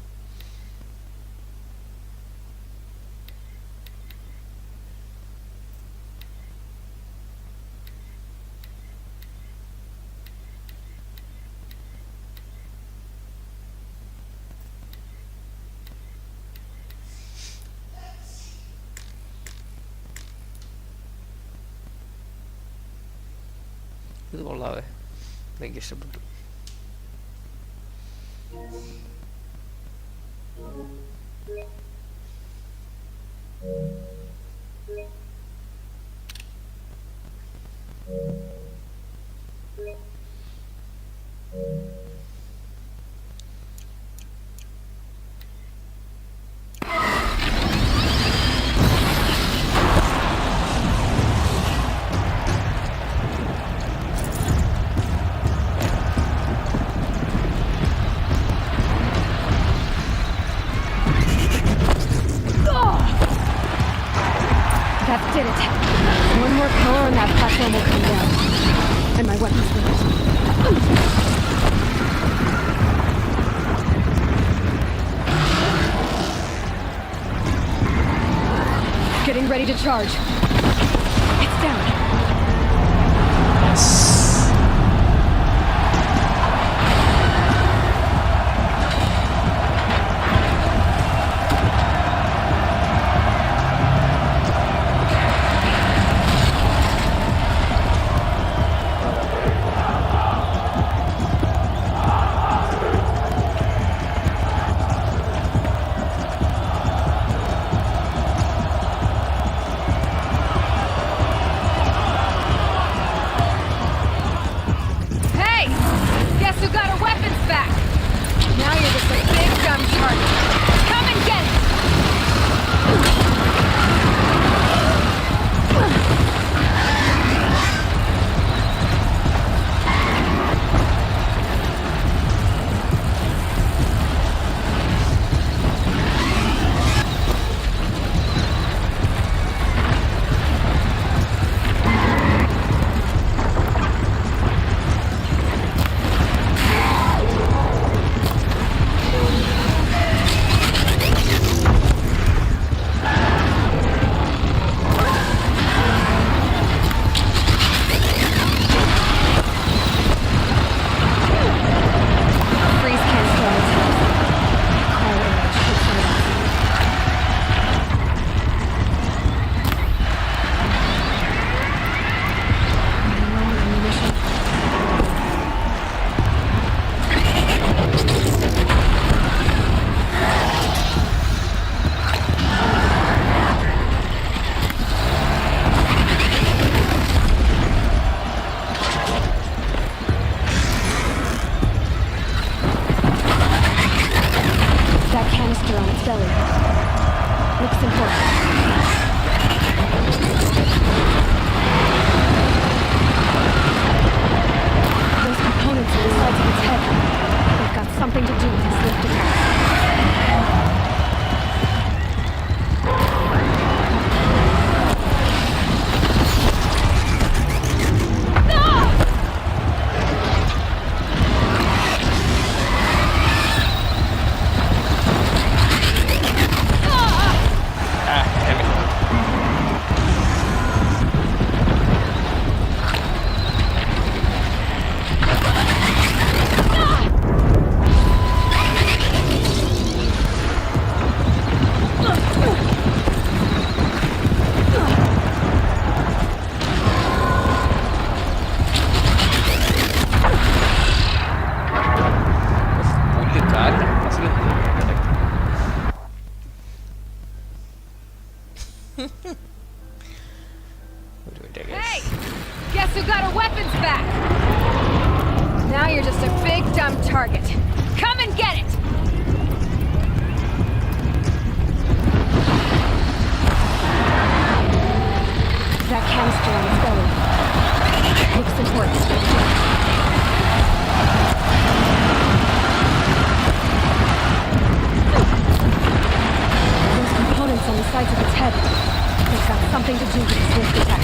ഇത് കൊള്ളാവേ, എനിക്ക് ഇഷ്ടപ്പെട്ടു. And my weapons loaded. Getting ready to charge. It's down. Hey! Guess who got our weapons back? Now you're just a big dumb target. Come and get it! That canister on its belly. Looks important. Those components on the sides of its head. They've got something to do with its lift attack.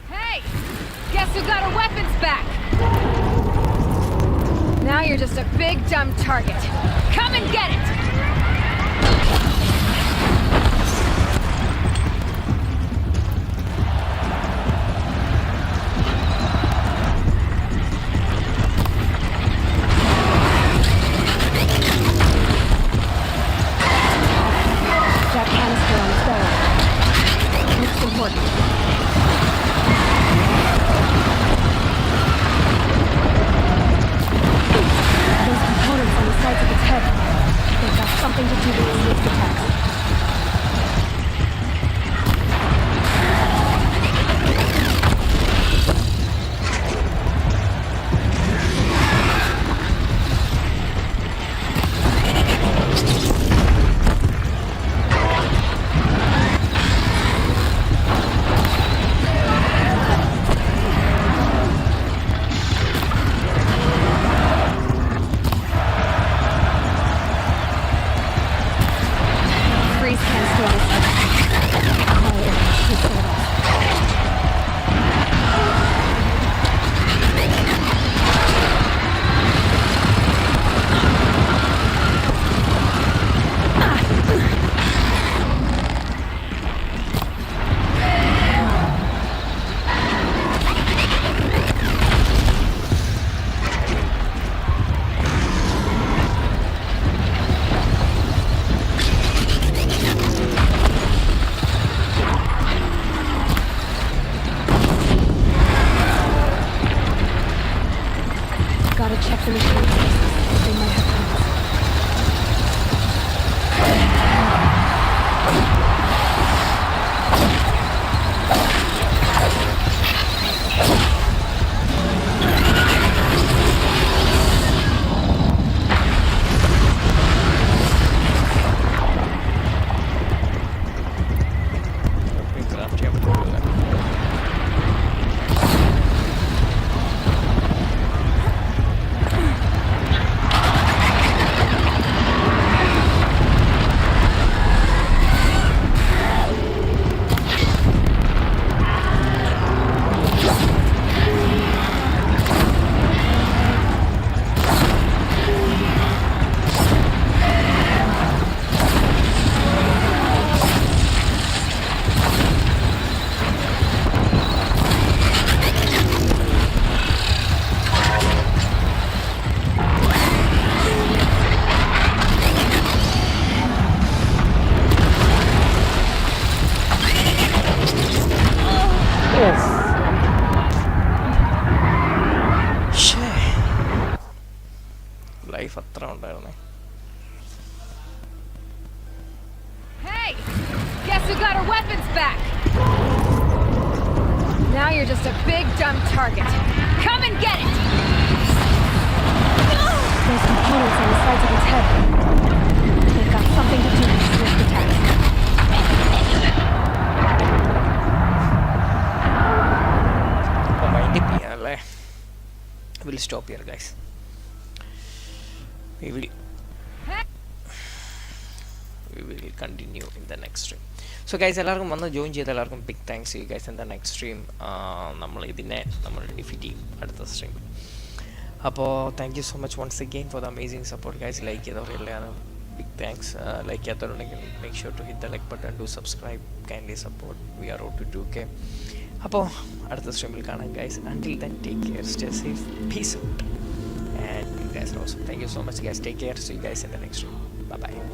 Hey! Guess who got our weapons back? Now you're just a big dumb target. Come and get it! sides of its head. They've got something to do with the sneak attacks. Life അത്ര ഉണ്ടായിരുന്നേ. Hey! Guess who got her weapons back? Now you're just a big dumb target. Come and get it! Those components on the sides of its head. They've got something to do with the swift attack. We'll stop here, guys. We will continue in the next stream. So guys, എല്ലാവർക്കും വന്ന് join ചെയ്ത എല്ലാവർക്കും big thanks you guys. In the next stream നമ്മൾ defeat ചെയ്യും അടുത്ത സ്ട്രീം. അപ്പോൾ thank you so much once again for the amazing support guys. Like ചെയ്തവരെല്ലാം ബിഗ് താങ്ക്സ്. ലൈക്ക് ചെയ്യാത്തവരുണ്ടെങ്കിൽ make sure to hit the like button, do subscribe, kindly support. We are road to 2K. അപ്പോൾ അടുത്ത സ്ട്രീമിൽ കാണാം guys. Until then, take care, stay safe, peace out, and you guys are awesome. Thank you so much guys. Take care. See you guys in the next stream. Bye bye.